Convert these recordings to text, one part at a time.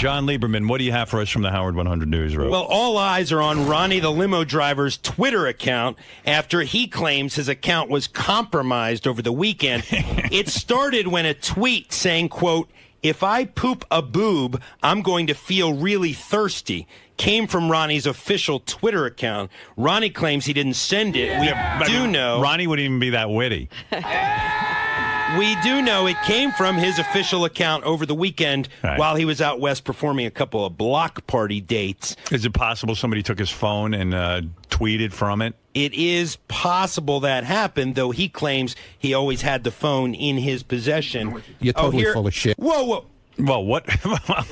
John Lieberman, what do you have for us from the Howard 100 Newsroom? Well, all eyes are on Ronnie the limo driver's Twitter account after he claims his account was compromised over the weekend. It started when a tweet saying, quote, "If I poop a boob, I'm going to feel really thirsty," came from Ronnie's official Twitter account. Ronnie claims he didn't send it. We do know. Ronnie wouldn't even be that witty. We do know it came from his official account over the weekend while he was out west performing a couple of block party dates. Is it possible somebody took his phone and tweeted from it? It is possible that happened, though he claims he always had the phone in his possession. You're totally full of shit. Whoa, whoa. Well, what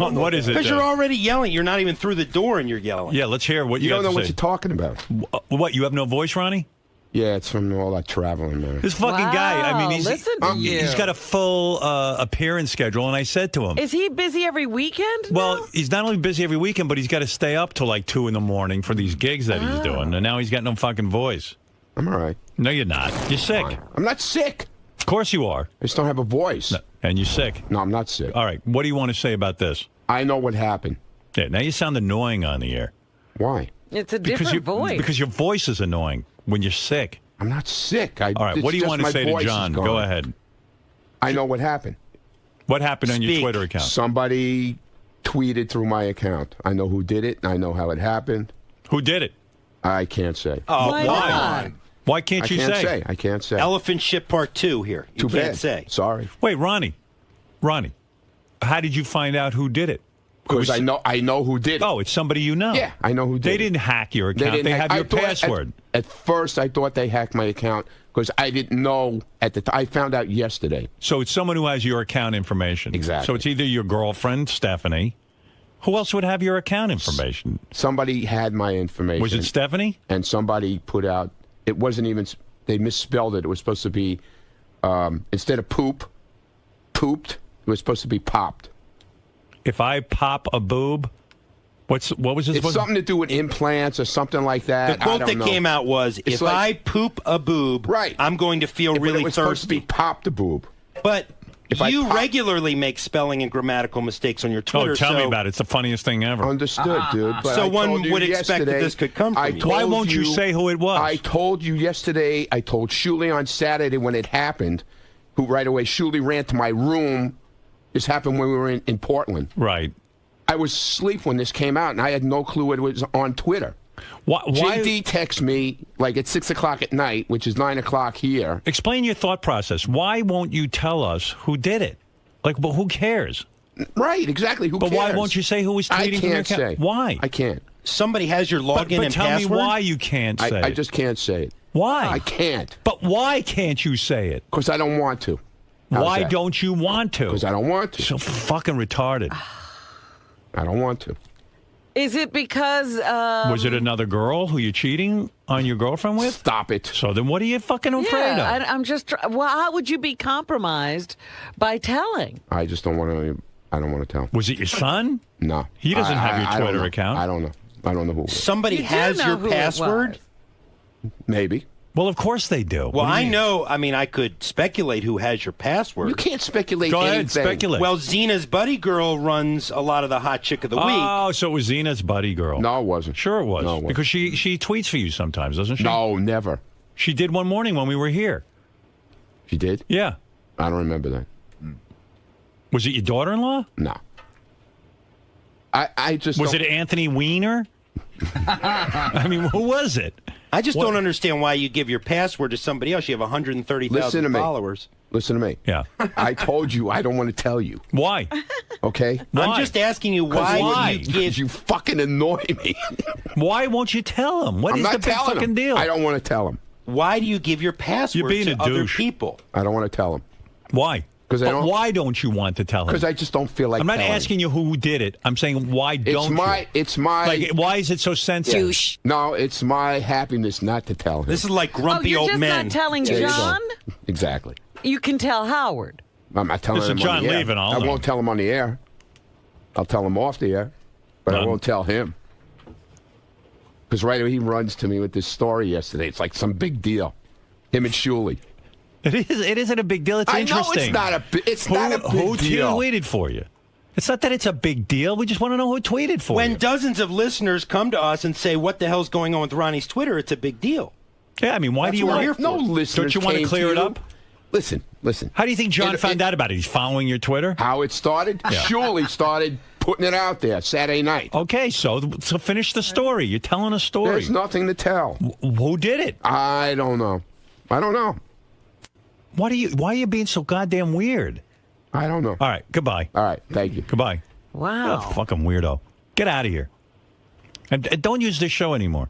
what is it? Because you're already yelling. You're not even through the door and you're yelling. Yeah, let's hear what you don't have know to what say. you're talking about. What, you have no voice, Ronnie? Yeah, it's from all that traveling, man. This fucking guy, I mean, he's got a full appearance schedule, and I said to him... Is he busy every weekend? Well, he's not only busy every weekend, but he's got to stay up till like 2 in the morning for these gigs that he's doing, and now he's got no fucking voice. I'm all right. No, you're not. You're sick. I'm not sick. Of course you are. I just don't have a voice. No, and you're sick. No, I'm not sick. All right, what do you want to say about this? I know what happened. Yeah, now you sound annoying on the air. Why? It's a different voice. Because your voice is annoying when you're sick. I'm not sick. All right, what do you want to say to John? Go ahead. I know what happened. What happened on your Twitter account? Somebody tweeted through my account. I know who did it. I know how it happened. Who did it? I can't say. Oh, why? Why can't you say? I can't say. Elephant shit part 2 here. You Too can't bad. say. Sorry. Wait, Ronnie, how did you find out who did it? Because I know who did it. Oh, it's somebody you know. Yeah, I know who did it. They didn't hack your account. They have your password. At first, I thought they hacked my account because I didn't know at the time. I found out yesterday. So it's someone who has your account information. Exactly. So it's either your girlfriend, Stephanie. Who else would have your account information? Somebody had my information. Was it Stephanie? And somebody put out, it wasn't even, they misspelled it. It was supposed to be, instead of pooped, it was supposed to be popped. If I pop a boob, what was this? It's something to do with implants or something like that. The quote that came out was, if I poop a boob, I'm going to feel really it was thirsty. Supposed to be pop the boob. But you regularly make spelling and grammatical mistakes on your Twitter. Oh, tell me about it. It's the funniest thing ever. Understood, dude. But so one would expect that this could come from you. Why won't you say who it was? I told you yesterday. I told Shuli on Saturday when it happened, who right away, Shuli ran to my room. This happened when we were in Portland. Right. I was asleep when this came out, and I had no clue it was on Twitter. Why? JD texts me like at 6 o'clock at night, which is 9 o'clock here. Explain your thought process. Why won't you tell us who did it? Like, but who cares? Right, exactly. Who cares? But why won't you say who was tweeting from your account? I can't say. Why? I can't. Somebody has your login and tell password? me why you can't say it. I just can't say it. Why? I can't. But why can't you say it? Because I don't want to. Why don't you want to? Because I don't want to. So fucking retarded. I don't want to. Is it because... was it another girl who you're cheating on your girlfriend with? Stop it. So then what are you fucking afraid of? I'm just... Well, how would you be compromised by telling? I just don't want to... I don't want to tell. Was it your son? No. He doesn't have your Twitter account. I don't know. I don't know who it was. Somebody has your password? Maybe. Well, of course they do. Well, I know. I mean, I could speculate who has your password. You can't speculate Go anything. ahead, speculate. Well, Zena's buddy girl runs a lot of the hot chick of the week. Oh, so it was Zena's buddy girl. No, it wasn't. Sure it was. No, it wasn't. Because she tweets for you sometimes, doesn't she? No, never. She did one morning when we were here. She did? Yeah. I don't remember that. Was it your daughter-in-law? No. I just Was it Anthony Weiner? I mean, who was it? I just don't understand why you give your password to somebody else. You have 130,000 followers. Listen to me. Yeah. I told you I don't want to tell you. Why? Okay? Why? I'm just asking you why you give... Because you fucking annoy me. Why won't you tell him? What is the big fucking deal? I don't want to tell him. Why do you give your password to other people? I don't want to tell him. Why? But why don't you want to tell him? Because I just don't feel like I'm not telling. asking you who did it. I'm saying why don't you? It's my... Like, why is it so sensitive? Douche. No, it's my happiness not to tell him. This is like grumpy old men. men. You're just not telling John? Exactly. You can tell Howard. I'm not telling him John on the air. leaving, I won't tell him on the air. I'll tell him off the air. But I won't tell him. Because right away he runs to me with this story yesterday. It's like some big deal. Him and Shuli. It isn't a big deal. It's interesting. I know it's not a big deal. Who tweeted for you? It's not that it's a big deal. We just want to know who tweeted for When you. dozens of listeners come to us and say, what the hell's going on with Ronnie's Twitter, it's a big deal. Yeah, I mean, why do you We're want here for. No listeners Don't you want to came clear it you. up? Listen. How do you think John found out about it? He's following your Twitter? How it started? Shuley started putting it out there Saturday night. Okay, so finish the story. You're telling a story. There's nothing to tell. Who did it? I don't know. Why are you being so goddamn weird? I don't know. All right, goodbye. All right, thank you. Goodbye. Wow. Oh, fucking weirdo. Get out of here. And don't use this show anymore.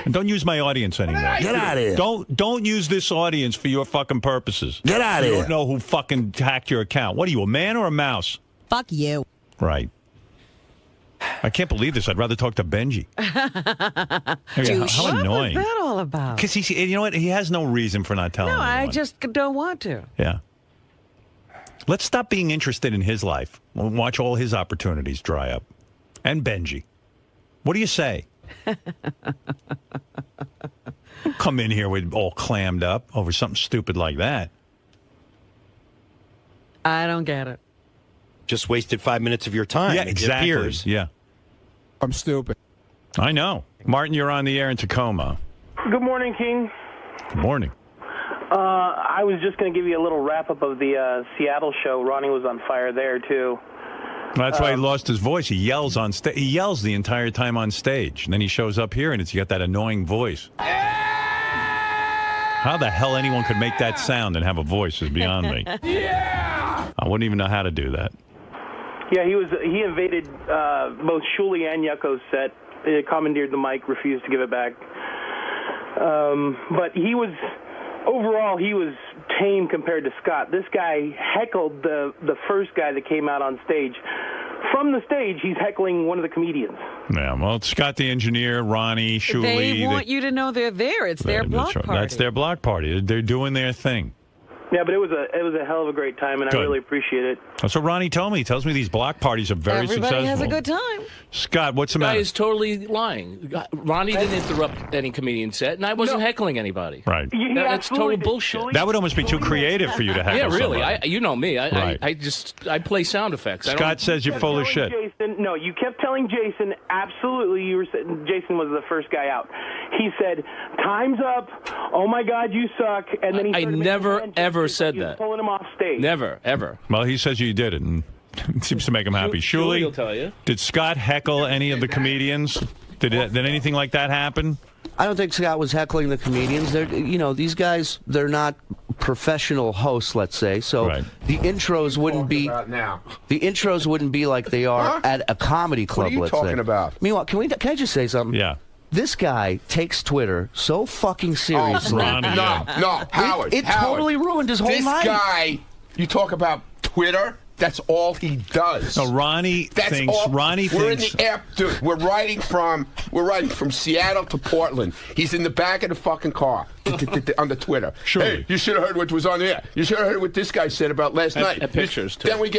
And don't use my audience anymore. Get out of here. Don't use this audience for your fucking purposes. Get out of You here. don't know who fucking hacked your account. What are you, a man or a mouse? Fuck you. Right. I can't believe this. I'd rather talk to Benji. How annoying. What's that all about? Because you know what? He has no reason for not telling No, I anyone. just don't want to. Yeah. Let's stop being interested in his life. We'll watch all his opportunities dry up. And Benji. What do you say? Don't come in here with all clammed up over something stupid like that. I don't get it. Just wasted 5 minutes of your time. Yeah, it exactly. appears. Yeah. I'm stupid. I know. Martin, you're on the air in Tacoma. Good morning, King. Good morning. I was just going to give you a little wrap-up of the Seattle show. Ronnie was on fire there, too. That's why he lost his voice. He yells on stage. He yells the entire time on stage. And then he shows up here, and he's got that annoying voice. How the hell anyone could make that sound and have a voice is beyond me. I wouldn't even know how to do that. Yeah, he invaded both Shuley and Yucko's set. He commandeered the mic, refused to give it back. But overall, he was tame compared to Scott. This guy heckled the first guy that came out on stage. From the stage, he's heckling one of the comedians. Yeah, well, Scott the engineer, Ronnie, Shuley. They want you to know they're there. It's their block party. That's their block party. They're doing their thing. Yeah, but it was a hell of a great time, and Good. I really appreciate it. That's what Ronnie told me. He tells me these block parties are very Everybody successful. has a good time. Scott, what's the Guy matter? is totally lying. Ronnie didn't interrupt any comedian set, and I wasn't heckling anybody. Right. He That's absolutely total did. bullshit. Shuley- That would almost be too creative for you to heckle Yeah, really. somebody. You know me. Right. I play sound effects. Scott says you're full of shit. No, you kept telling Jason, absolutely, Jason was the first guy out. He said, time's up, oh my God, you suck, and then he I started making never, mentions. ever It's like said he was that. pulling him off stage. Never, ever. Well, he says you did it, and it seems to make him happy. Shuley Shuley, will tell you. did Scott heckle any of the comedians? Did anything like that happen? I don't think Scott was heckling the comedians. These guys, they're not professional hosts, let's say. So Right. the intros wouldn't be now. the intros wouldn't be like they are Huh? at a comedy club. What are you let's talking say. about? Meanwhile, can I just say something? Yeah. This guy takes Twitter so fucking Oh, seriously. Ronnie, no, Howard. It Howard. totally ruined his whole This night. guy, you talk about Twitter. That's all he does. No, Ronnie That's thinks. all. Ronnie we're thinks. in the air, dude. We're riding from Seattle to Portland. He's in the back of the fucking car on the Twitter. Sure. Hey, you should have heard what was on there. You should have heard what this guy said about last night. And pictures too. Then we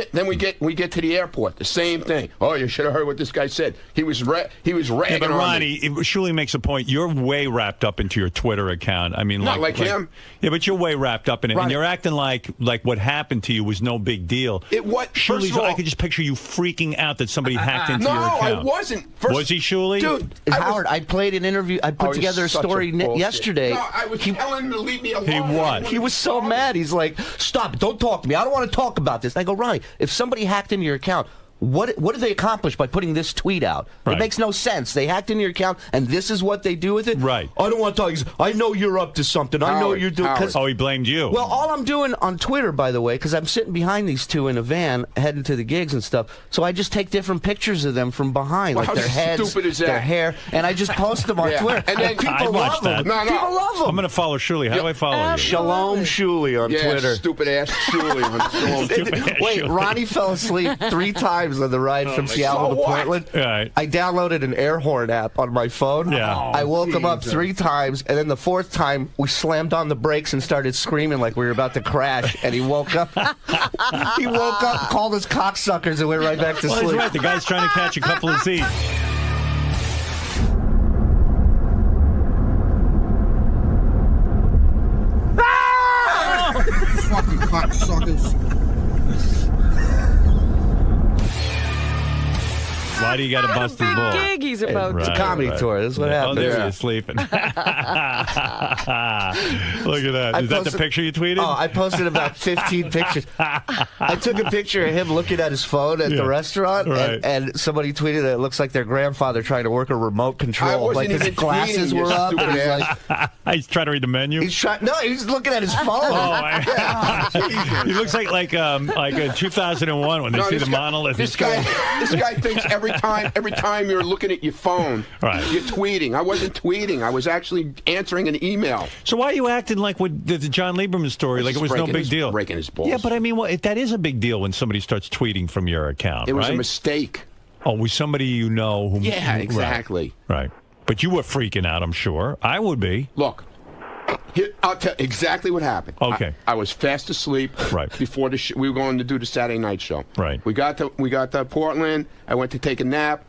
get to the airport. The same thing. Oh, you should have heard what this guy said. He was ragging Yeah, but on Ronnie, me. Shuley makes a point. You're way wrapped up into your Twitter account. I mean, Not like him. Yeah, but you're way wrapped up in it, and Ronnie. you're acting like what happened to you was no big deal. First Shuley's, of all, I could just picture you freaking out that somebody hacked into no, your account. I wasn't. Was he, Shuley? Dude, Howard, I played an interview. I put Oh, together a he's such story bullshit. yesterday. No, I was telling him to leave me alone. He was. He was so mad. He's like, "Stop! Don't talk to me. I don't want to talk about this." And I go, "Ronnie, if somebody hacked into your account, what did they accomplish by putting this tweet out? Right. It makes no sense. They hacked into your account, and this is what they do with it. Right. I don't want to talk. I know you're up to something. I know Howard, you're doing." Howard. Oh, he blamed you. Well, all I'm doing on Twitter, by the way, because I'm sitting behind these two in a van heading to the gigs and stuff, so I just take different pictures of them from behind, Well, like how their heads, stupid is that? their hair, and I just post them on Yeah. Twitter. And then- I people watched love them. that. No, no. People love them. I'm going to follow Shuley. How do I follow you? Shalom Shuli on Yeah, Twitter. stupid ass Shuley. Wait, Ronnie fell asleep 3 times on the ride from Seattle So to what? Portland. Right. I downloaded an air horn app on my phone. Yeah. I woke him up 3 times, and then the 4th time, we slammed on the brakes and started screaming like we were about to crash, and he woke up. He woke up, called us cocksuckers, and went right back to Well, he's sleep. right. The guy's trying to catch a couple of seats. Fucking cocksuckers. Why do you got to bust his balls? Gig he's about It's a comedy tour. This is what Oh, happens. there he is sleeping. Look at that. Is that the picture you tweeted? Oh, I posted about 15 pictures. I took a picture of him looking at his phone at the restaurant, Right. and somebody tweeted that it looks like their grandfather trying to work a remote I control. wasn't Like his even glasses tweeting, you were up. stupid And he's ass. like, He's trying to read the menu. he's looking at his phone. He looks like a 2001 when they see the monolith. This guy thinks every time you're looking at your phone, Right. you're tweeting. I wasn't tweeting. I was actually answering an email. So why are you acting like with the John Lieberman story, like it was no big deal? Breaking his balls. Yeah, but I mean, that is a big deal when somebody starts tweeting from your account. It was right? a mistake. Oh, with somebody you know. Who, Yeah, exactly. Right. But you were freaking out, I'm sure. I would be. Look, I'll tell exactly what happened. Okay. I was fast asleep. Right. Before we were going to do the Saturday night show. Right. We got to Portland. I went to take a nap.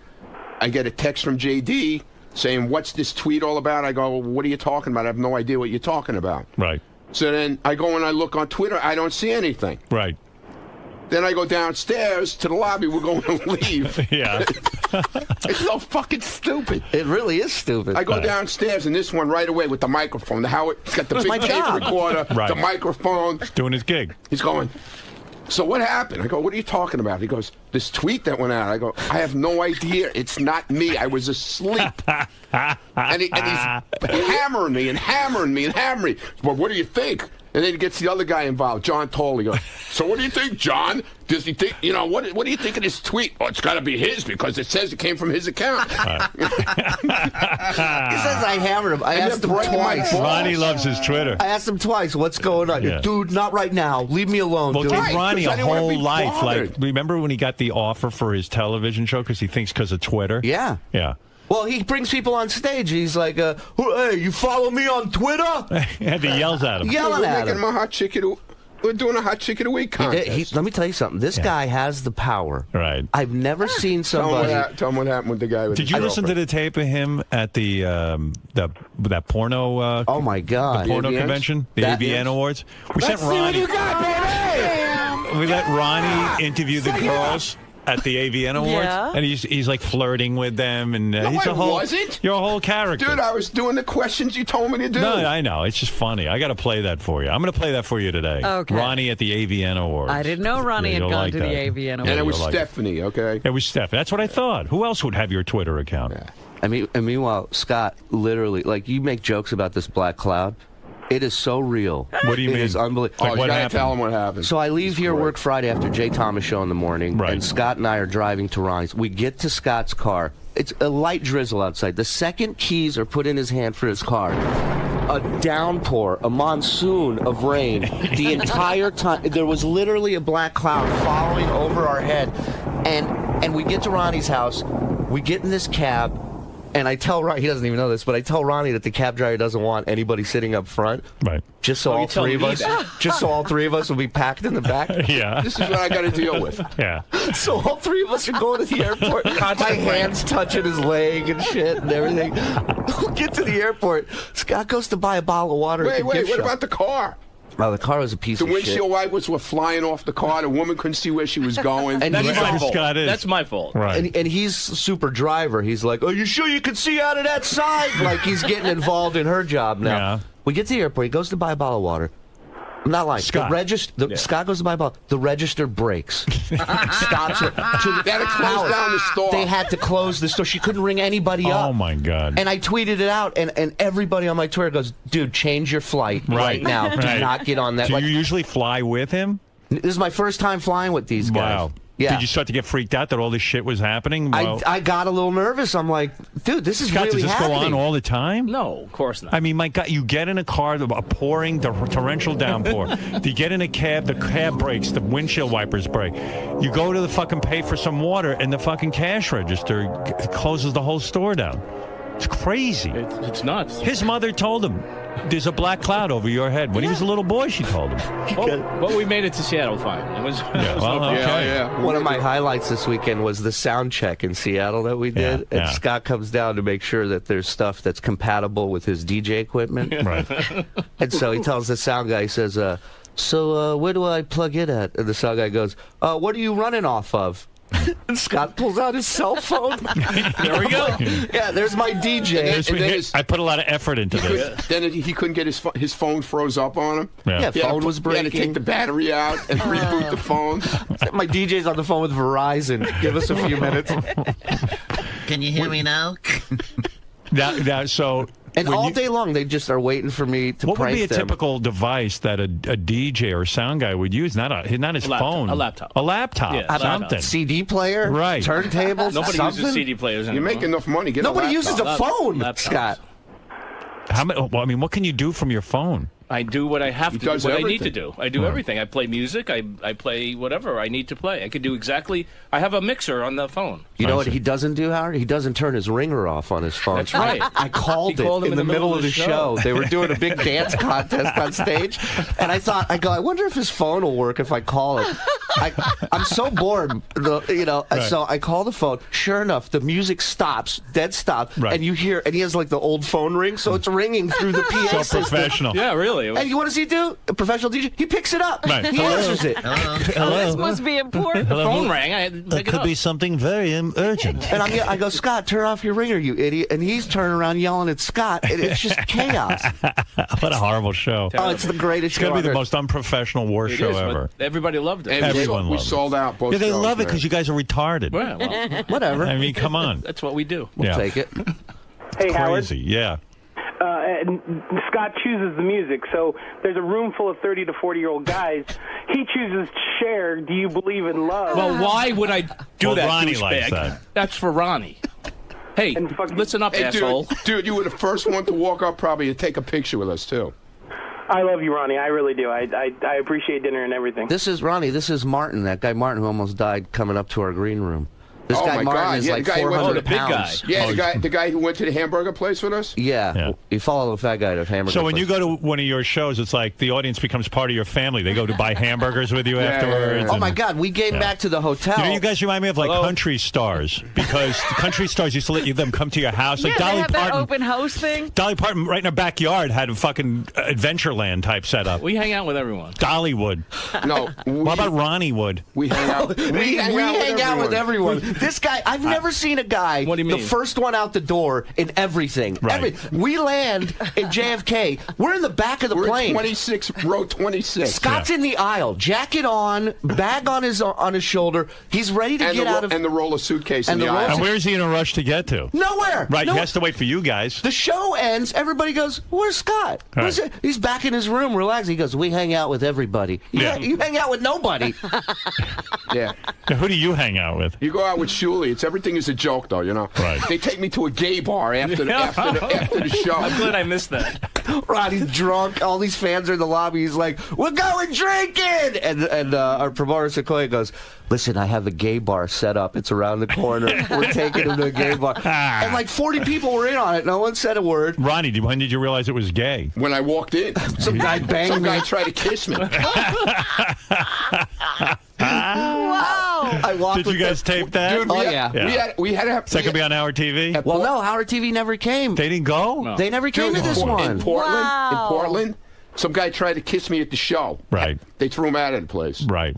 I get a text from JD saying, "What's this tweet all about?" I go, "What are you talking about? I have no idea what you're talking about." Right. So then I go and I look on Twitter. I don't see anything. Right. Then I go downstairs to the lobby. We're going to leave. Yeah. It's so fucking stupid. It really is stupid. I go downstairs, and this one right away with the microphone. He's got the was big my tape job. recorder, Right. the microphone. Doing his gig. He's going, "So what happened?" I go, "What are you talking about?" He goes, "This tweet that went out." I go, "I have no idea. It's not me. I was asleep." and he's hammering me and hammering me and hammering me. "Well, what do you think?" And then he gets the other guy involved, John Toll. He goes, "So what do you think, John? Does he think, what do you think of this tweet?" "Oh, it's got to be his because it says it came from his account." He says I hammered him. I And asked they're him breaking my twice. balls. Ronnie loves his Twitter. I asked him twice, "What's going on?" Yeah. "Dude, not right now. Leave me alone, Well, dude." give Right, Ronnie 'cause a I didn't wanna whole be life. bothered. Like, remember when he got the offer for his television show because he thinks because of Twitter? Yeah. Yeah. Well, he brings people on stage. He's like, "Hey, you follow me on Twitter?" And he yells at him. Yelling We're at making him. him a hot chicken. We're doing a hot chicken of the week contest. Let me tell you something. This guy has the power. Right. I've never seen Tell him somebody. what happened with the guy. With Did his you listen to girlfriend. the tape of him at that porno? Oh my God! Porno AVNs? convention, the That- AVN Awards. We Let's sent see what Ronnie. you got, baby! We let Ronnie interview the girls at the AVN Awards, Yeah. and he's like flirting with them, and No, he's I a whole. wasn't. You're a whole character. Dude, I was doing the questions you told me to do. No, I know. It's just funny. I got to play that for you. I'm going to play that for you today. Okay. Ronnie at the AVN Awards. I didn't know Ronnie Yeah, had you'll gone like to that. the AVN And it Awards. was you'll like Stephanie, okay? It was Steph. That's what I thought. Who else would have your Twitter account? Yeah. And meanwhile, Scott, literally, like, you make jokes about this black cloud. It is so real. What do you It mean? is unbelievable. Oh, Like, you what gotta happened? tell him what happened. So I leave here great. work Friday after Jay Thomas show in the morning, Right. and Scott and I are driving to Ronnie's. We get to Scott's car. It's a light drizzle outside. The second keys are put in his hand for his car. A downpour, a monsoon of rain. The entire time, there was literally a black cloud following over our head. And we get to Ronnie's house. We get in this cab. And I tell Ronnie, he doesn't even know this, but I tell Ronnie that the cab driver doesn't want anybody sitting up front. Right. Just so Oh, all you tell three of me us, that. just so all three of us will be packed in the back. Yeah. This is what I got to deal with. Yeah. So all three of us are going to the airport. My hand's touching his leg and shit and everything. We get to the airport. Scott goes to buy a bottle of water at the Wait, gift what shop. about the car? Oh, the car was a piece The of shit. windshield wipers were flying off the car. The woman couldn't see where she was going. And That's he's my Right. fault. Scott is. That's my fault. Right. And he's super driver. He's like, "Are you sure you can see out of that side?" Like he's getting involved in her job now. Yeah. We get to the airport. He goes to buy a bottle of water. I'm not lying. Scott. Scott goes to buy a bottle. The register breaks. Stops her. They had to close down the store. They had to close the store. She couldn't ring anybody up. Oh my God. And I tweeted it out, and everybody on my Twitter goes, "Dude, change your flight right now. Do Right. not get on that." Do Like, you usually fly with him? this is my first time flying with these guys. Wow. Yeah. Did you start to get freaked out that all this shit was happening? I got a little nervous. I'm like, dude, this is Scott, really does this happening. go on all the time? No, of course not. I mean, my God, you get in a car, a pouring, the torrential downpour. You get in a cab, the cab breaks, the windshield wipers break. You go to the fucking pay for some water, and the fucking cash register closes the whole store down. It's crazy. It's nuts. His mother told him, "There's a black cloud over your head." When he was a little boy, she told him. Well, we made it to Seattle fine. It was. Yeah, well, okay. Yeah. One of my highlights this weekend was the sound check in Seattle that we did. Yeah, and yeah. Scott comes down to make sure that there's stuff that's compatible with his DJ equipment. Right. And so he tells the sound guy, he says, so where do I plug it at? And the sound guy goes, what are you running off of? And Scott pulls out his cell phone. There we go. Yeah, there's my DJ. I put a lot of effort into this. Then he couldn't get his phone froze up on him. Yeah, phone was breaking. He had to take the battery out and reboot the phone. My DJ's on the phone with Verizon. Give us a few minutes. Can you hear me now? And all day long, they just are waiting for me to What would prank be a them. typical device that a DJ or sound guy would use? Not his phone. A laptop. A laptop. Yeah, something. CD player? Right. Turntables? Nobody something? uses CD players You anymore. make enough money. Get Nobody a uses a phone, Laptops. Scott. What can you do from your phone? I do what I have to do, does what I need to everything. do. I do everything. I play music. I play whatever I need to play. I could do exactly. I have a mixer on the phone. You know what he doesn't do, Howard? He doesn't turn his ringer off on his phone. That's right. I called He called it him in the middle of the show. They were doing a big dance contest on stage, and I wonder if his phone will work if I call it. I'm so bored, so I call the phone. Sure enough, the music stops, dead stop, and you hear, and he has like the old phone ring, so it's ringing through the PA So system. professional. Yeah, really. And what does he do? A professional DJ? He picks it up. Right. He answers it. This must be important. The phone rang. I had to pick it up. something very urgent. And I go, Scott, turn off your ringer, you idiot. And he's turning around yelling at Scott. And it's just chaos. What a horrible show. Oh, it's the greatest It's show going to be the ever. most unprofessional worst It show is, but ever. everybody loved it. Everyone we loves it. sold out both Yeah, they shows, love it man. because you guys are retarded. Yeah, well, Whatever. I mean, come on. that's what we do. We'll take it. Hey, Howard. Crazy. Yeah. And Scott chooses the music, so there's a room full of 30 to 40-year-old guys. He chooses Cher, Do You Believe in Love? Well, why would I do Well, that, Ronnie douchebag? likes that. That's for Ronnie. Hey, And fucking- listen up, Hey, asshole. dude, you were the first one to walk up probably and take a picture with us, too. I love you, Ronnie. I really do. I appreciate dinner and everything. This is Ronnie. This is Martin, that guy Martin who almost died coming up to our green room. This Oh, guy my Martin God. is Yeah, like the guy who went to 400 the big pounds. guy. Yeah, the guy who went to the hamburger place with us? Yeah. You follow the fat guy to hamburger. So when place. you go to one of your shows, it's like the audience becomes part of your family. They go to buy hamburgers with you afterwards. Oh and- my God, we came back to the hotel. You know, you guys remind me of like country stars because the country stars used to let them come to your house. Like Yeah, they Dolly have that Parton. open house thing. Dolly Parton, right in her backyard, had a fucking Adventureland type setup. We hang out with everyone. Dolly would. No. What about Ronnie would? We hang out. We hang out with everyone. This guy, I've never seen a guy, What do you mean? the first one out the door in everything. Right. We land in JFK. We're in the back of the We're plane. 26, row 26. Scott's in the aisle, jacket on, bag on his shoulder. He's ready to get out of. And the roller suitcase in And the the roller aisle. And where is he in a rush to get to? Nowhere. Right, No- he has to wait for you guys. The show ends. Everybody goes, "Where's Scott?" Where's Right. it? He's back in his room, relaxing. He goes, "We hang out with everybody. Yeah. You hang out with nobody." Yeah. Now, who do you hang out with? You go out with Shuli. Everything is a joke, though, you know. Right. They take me to a gay bar after the show. I'm glad I missed that. Ronnie's drunk. All these fans are in the lobby. He's like, "We're going drinking," and our promoter Takei goes, "Listen, I have a gay bar set up. It's around the corner. We're taking him to a gay bar." And like 40 people were in on it. No one said a word. Ronnie, when did you realize it was gay? When I walked in, Some guy banged some me. guy tried to kiss me. Wow. I walked Did with you guys tape that? Dude, Oh, yeah. We had to have. Is that going to be on Howard TV? Well, no, Howard TV never came. They didn't go? No. They never came to this in one. Portland, some guy tried to kiss me at the show. Right. They threw him out of the place. Right.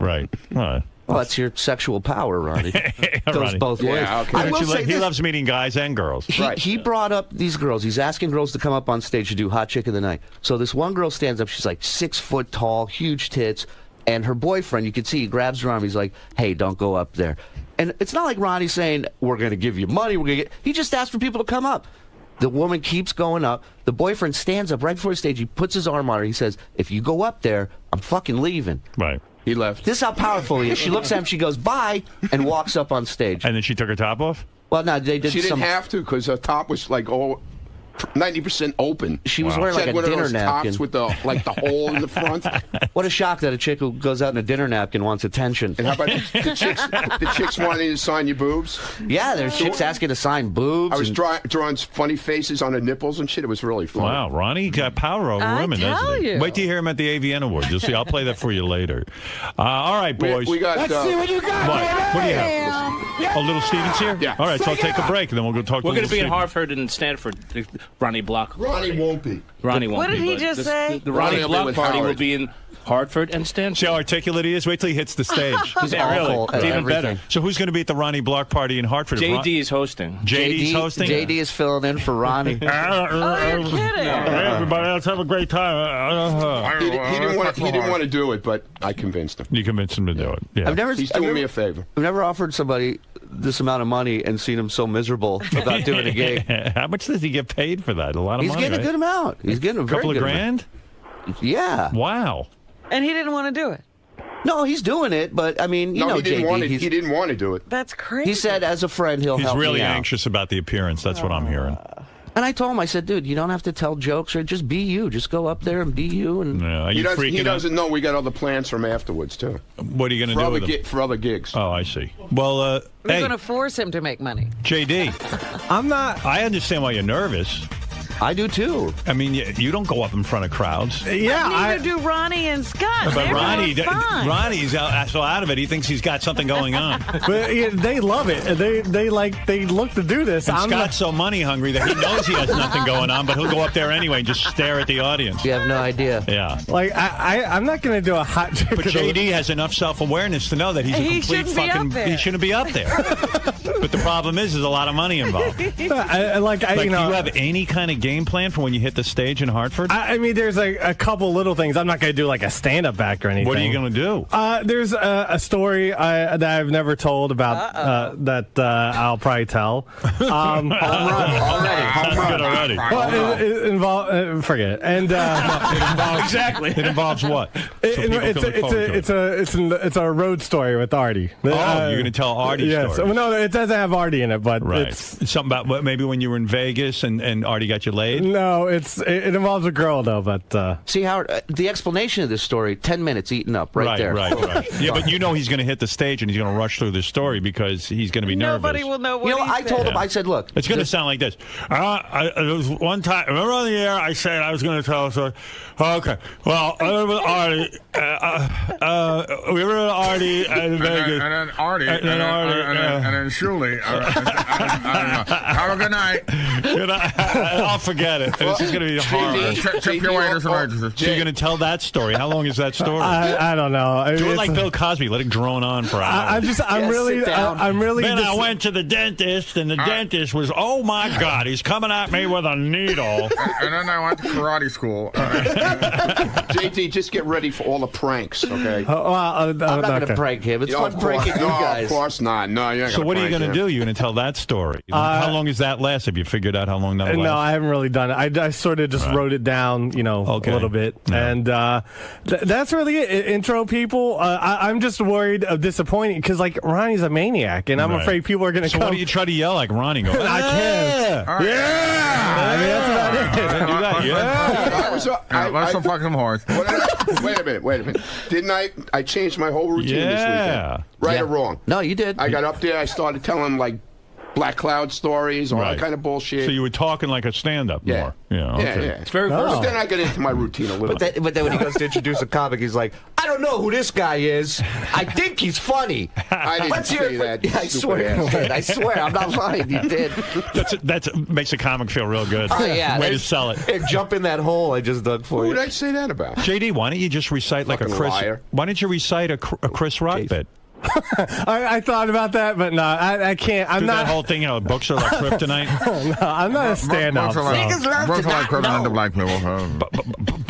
Well, that's your sexual power, Ronnie. Goes Ronnie. both ways. Yeah, okay. I will say He this. loves meeting guys and girls. He brought up these girls. He's asking girls to come up on stage to do Hot Chick of the Night. So this one girl stands up. She's like 6 foot tall, huge tits. And her boyfriend, you can see, he grabs her arm. He's like, "Hey, don't go up there." And it's not like Ronnie's saying, "We're going to give you money." He just asked for people to come up. The woman keeps going up. The boyfriend stands up right before the stage. He puts his arm on her. He says, "If you go up there, I'm fucking leaving." Right. He left. This is how powerful he is. She looks at him. She goes, "Bye," and walks up on stage. And then she took her top off? Well, no, they did She some. didn't have to because her top was like 90% open. She was wearing She like had a one of dinner those napkin. tops with the hole in the front. What a shock that a chick who goes out in a dinner napkin wants attention. And how about the chicks wanting to sign your boobs? Yeah, there's chicks asking to sign boobs. I was and- drawing funny faces on her nipples and shit. It was really fun. Wow, Ronnie got power over I women, tell doesn't he? you. Wait till you hear him at the AVN Awards. You'll see. I'll play that for you later. All right, boys. We got. What do you have? Oh, Little Steven's here? Yeah. All right, so I'll take a break, and then we'll go talk We're to going to be in Little Hartford and Stanford. Ronnie Block. Ronnie won't be. Ronnie won't What be. did he but just say? The Ronnie Ronnie will be Block with party will Howard. be in Hartford and Stanford. See how articulate he is? Wait till he hits the stage. He's Yeah, really. awful at It's even everything. better. So who's going to be at the Ronnie Block party in Hartford? JD is hosting. JD's hosting? JD is filling in for Ronnie. Oh, you're kidding. Everybody, let's have a great time. He didn't want to do it, but I convinced him. You convinced him to do it. Yeah. He's doing me a favor. I've never offered somebody this amount of money and seen him so miserable about doing a gig. How much does he get paid for that? A lot of He's money. getting a right? good amount. He's getting a very couple of good grand? amount. Yeah. Wow. And he didn't want to do it. No, he's doing it, but I mean, you know, he didn't JD, want it. He didn't want to do it. That's crazy. he said as a friend he'll He's help really me out. anxious about the appearance. That's what I'm hearing. And I told him, I said, dude, you don't have to tell jokes or just be you. Just go up there and be you. And Yeah. Are He you freaking out? doesn't know we got other plans from afterwards too. What are you going to do with him? For other gigs. Oh, I see. Well, We're hey, going to force him to make money. JD, I'm not. I understand why you're nervous. I do too. I mean, you don't go up in front of crowds. Yeah, Neither do Ronnie and Scott. But They're Ronnie, more fun. Ronnie's so out of it. He thinks he's got something going on. But yeah, they love it. They look to do this. And I'm Scott's so money hungry that he knows he has nothing going on, but he'll go up there anyway and just stare at the audience. You have no idea. Yeah. like I'm not gonna do a hot chick. But JD has enough self-awareness to know that he's a He complete shouldn't be fucking. up there. He shouldn't be up there. But the problem is, there's a lot of money involved. I, Do you know, you have any kind of game plan for when you hit the stage in Hartford? I mean, there's a couple little things. I'm not gonna do like a stand-up act or anything. What are you going to do? There's a story that I've never told about that I'll probably tell. Home run already. Sounds good already. Well, it involves forget. And Exactly. It involves what? So people can look forward to it. it's a road story with Artie. Oh, you're going to tell Artie's yes. story. Well, no, it doesn't have Artie in it, but Right. it's Something about maybe when you were in Vegas and Artie got you laid? no, it involves a girl though. But See, Howard, the explanation of this story, 10 minutes eaten up right there. Right. Yeah, but you know he's going to hit the stage and he's going to rush through this story because he's going to be nervous. Nobody will know what You know, he I said. told him, I said, look. It's going to sound like this. There was one time, remember on the air, I said I was going to tell a story. Okay. Well, I was with Artie. We were with Artie in Vegas. And then Artie. And then Artie. And then Shuley. Have a good night. I'll forget it. It's just going to be horrible. Tip your waiters and waitresses. So you're going to tell that story. How long is that story? I don't know. I mean, Do it it's- like Bill Cosby. Let it drone on for hours. I'm really Then I dis- went to the dentist, and the dentist was, oh my God, he's coming at me with a needle. And then I went to karate school. JD, just get ready for all the pranks, okay? I'm not going to okay. prank him. It's Yeah, fun of course. pranking you No, guys. of course not. No, you ain't So gonna what are you prank going to him. do? You're going to tell that story. How long does that last? Have you figured out how long that No, lasts? I haven't really done it. I sort of just wrote it down, Okay. a little bit. Yeah. And that's really it. Intro people. I'm just worried of disappointing because, like, Ronnie's a maniac, and I'm Right. afraid people are going to So come. why don't you try to yell like Ronnie? Go, I can. Yeah! I mean, that's about it. Do that, yeah. Let's some fucking horse. Wait a minute. Didn't I changed my whole routine this Yeah. weekend? Right Yeah. or wrong? No, you did. I got up there, I started telling, like, Black Cloud stories, all Right. that kind of bullshit. So you were talking like a stand-up Yeah. more. Yeah, okay. Yeah. It's very But versatile. then I get into my routine a little bit. But then when he goes to introduce a comic, he's like, I don't know who this guy is. I think he's funny. I didn't Let's hear say it for- that. you Yeah, I stupid swear. ass. you did. I swear. I'm not lying. You did. That's makes a comic feel real good. Oh, yeah. Way to sell it. Hey, jump in that hole I just dug for Who you. would I say that about? JD, why don't you just recite like a Fucking Chris? liar. Why don't you recite a Chris Rock bit? I thought about that, but no, I can't. I'm Do not. that whole thing. Books are like kryptonite. No, I'm not a stand-up. Books are like Niggas love to not criminal know. to black people.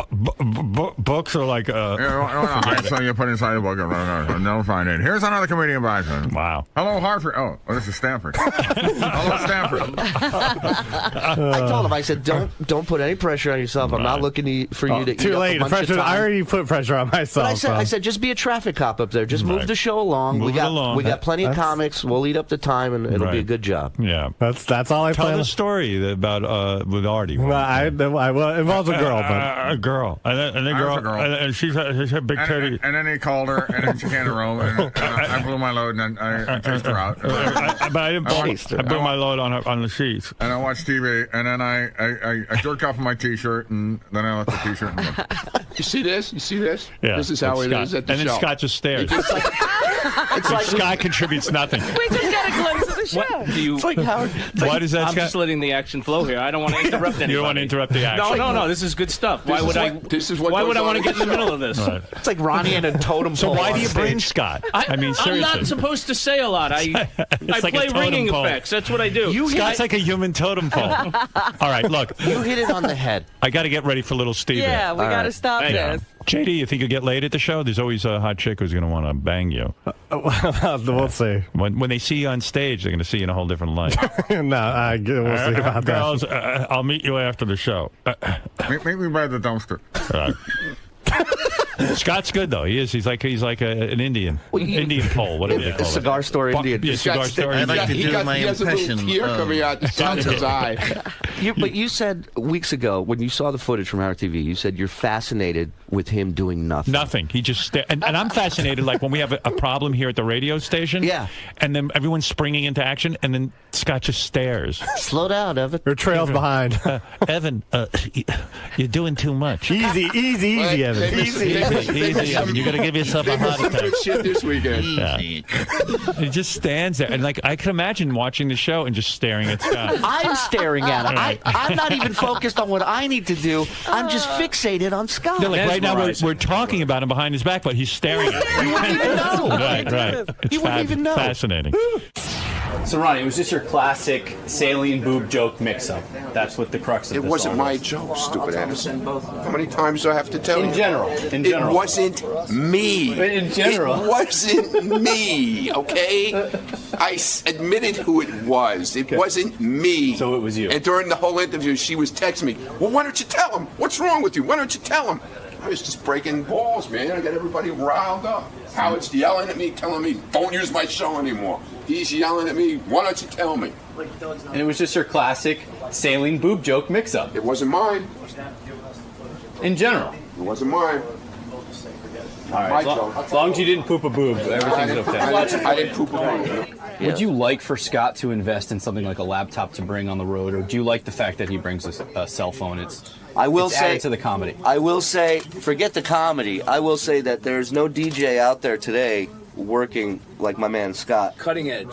Books are like. So you put inside the book and never find it. Here's another comedian back then. Wow. Hello, Hartford. Oh, this is Stanford. Hello, Stanford. I told him, I said, don't put any pressure on yourself. I'm not looking for you to eat Too up late. a bunch of Pressure. time. I already put pressure on myself. But I said, just be a traffic cop up there. Just move Right. the show along. Move we it along. got plenty of That's- comics. We'll eat up the time, and it'll be a Right. good job. Yeah. that's all I Tell plan. the story about with Artie. Well, it involves a girl, but A girl, and the I was girl, a girl. and she's had big titty. And then he called her, and then she came to room, and I blew my load, and then I chased her out. But I didn't. I blew my load on the sheets. And I watched TV, and then I jerked off my T-shirt, and then I left the T-shirt. You see this? Yeah. This is how It's it Scott. is at the and show. then Scott just stares. It's like Scott contributes nothing. We just got a glimpse of the show. What do you? It's like Howard. Why does that? I'm just letting the action flow here. I don't want to interrupt anybody. You don't want to interrupt the action. No. This is good stuff. Why would I? This is what Why goes would I on want to in get in the the middle of this? Right. It's like Ronnie and a totem So pole why on do you bring stage. Scott? I mean, seriously. I'm not supposed to say a lot. I like a play totem ringing pole. effects. That's what I do. Scott's like a human totem pole. All right, look. You hit it on the head. I got to get ready for little Steve. Yeah, we got to stop Yeah. this. JD, you think you'll get laid at the show? There's always a hot chick who's going to want to bang you. We'll see. When they see you on stage, they're going to see you in a whole different light. No, we'll see about that. Girls, I'll meet you after the show. Make me by the dumpster. Scott's good though. He is. He's like an Indian, Indian pole, whatever they call it. Cigar store Indian. Yeah, cigar store. I'd like to He do got- my he has a little impression. tear coming out the side of his eye. But you said weeks ago when you saw the footage from Howard TV, you said you're fascinated with him doing nothing. Nothing. He just and I'm fascinated. Like when we have a problem here at the radio station, Yeah. and then everyone's springing into action, and then Scott just stares. Slow down, Evan. Or trails behind. Evan, you're doing too much. Easy, Evan. Easy, Evan. You're gonna give yourself a heart attack. Good shit this weekend. Yeah. He just stands there, and like I can imagine watching the show and just staring at Scott. I'm staring at him. I'm not even focused on what I need to do. I'm just fixated on Scott. No, like right now we're talking about him behind his back, but he's staring at him. You wouldn't even know. Right. It's You wouldn't even know. Fascinating. So, Ronnie, it was just your classic saline boob joke mix-up. That's what the crux of It this wasn't all my was. joke, stupid Anderson. How many times do I have to tell you? In general. It wasn't me. In general. It wasn't me, okay? I admitted who it was. It wasn't me. So it was you. And during the whole interview, she was texting me, well, why don't you tell him? What's wrong with you? Why don't you tell him? I was just breaking balls, man. I got everybody riled up. Howard's yelling at me, telling me, don't use my show anymore. He's yelling at me, why don't you tell me? And it was just your classic saline boob joke mix-up. It wasn't mine. In general. It wasn't mine. All right. As long as you didn't poop a boob, everything's okay. I didn't poop a boob. Would you like for Scott to invest in something like a laptop to bring on the road, or do you like the fact that he brings a cell phone? It's added to the comedy. I will say, forget the comedy. I will say that there's no DJ out there today working like my man Scott. Cutting edge.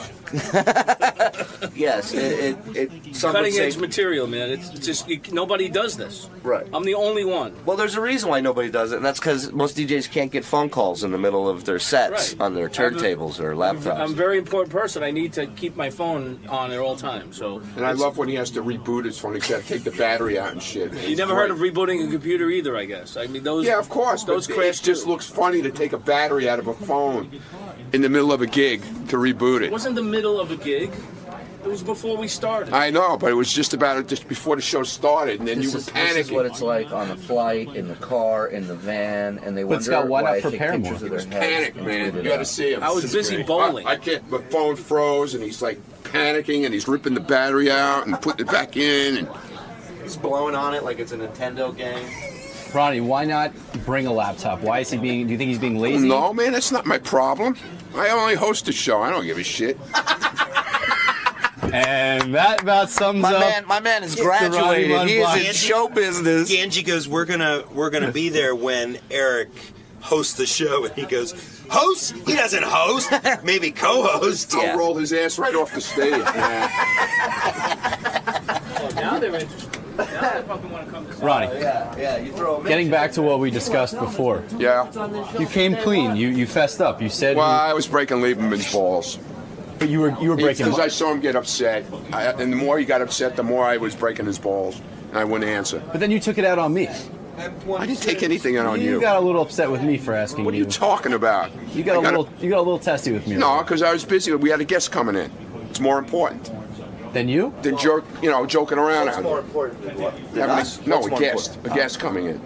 Yes, some would Cutting say- edge material, man. It's just nobody does this. Right. I'm the only one. Well, there's a reason why nobody does it, and that's because most DJs can't get phone calls in the middle of their sets Right. on their turntables or laptops. I'm a very important person. I need to keep my phone on at all times. So. And I love when he has to reboot his phone. He's got to take the battery out and shit. You never heard of rebooting a computer either, I guess. I mean, those. Yeah, of course. Those But crash it just looks funny to take a battery out of a phone in the middle of a gig to reboot It it. wasn't the middle of a gig. It was before we started. I know, but it was just before the show started, and then you were panicking. This is what it's like on a flight, in the car, in the van, and they But wonder Scott, why not I take prepare more? pictures of their heads Panic, and man. tweet it You got to out. see him. I was busy bowling. I can't. My phone froze, and he's like panicking, and he's ripping the battery out and putting it back in. And He's blowing on it like it's a Nintendo game. Ronnie, why not bring a laptop? Why is he being? Do you think he's being lazy? no, man, that's not my problem. I only host a show. I don't give a shit. And that about sums up. My man is the Ronnie graduated. Run He is Block. in show business. Ganji goes, we're gonna be there when Eric hosts the show, and he goes, host? He doesn't host. Maybe co-host. I'll roll his ass right off the stage. Now they're interested. Now they fucking want to come to Ronnie, Yeah, you throw him getting back to what we discussed before. Yeah. You came clean. You fessed up. You said, Well, I was breaking Lieberman's balls. but you were breaking. Because I saw him get upset. And the more he got upset, the more I was breaking his balls. And I wouldn't answer. But then you took it out on me. I didn't take anything out on you. You got a little upset with me for asking What are you talking about? You got a little testy with me. No, because I was busy. We had a guest coming in. It's more important Than you? than joking around. What's more important than what? Than Having us? no, What's a more guest. important? A guest coming in.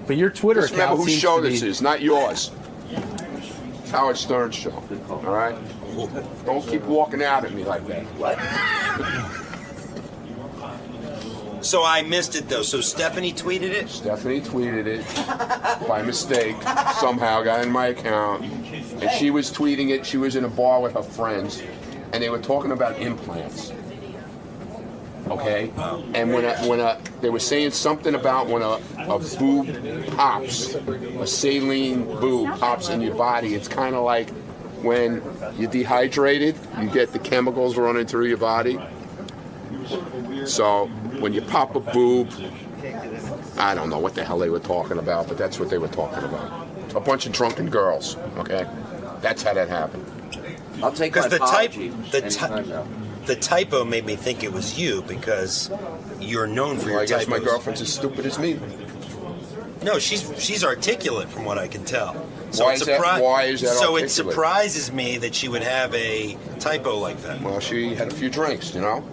But your Twitter Just account remember whose seems show to this be- is, not yours. It's Howard Stern's show. All right? Don't keep walking out at me like that. What? So I missed it though. So Stephanie tweeted it. Stephanie tweeted it by mistake. Somehow got in my account. And she was tweeting it. She was in a bar with her friends. And they were talking about implants. Okay? And when they were saying something about when a boob pops, a saline boob pops in your body, it's kind of like when you're dehydrated, you get the chemicals running through your body. So when you pop a boob, I don't know what the hell they were talking about, but that's what they were talking about. A bunch of drunken girls, okay? That's how that happened. I'll take Because my the apology. the typo made me think it was you because you're known for your I guess typos. my girlfriend's as stupid as me. No, she's articulate from what I can tell. Why is that So it articulate? surprises me that she would have a typo like that. Well, she had a few drinks, you know?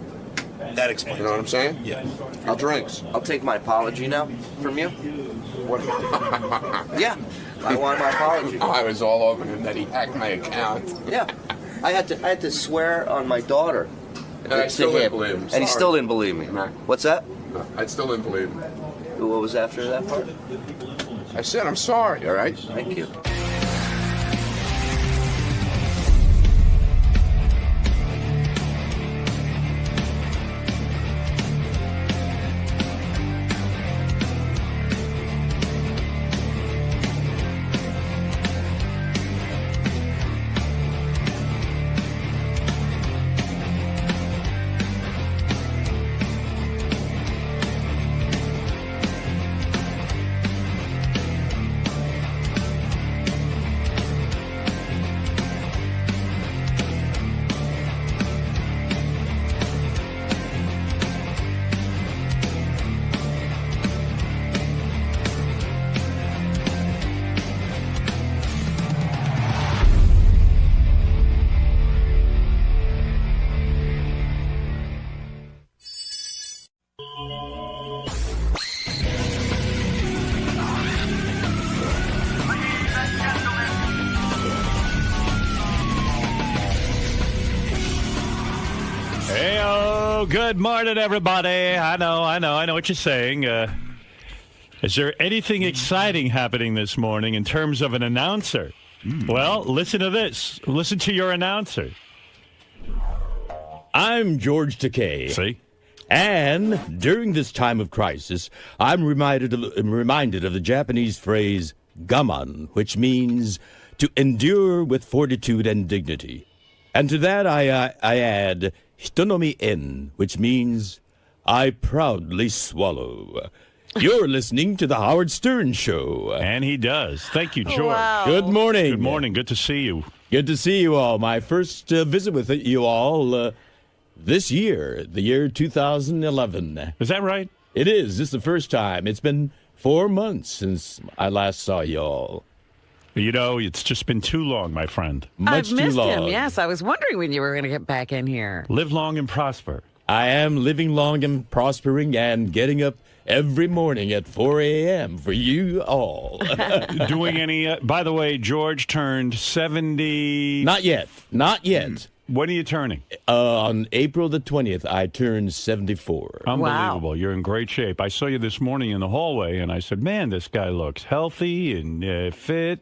That explains. You know what I'm saying? Yeah. A few drinks. I'll take my apology now from you. What? Yeah, I want my apology. I was all over him that he hacked my account. Yeah, I had to swear on my daughter. And I still didn't believe him. And he still didn't believe me. No. What's that? No, I still didn't believe him. What was after that part? I said, I'm sorry, all right? Thank you. Hey-o, good morning, everybody. I know what you're saying. Is there anything exciting happening this morning in terms of an announcer? Well, listen to this. Listen to your announcer. I'm George Takei. See? And during this time of crisis, I'm reminded of the Japanese phrase gaman, which means to endure with fortitude and dignity. And to that I add hitonomi en, which means I proudly swallow. You're listening to the Howard Stern Show. And he does. Thank you, George. Wow. Good morning. Good morning. Good to see you. Good to see you all. My first visit with you all this year, the year 2011. Is that right? It is. This is the first time. It's been 4 months since I last saw you all. You know, it's just been too long, my friend. Much I've missed too long. him. Yes, I was wondering when you were going to get back in here. Live long and prosper. I am living long and prospering and getting up every morning at 4 a.m. for you all. Doing any... by the way, George turned 70... Not yet. Not yet. When are you turning? On April the 20th, I turned 74. Unbelievable. Wow. You're in great shape. I saw you this morning in the hallway, and I said, man, this guy looks healthy and fit.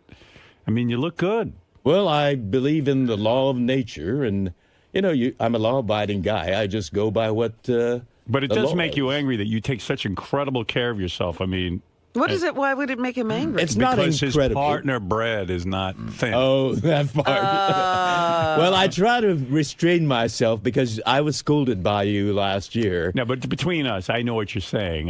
I mean, you look good. Well, I believe in the law of nature, and, I'm a law-abiding guy. I just go by what But it the does law make you is. angry that you take such incredible care of yourself. I mean... What is it? Why would it make him angry? It's not because incredible. his partner, Brad, is not thin. Oh, that part. Well, I try to restrain myself because I was scolded by you last year. No, but between us, I know what you're saying.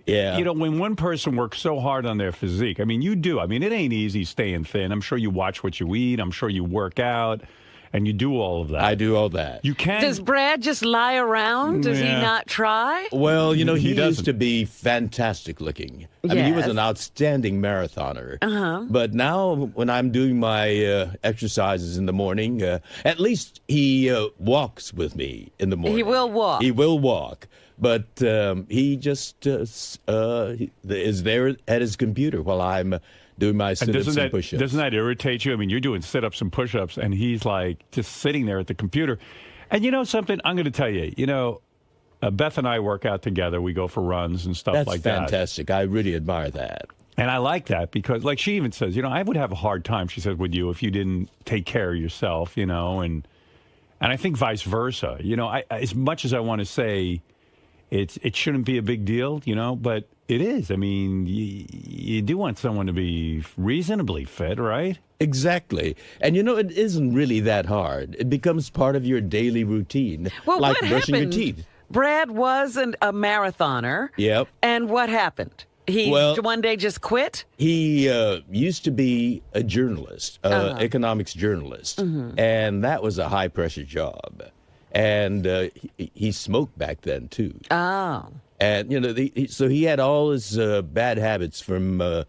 Yeah. When one person works so hard on their physique, I mean, you do. I mean, it ain't easy staying thin. I'm sure you watch what you eat. I'm sure you work out. And you do all of that. I do all that. You can. Does Brad just lie around? Does he Yeah. not try? Well, he doesn't. used to be fantastic looking. I mean, he was Yes. an outstanding marathoner. Uh-huh. But now, when I'm doing my exercises in the morning, at least he walks with me in the morning. He will walk. He will walk. But he just is there at his computer while I'm doing my And sit-ups and push-ups. doesn't that irritate you? I mean, you're doing sit-ups and push-ups, and he's like just sitting there at the computer. And you know something? I'm going to tell you. Beth and I work out together. We go for runs and stuff That's like that. fantastic. I really admire that. And I like that because, like she even says, I would have a hard time, she says, with you if you didn't take care of yourself, and I think vice versa. As much as I want to say it shouldn't be a big deal, but It is. I mean, you do want someone to be reasonably fit, right? Exactly. And it isn't really that hard. It becomes part of your daily routine, Well, like what brushing happened? your teeth. Brad wasn't a marathoner. Yep. And what happened? He one day just quit? He used to be a journalist, economics journalist, and that was a high-pressure job. And he smoked back then, too. Oh. And, so he had all his bad habits from the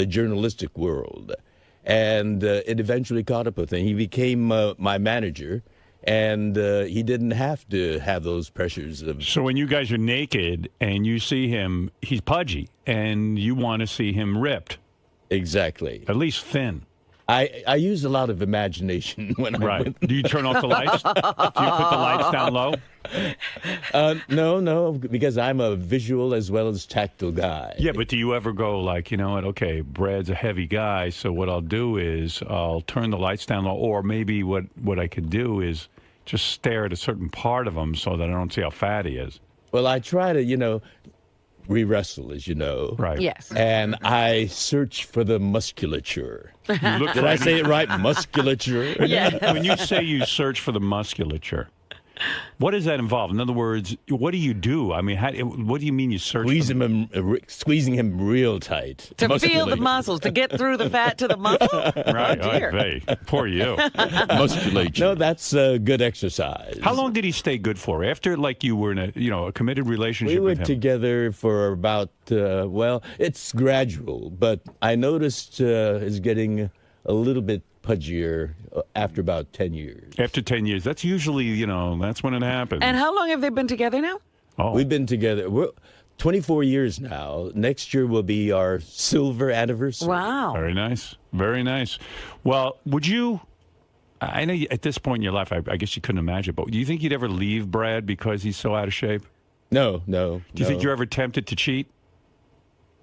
journalistic world. And it eventually caught up with him. He became my manager, and he didn't have to have those pressures. So when you guys are naked and you see him, he's pudgy, and you want to see him ripped. Exactly. At least thin. I use a lot of imagination when I Right. Do you turn off the lights? Do you put the lights down low? No, because I'm a visual as well as tactile guy. Yeah, but do you ever go like, you know what, okay, Brad's a heavy guy, so what I'll do is I'll turn the lights down low, or maybe what I could do is just stare at a certain part of him so that I don't see how fat he is. Well, I try to, we wrestle, as you know. Right. Yes. And I search for the musculature. Did I say it right? Musculature? Yeah. When you say you search for the musculature, what does that involve? In other words, what do you do? I mean, what do you mean you search? Squeezing him real tight. To feel the muscles, to get through the fat to the muscle? Right. Oh, dear. Hey, poor you. Musculature. No, that's good exercise. How long did he stay good for? After, like, you were in a committed relationship We were with him? together for about, it's gradual, but I noticed it's getting a little bit pudgier after about 10 years. After 10 years. That's usually, that's when it happens. And how long have they been together now? Oh. We've been together 24 years now. Next year will be our silver anniversary. Wow. Very nice. Very nice. Well, would you... I know at this point in your life, I guess you couldn't imagine, but do you think you'd ever leave Brad because he's so out of shape? No. Do you think you're ever tempted to cheat?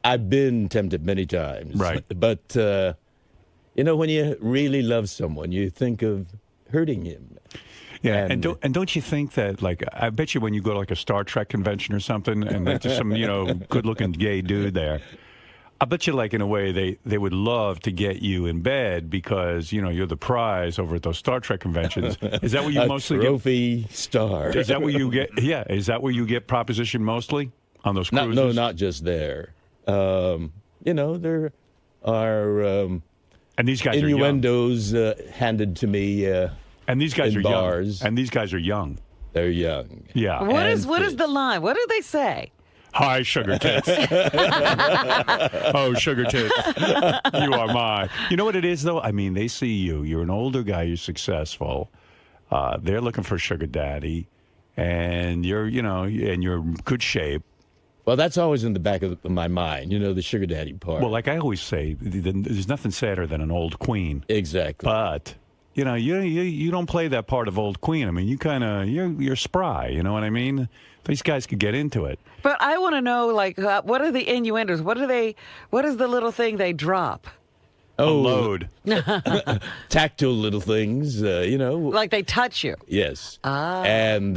I've been tempted many times. Right. But, when you really love someone, you think of hurting him. Yeah, and don't you think that, like, I bet you when you go to, like, a Star Trek convention or something, and there's just some, good-looking gay dude there, I bet you, like, in a way, they would love to get you in bed because, you're the prize over at those Star Trek conventions. Is that where you mostly get? Trophy star. Is that where you get? Yeah, is that where you get proposition mostly on those cruises? No, not just there. There are and these guys innuendos handed to me. And these guys are bars. young. And these guys are young. They're young. Yeah. What is the line? What do they say? Hi, sugar tits. Oh, sugar tits. You are mine. You know what it is, though? I mean, they see you. You're an older guy. You're successful. They're looking for a sugar daddy. And you're in good shape. Well, that's always in the back of my mind, the sugar daddy part. Well, like I always say, there's nothing sadder than an old queen. Exactly. But... you don't play that part of old queen. I mean, you're spry. You know what I mean? These guys could get into it. But I want to know, like, what are the innuendos? What is the little thing they drop? A load. Tactile little things, Like they touch you. Yes. Ah. And,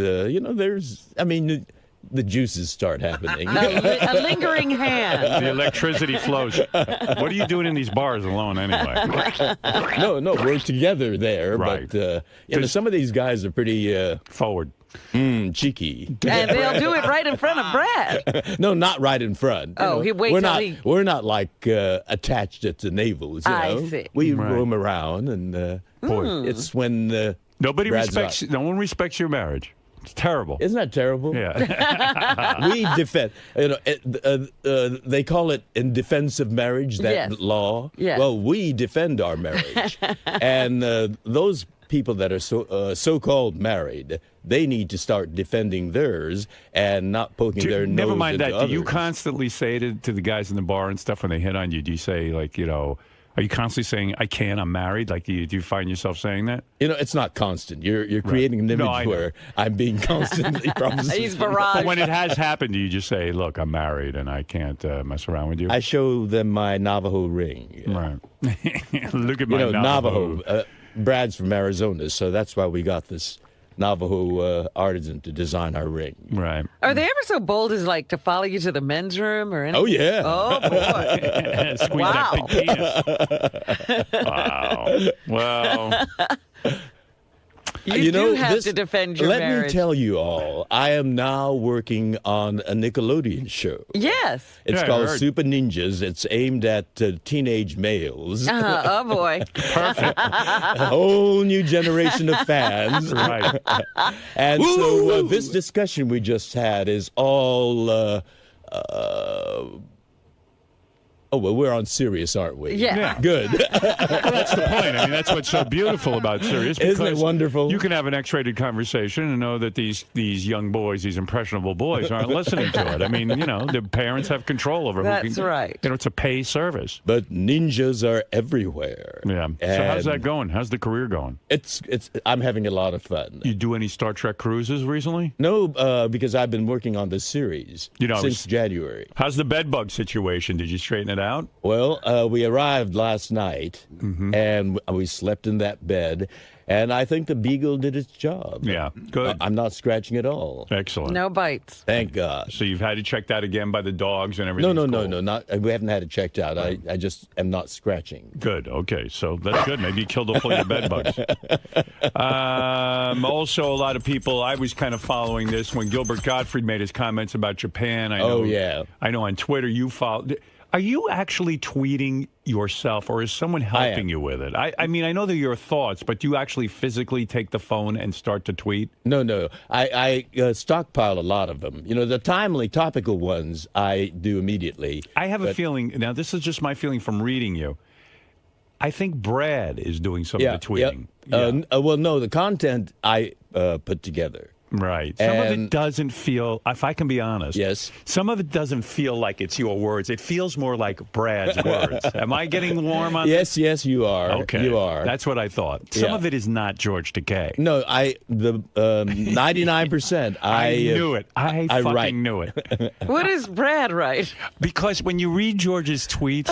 the juices start happening. A lingering hand. The electricity flows. What are you doing in these bars alone anyway? No, we're together there. Right. But, some of these guys are pretty... forward. Cheeky. And they'll do it right in front of Brad. No, not right in front. He waits till he... We're not like attached at the navels, I see. We roam around, and it's when... No one respects your marriage. It's terrible. Isn't that terrible? Yeah. We defend. They call it in defense of marriage, that law. Yes. Well, we defend our marriage. And those people that are so-called married, they need to start defending theirs and not poking their nose Never mind into that. others. Do you constantly say to the guys in the bar and stuff when they hit on you, do you say, like, are you constantly saying, I can't, I'm married? Like, do you find yourself saying that? It's not constant. You're creating an image where I'm being constantly promised. He's barraged. But when it has happened, do you just say, look, I'm married and I can't mess around with you? I show them my Navajo ring. Right. Look at my Navajo. Brad's from Arizona, so that's why we got this Navajo artisan to design our ring. Right. Are they ever so bold as like to follow you to the men's room or anything? Oh, yeah. Oh boy. Squeeze Wow. that big penis. Wow. Well, You do have to defend your let marriage. me tell you all, I am now working on a Nickelodeon show. Yes. It's Yeah, I called heard. Super Ninjas. It's aimed at teenage males. Oh boy. perfect. A whole new generation of fans. Right. And so this discussion we just had is all... Oh, well, we're on Sirius, aren't we? Yeah. Good. Well, that's the point. I mean, that's what's so beautiful about Sirius. Isn't it because wonderful? You can have an X-rated conversation and know that these young boys, these impressionable boys, aren't listening to it. I mean, their parents have control over. That's right. It's a pay service. But ninjas are everywhere. Yeah. So how's that And going? How's the career going? It's. I'm having a lot of fun. You do any Star Trek cruises recently? No, because I've been working on this series since January. How's the bedbug situation? Did you straighten it out? Well, we arrived last night, and we slept in that bed, and I think the beagle did its job. Yeah, good. I'm not scratching at all. Excellent. No bites. Thank God. So you've had to check that again by the dogs and everything? No, not. We haven't had it checked out. I just am not scratching. Good. Okay, so that's good. Maybe you killed a full of bed bugs. Also, a lot of people. I was kind of following this when Gilbert Gottfried made his comments about Japan. I know, I know on Twitter you followed. Are you actually tweeting yourself, or is someone helping you with it? I mean, I know they're your thoughts, but do you actually physically take the phone and start to tweet? No. I stockpile a lot of them. The timely, topical ones I do immediately. I have a feeling, now this is just my feeling from reading you, I think Brad is doing some of the tweeting. Well, no, the content I put together. Right. Some of it doesn't feel, if I can be honest, some of it doesn't feel like it's your words. It feels more like Brad's words. Am I getting warm on Yes, you are. Okay. You are. That's what I thought. Some of it is not George Takei. No, the 99%. I knew it. I fucking write. knew it. What does Brad write? Because when you read George's tweets,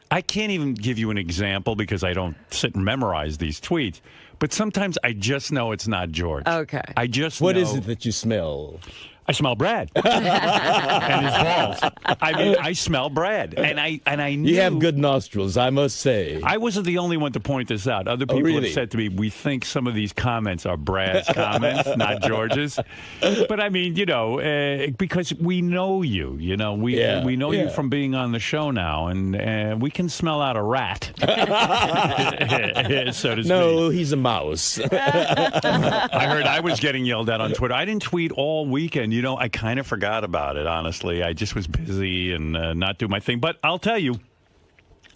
I can't even give you an example because I don't sit and memorize these tweets. But sometimes I just know it's not George. Okay. I just What know. is it that you smell? I smell Brad and his balls. I mean, I smell Brad, and I knew You have good nostrils, I must say. I wasn't the only one to point this out. Other people really? have said to me, "We think some of these comments are Brad's comments, not George's." But I mean, because we know you. We know you from being on the show now, and we can smell out a rat, so to speak. No, he's a mouse. I heard I was getting yelled at on Twitter. I didn't tweet all weekend. I kind of forgot about it, honestly. I just was busy and not doing my thing. But I'll tell you,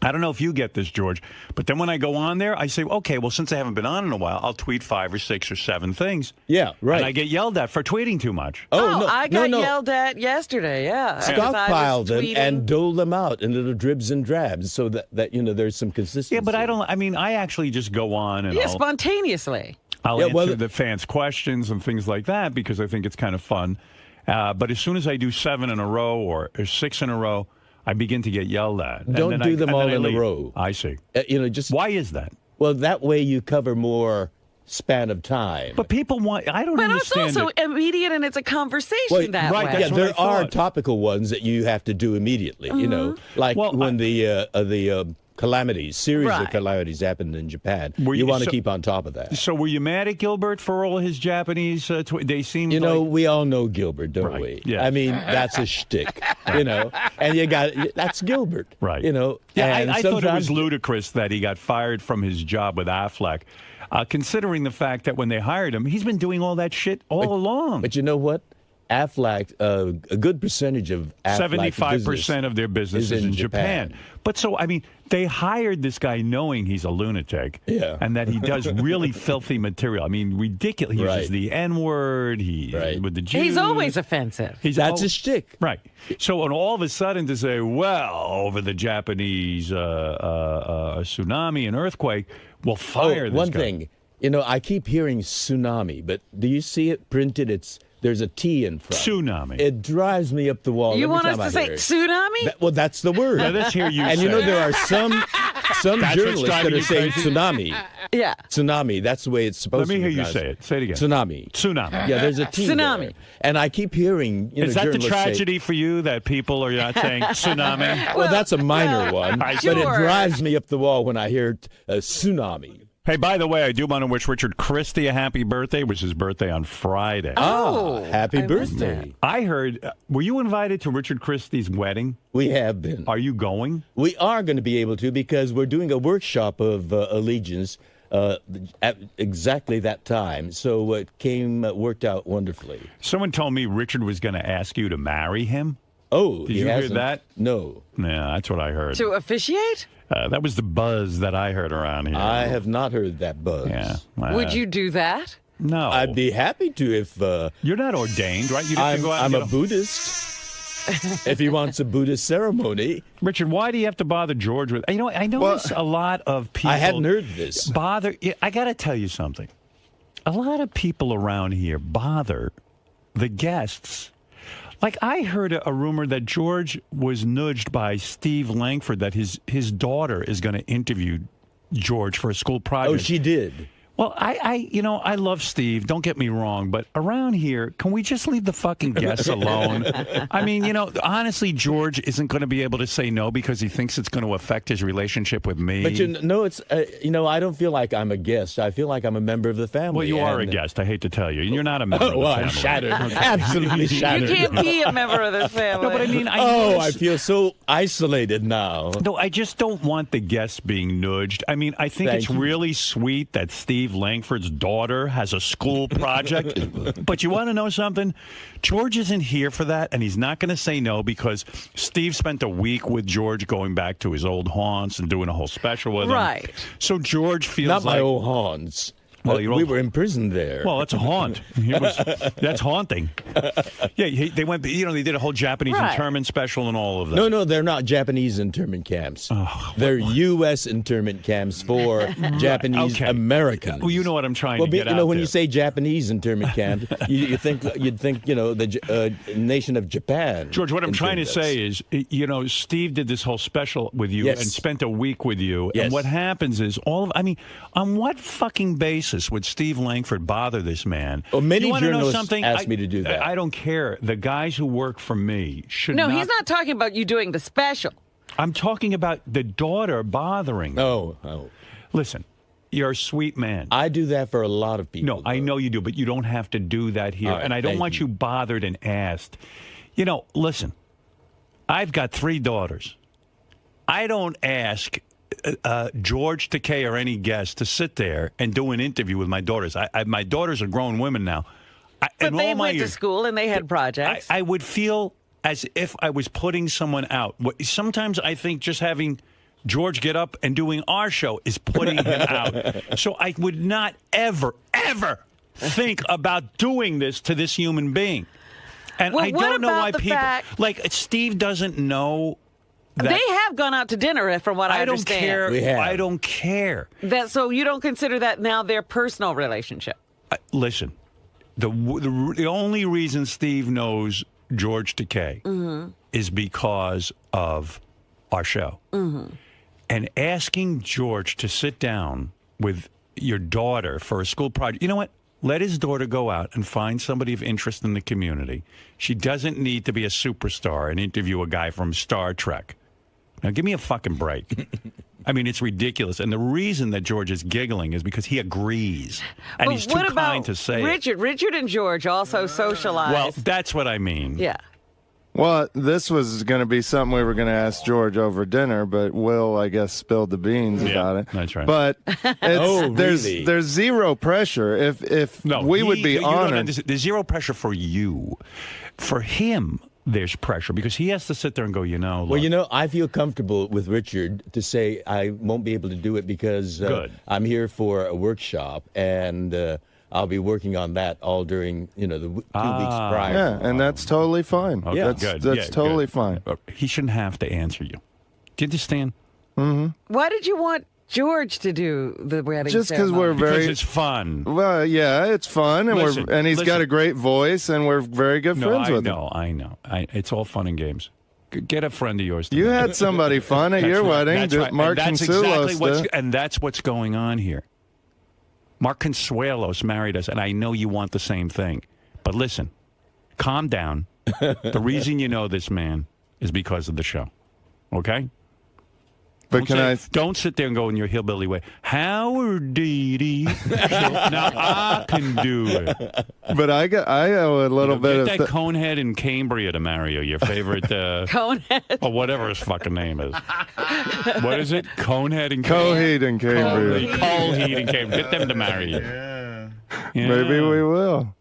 I don't know if you get this, George, but then when I go on there, I say, okay, well, since I haven't been on in a while, I'll tweet 5 or 6 or 7 things. Yeah, right. And I get yelled at for tweeting too much. I got yelled at yesterday, Stockpile them and dole them out in little dribs and drabs so that there's some consistency. Yeah, but I actually just go on and spontaneously. I'll answer the fans' questions and things like that because I think it's kind of fun. But as soon as I do 7 in a row or 6 in a row, I begin to get yelled at. Don't do them all in a row. I see. Why is that? Well, that way you cover more span of time. But people want. I don't understand. But it's also immediate, and it's a conversation that way. Yeah, there are topical ones that you have to do immediately. Like when the series of calamities happened in Japan. You want to keep on top of that. So were you mad at Gilbert for all his Japanese? They seem. We all know Gilbert, don't we? Yeah. I mean, that's a shtick. And that's Gilbert. Right. I thought it was ludicrous that he got fired from his job with Affleck. Considering the fact that when they hired him, he's been doing all that shit all along. But you know what? Affleck, a good percentage of Affleck's 75% of their business is in Japan. But they hired this guy knowing he's a lunatic and that he does really filthy material. I mean, ridiculous. He uses the N-word. With the Jews. He's always offensive. That's his shtick. Right. So and all of a sudden to say, well, over the Japanese tsunami and earthquake, we'll fire this one guy. thing. I keep hearing tsunami, but do you see it printed? There's a T in front. Tsunami. It drives me up the wall. You every want time us to I say hear it. tsunami? Well, that's the word. Now, let's hear you and say there are some That's journalists that are saying tsunami. Yeah. Tsunami. That's the way it's supposed to be. Let me hear you pronounced. say it. Say it again. Tsunami. Tsunami. Yeah, there's a T Tsunami. there. And I keep hearing, Is that the journalists say- tragedy for you that people are not saying tsunami? Well, that's a minor one, but it Sure. drives me up the wall when I hear tsunami. Hey, by the way, I do want to wish Richard Christie a happy birthday. It was his birthday on Friday. Happy I missed birthday. I heard, were you invited to Richard Christie's wedding? We have been. Are you going? We are going to be able to because we're doing a workshop of allegiance at exactly that time. So it worked out wonderfully. Someone told me Richard was going to ask you to marry him. Oh, Did he you hear hasn't? that? No. Yeah, that's what I heard. To officiate? That was the buzz that I heard around here. I have not heard that buzz. Yeah. Would you do that? No. I'd be happy to if... You're not ordained, right? You'd have to go out I'm and a Buddhist. If he wants a Buddhist ceremony. Richard, why do you have to bother George with... You know, I notice a lot of people... I hadn't heard this. I got to tell you something. A lot of people around here bother the guests. Like, I heard a rumor that George was nudged by Steve Langford that his daughter is going to interview George for a school project. Oh, she did. Well, I love Steve. Don't get me wrong, but around here, can we just leave the fucking guests alone? I mean, honestly, George isn't going to be able to say no because he thinks it's going to affect his relationship with me. But it's I don't feel like I'm a guest. I feel like I'm a member of the family. Well, you are a guest. I hate to tell you, you're not a member of the family. I'm shattered. Absolutely shattered. You can't be a member of this family. No, but I mean, I feel so isolated now. No, I just don't want the guests being nudged. I mean, I think it's really sweet that Steve Langford's daughter has a school project. But you want to know something? George isn't here for that, and he's not going to say no because Steve spent a week with George going back to his old haunts and doing a whole special with him. Right. So George feels Not like... my old haunts. Well, we were imprisoned there. Well, that's a haunt. That's haunting. Yeah, they went. They did a whole Japanese internment special and all of that. No, they're not Japanese internment camps. They're U.S. internment camps for Japanese Americans. Well, you know what I'm trying to get when out you say Japanese internment camp, you'd think the nation of Japan. George, what I'm trying to say is, Steve did this whole special with you and spent a week with you. Yes. And what happens is on what fucking basis would Steve Langford bother this man? Well, many you wanna know journalists something? asked me to do that. I don't care. The guys who work for me should not... No, he's not talking about you doing the special. I'm talking about the daughter bothering. Oh. Listen, you're a sweet man. I do that for a lot of people. No, I know you do, but you don't have to do that here. All right, and I don't want you bothered and asked. Listen, I've got 3 daughters. I don't ask George Takei or any guest to sit there and do an interview with my daughters. My daughters are grown women now. But they went to school and they had projects. I would feel as if I was putting someone out. Sometimes I think just having George get up and doing our show is putting him out. So I would not ever think about doing this to this human being. And I don't know why people... Like, Steve doesn't know... They have gone out to dinner, from what I understand. I don't care. So you don't consider that now their personal relationship? Listen, the only reason Steve knows George Takei is because of our show. And asking George to sit down with your daughter for a school project, you know what? Let his daughter go out and find somebody of interest in the community. She doesn't need to be a superstar and interview a guy from Star Trek. Now, give me a fucking break. I mean, it's ridiculous. And the reason that George is giggling is because he agrees. And he's too kind to say Richard? Richard and George also socialize. Well, that's what I mean. Yeah. Well, this was going to be something we were going to ask George over dinner, but Will, I guess, spilled the beans about it. That's right. But really? there's zero pressure. If we would be honored. There's zero pressure for you. For him, there's pressure because he has to sit there and go, Well, I feel comfortable with Richard to say I won't be able to do it because I'm here for a workshop and I'll be working on that all during, the 2 weeks prior. Yeah, and that's totally fine. Okay, that's totally fine. He shouldn't have to answer you. Do you understand? Mm-hmm. Why did you want George to do the wedding Just because because it's fun. Well, yeah, it's fun, and he's got a great voice, and we're very good friends with him. I know. It's all fun and games. Get a friend of yours. You had somebody fun at your wedding. That's right. Mark and exactly Sulos. and that's what's going on here. Mark Consuelos married us, and I know you want the same thing. But listen, calm down. The reason you know this man is because of the show. Okay? But Don't sit there and go in your hillbilly way. Howard Deedy. Now I can do it. But I owe a little bit get of that conehead in Cambria to marry you. Your favorite conehead, or whatever his fucking name is. What is it? Conehead in Coheed in Cambria. Coheed in Cambria. Get them to marry you. Yeah. Maybe we will.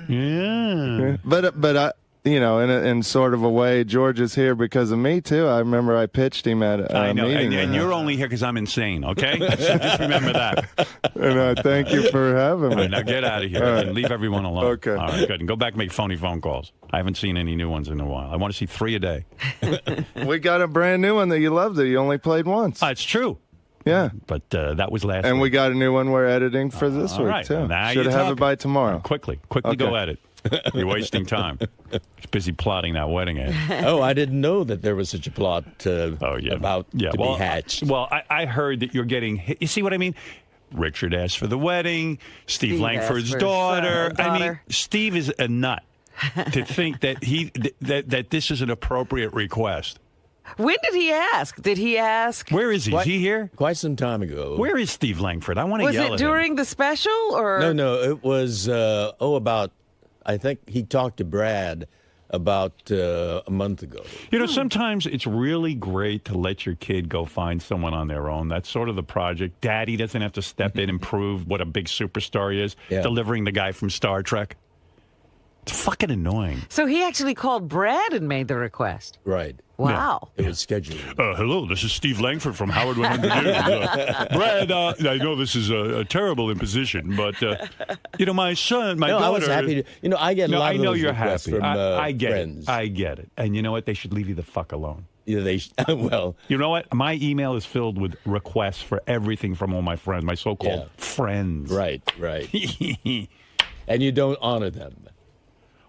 Yeah. But I. You know, in sort of a way, George is here because of me, too. I remember I pitched him at a meeting. And you're only here because I'm insane, okay? So just remember that. And thank you for having me. All right, now get out of here and leave everyone alone. Okay. All right, good. And go back and make phony phone calls. I haven't seen any new ones in a while. I want to see 3 a day. We got a brand new one that you loved that you only played once. It's true. Yeah. But that was last week. And we got a new one we're editing for this week, right. too. Now Should have it by tomorrow. Quickly go edit. You're wasting time. He's busy plotting that wedding ad. Oh, I didn't know that there was such a plot about to be hatched. Well, I heard that you're getting hit. You see what I mean? Richard asked for the wedding. Steve Langford's daughter. I mean, Steve is a nut to think that that this is an appropriate request. When did he ask? Did he ask? Where is he? Is he here? Quite some time ago. Where is Steve Langford? I want to yell at him. Was it during the special or? No, it was about. I think he talked to Brad about a month ago. You know, sometimes it's really great to let your kid go find someone on their own. That's sort of the project. Daddy doesn't have to step in and prove what a big superstar he is, delivering the guy from Star Trek. It's fucking annoying. So he actually called Brad and made the request. Right. Wow. Yeah. It was scheduled. Hello, this is Steve Langford from Howard 100 News. Brad, I know this is a terrible imposition, but, you know, my daughter... I was happy to... I get a lot of those you're requests happy. from I get friends. it. I get it. And you know what? They should leave you the fuck alone. Yeah, well... You know what? My email is filled with requests for everything from all my friends, my so-called friends. Right. And you don't honor them.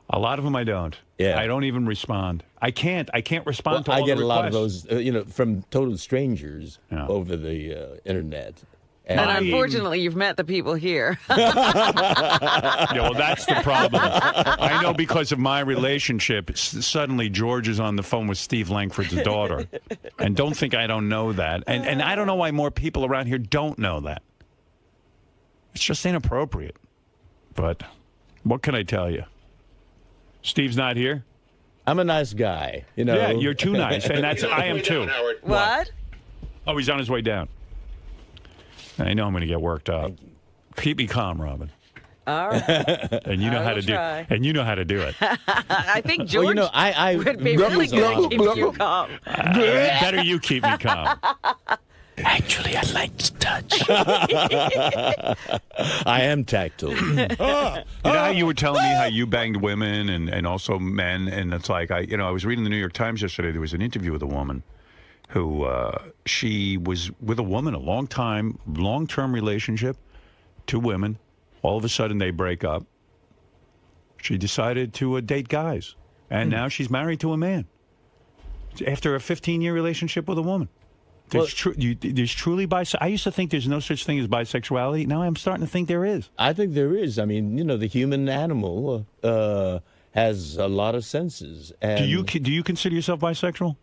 A lot of them I don't. Yeah. I don't even respond. I can't respond to all the requests. I get a lot of those, from total strangers over the internet. And unfortunately, you've met the people here. Yeah, well, that's the problem. I know because of my relationship, suddenly George is on the phone with Steve Langford's daughter. And don't think I don't know that. And I don't know why more people around here don't know that. It's just inappropriate. But what can I tell you? Steve's not here? I'm a nice guy, you know. Yeah, you're too nice, and I am too. What? Oh, he's on his way down. I know I'm going to get worked up. Keep me calm, Robin. All right. And you know how to do. And you know how to do it. I think George I would be really good at keeping you calm. Better you keep me calm. Actually, I like to touch. I am tactile. You know how you were telling me how you banged women and also men, and it's like I was reading the New York Times yesterday. There was an interview with a woman who she was with a woman a long-term relationship, 2 women. All of a sudden they break up. She decided to date guys, and now she's married to a man after a 15-year relationship with a woman. There's truly I used to think there's no such thing as bisexuality. Now I'm starting to think there is. I think there is. I mean, the human animal has a lot of senses. And do you consider yourself bisexual?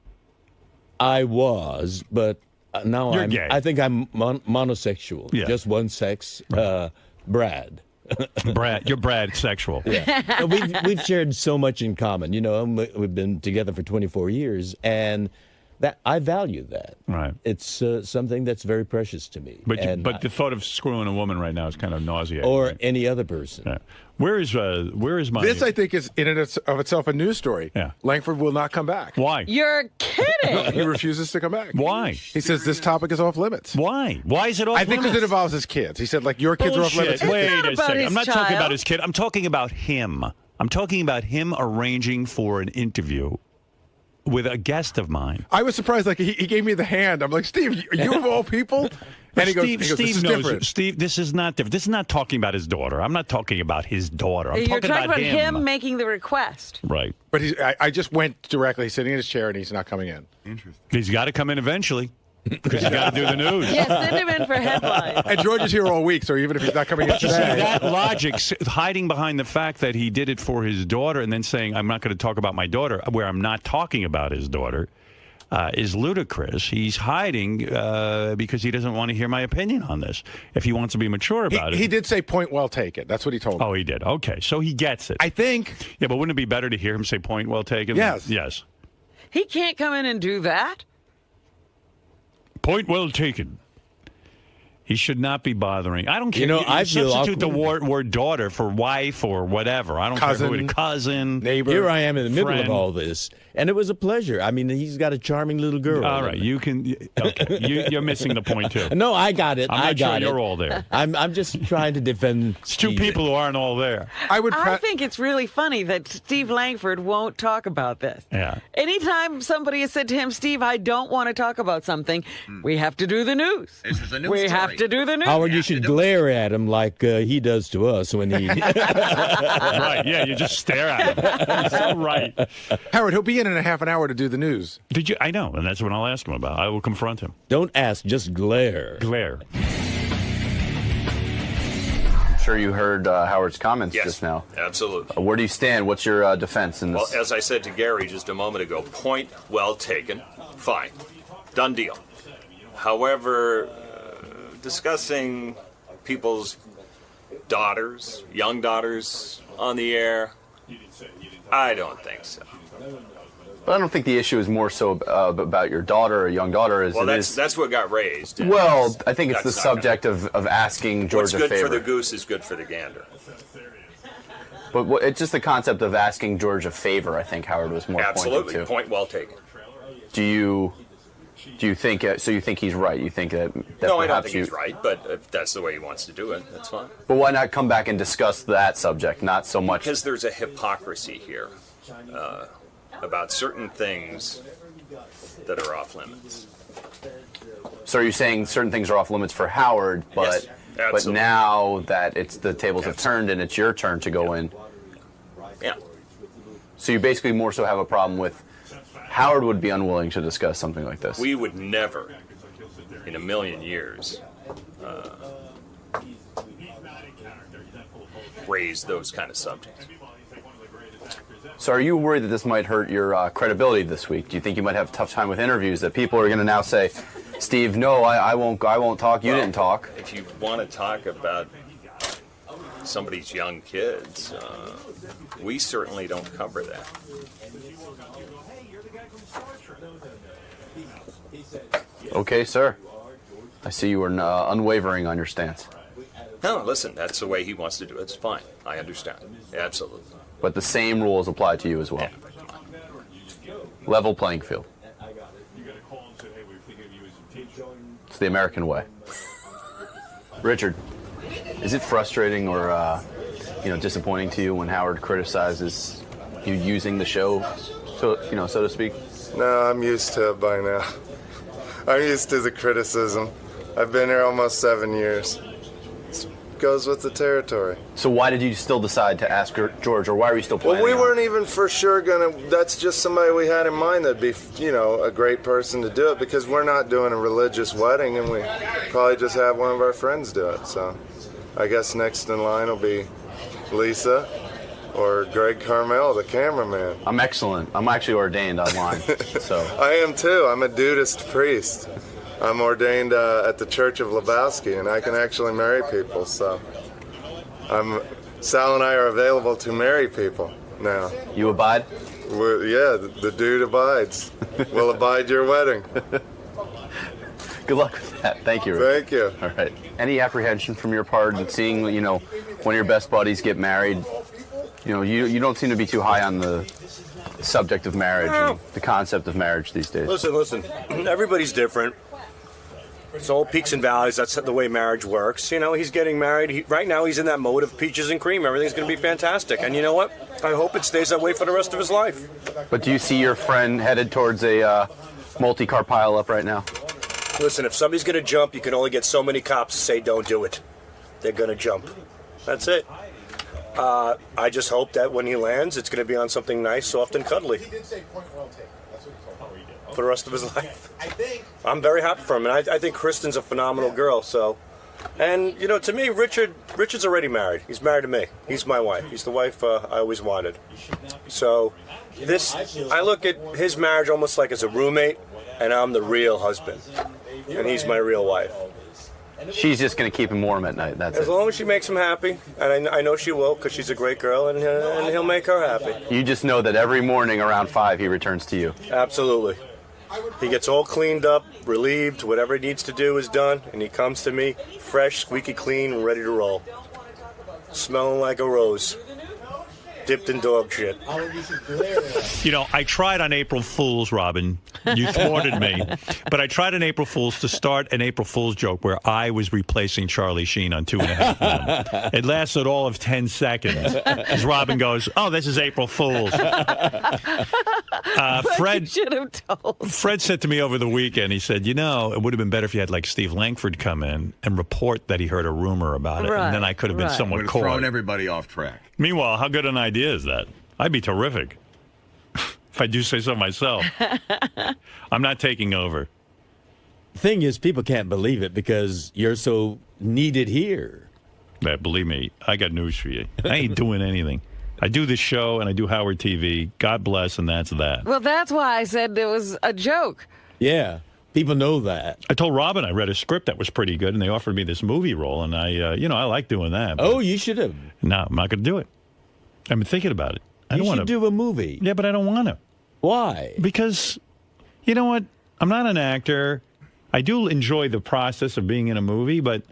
I was, but now You're gay. I think I'm monosexual. Yeah. Just one sex. Right. Brad. You're Brad sexual. Yeah. We've shared so much in common. We've been together for 24 years, and that I value that. Right. It's something that's very precious to me. But the thought of screwing a woman right now is kind of nauseating. Or right? any other person. Yeah. Where is my... This, I think, is in and of itself a news story. Yeah. Langford will not come back. Why? You're kidding. He refuses to come back. Why? He says this topic is off limits. Why? Why is it off limits? I think because it involves his kids. He said, your kids are off limits. Wait a second. I'm not talking about his kid. I'm talking about him. I'm talking about him arranging for an interview with a guest of mine. I was surprised. He gave me the hand. I'm like, Steve, you of all people? And he goes, Steve this is knows. different. Steve, this is not different. This is not talking about his daughter. I'm not talking about his daughter. I'm You're talking about him making the request. Right. But I just went directly. He's sitting in his chair, and he's not coming in. Interesting. He's got to come in eventually. Because you got to do the news. Yeah, send him in for headlines. And George is here all week, so even if he's not coming in But you see, today. that logic, hiding behind the fact that he did it for his daughter and then saying, I'm not going to talk about my daughter, where I'm not talking about his daughter, is ludicrous. He's hiding because he doesn't want to hear my opinion on this. If he wants to be mature about it. He did say point well taken. That's what he told me. Oh, he did. Okay, so he gets it. I think. Yeah, but wouldn't it be better to hear him say point well taken? Yes. Yes. He can't come in and do that. Point well taken. He should not be bothering. I don't care. You know, I feel substitute the awkward. word daughter for wife or whatever. I don't care who it is. Cousin, neighbor. Here I am in the middle friend. of all this, and it was a pleasure. I mean, he's got a charming little girl. All right, you can. Okay, you're missing the point too. No, I got it. I'm I not got sure it. you're all there. I'm just trying to defend. It's two people who aren't all there. I think it's really funny that Steve Langford won't talk about this. Yeah. Anytime somebody has said to him, Steve, I don't want to talk about something, we have to do the news. This is a news We story. have to do the news. Howard, you should glare at him like he does to us when he. Right, yeah, you just stare at him. He's so right. Howard, he'll be in a half an hour to do the news. Did you? I know, and that's what I'll ask him about. I will confront him. Don't ask, just glare. Glare. I'm sure you heard Howard's comments Yes, just now. absolutely. Where do you stand? What's your defense in Well, this? as I said to Gary just a moment ago, point well taken. Fine. Done deal. However, discussing people's daughters, young daughters, on the air, I don't think so. But I don't think the issue is more so about your daughter or young daughter. As Well, it is. that's what got raised. and Well, I think it's the that's not gonna- subject of asking George What's a good favor. for the goose is good for the gander. But it's just the concept of asking George a favor. I think Howard was more Absolutely. pointing to. Point well taken. Do you think so? You think he's right? You think that No, I don't perhaps think you. he's right, but if that's the way he wants to do it, that's fine. But why not come back and discuss that subject? Not so much. Because there's a hypocrisy here about certain things that are off limits. So are you saying certain things are off limits for Howard, but Yes, but absolutely. now that it's the tables have turned and it's your turn to go in. Yeah. So you basically more so have a problem with Howard would be unwilling to discuss something like this. We would never, in a million years, raise those kind of subjects. So are you worried that this might hurt your credibility this week? Do you think you might have a tough time with interviews, that people are going to now say, Steve, no, I won't talk, you didn't talk? If you want to talk about somebody's young kids, we certainly don't cover that. Okay, sir. I see you are unwavering on your stance. No, listen, that's the way he wants to do it. It's fine. I understand. Absolutely. But the same rules apply to you as well. Level playing field. It's the American way. Richard, is it frustrating or disappointing to you when Howard criticizes you using the show, so to speak? No, I'm used to it by now. I'm used to the criticism. I've been here almost 7 years. It goes with the territory. So why did you still decide to ask George, or why are you still planning? Well, we on weren't even for sure gonna. That's just somebody we had in mind that'd be, a great person to do it, because we're not doing a religious wedding, and we probably just have one of our friends do it. So, I guess next in line will be Lisa or Greg Carmel, the cameraman. I'm excellent. I'm actually ordained online, so. I am too. I'm a Dudist priest. I'm ordained at the Church of Lebowski, and I can actually marry people. So, Sal and I are available to marry people now. You abide? The dude abides. We'll abide your wedding. Good luck with that. Thank you, Rick. Thank you. All right. Any apprehension from your part in seeing, one of your best buddies get married? You don't seem to be too high on the subject of marriage and the concept of marriage these days. Listen. Everybody's different. It's all peaks and valleys. That's the way marriage works. He's getting married. Right now, he's in that mode of peaches and cream. Everything's going to be fantastic. And you know what? I hope it stays that way for the rest of his life. But do you see your friend headed towards a multi-car pileup right now? Listen, if somebody's going to jump, you can only get so many cops to say don't do it. They're going to jump. That's it. I just hope that when he lands, it's going to be on something nice, soft, and cuddly. for the rest of his life. I'm very happy for him, and I think Kristen's a phenomenal girl. So, and you know, to me, Richard's already married. He's married to me. He's my wife. He's the wife I always wanted. So, I look at his marriage almost like as a roommate, and I'm the real husband, and he's my real wife. She's just going to keep him warm at night. That's As it. long as she makes him happy, and I know she will, because she's a great girl, and he'll make her happy. You just know that every morning around 5 he returns to you. Absolutely. He gets all cleaned up, relieved, whatever he needs to do is done, and he comes to me fresh, squeaky clean, and ready to roll. Smelling like a rose. Dipped in dog shit. You know, I tried on April Fool's, Robin. You thwarted me. But I tried on April Fool's to start an April Fool's joke where I was replacing Charlie Sheen on 2.5 Men. It lasted all of 10 seconds. As Robin goes, oh, this is April Fool's. Fred should have told. Fred said to me over the weekend, he said, you know, it would have been better if you had like Steve Langford come in and report that he heard a rumor about it. Right, and then I could have been somewhat would have coy. thrown everybody off track. Meanwhile, how good an idea is that? I'd be terrific. If I do say so myself. I'm not taking over. Thing is, people can't believe it because you're so needed here. Yeah, believe me, I got news for you. I ain't doing anything. I do this show and I do Howard TV. God bless, and that's that. Well, that's why I said it was a joke. Yeah, people know that. I told Robin I read a script that was pretty good, and they offered me this movie role, and I like doing that. Oh, you should have. No, I'm not going to do it. I've been thinking about it. I don't You want should to do a movie. Yeah, but I don't want to. Why? Because, you know what? I'm not an actor. I do enjoy the process of being in a movie, but...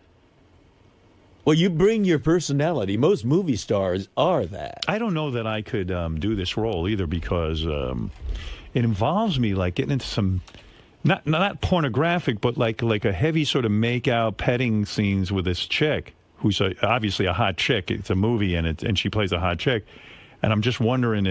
Well, you bring your personality. Most movie stars are that. I don't know that I could do this role either because it involves me like getting into some... Not pornographic, but like a heavy sort of make-out petting scenes with this chick who's obviously a hot chick. It's a movie, and she plays a hot chick. And I'm just wondering,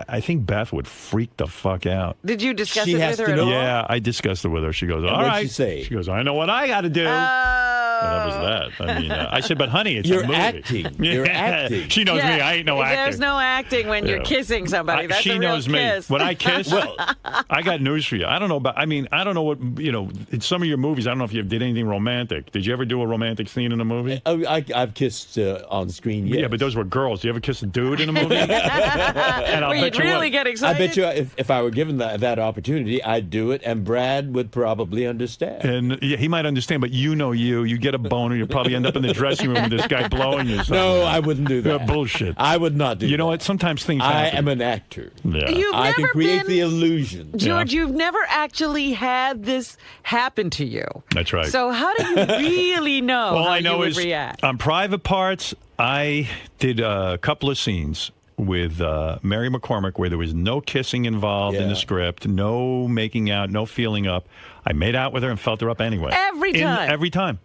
I think Beth would freak the fuck out. Did you discuss it with her at all? Yeah, I discussed it with her. She goes, all what'd right. she say? She goes, I know what I got to do. And that was that. I mean, I said, but honey, it's You're a movie. acting. You're acting. She knows me. I ain't no actor. There's no acting when you're kissing somebody. That's she a real knows kiss. me. When I kiss, I got news for you. I don't know about. I mean, I don't know what in some of your movies. I don't know if you did anything romantic. Did you ever do a romantic scene in a movie? I've kissed on screen. Yes. Yeah, but those were girls. Do you ever kiss a dude in a movie? And I'll Where bet you'd you really what. get excited? I bet you if I were given that opportunity, I'd do it, and Brad would probably understand. And yeah, he might understand, but you get a boner, you probably end up in the dressing room with this guy blowing you. No, I wouldn't do that. Bullshit. I would not do that. You know what? Sometimes things I happen. am an actor. Yeah. You've I can never create been- the illusion. George, you've never actually had this happen to you. That's right. So how do you really know All how I know you would is react? on Private Parts, I did a couple of scenes with Mary McCormick where there was no kissing involved in the script, no making out, no feeling up. I made out with her and felt her up anyway. Every time? Every time.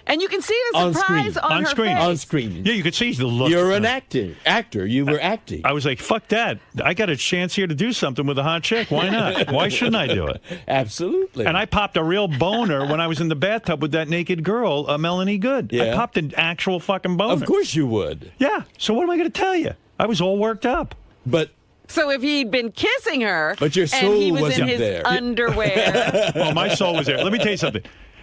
And you can see the surprise on her screen. face. On screen. Yeah, you could see the look. You're an actor. You were acting. I was like, fuck that. I got a chance here to do something with a hot chick. Why not? Why shouldn't I do it? Absolutely. And I popped a real boner when I was in the bathtub with that naked girl, Melanie Good. I popped an actual fucking boner. Of course you would. Yeah. So what am I going to tell you? I was all worked up. But So if he'd been kissing her, But your and soul he was in wasn't his there. underwear. Well, my soul was there. Let me tell you something.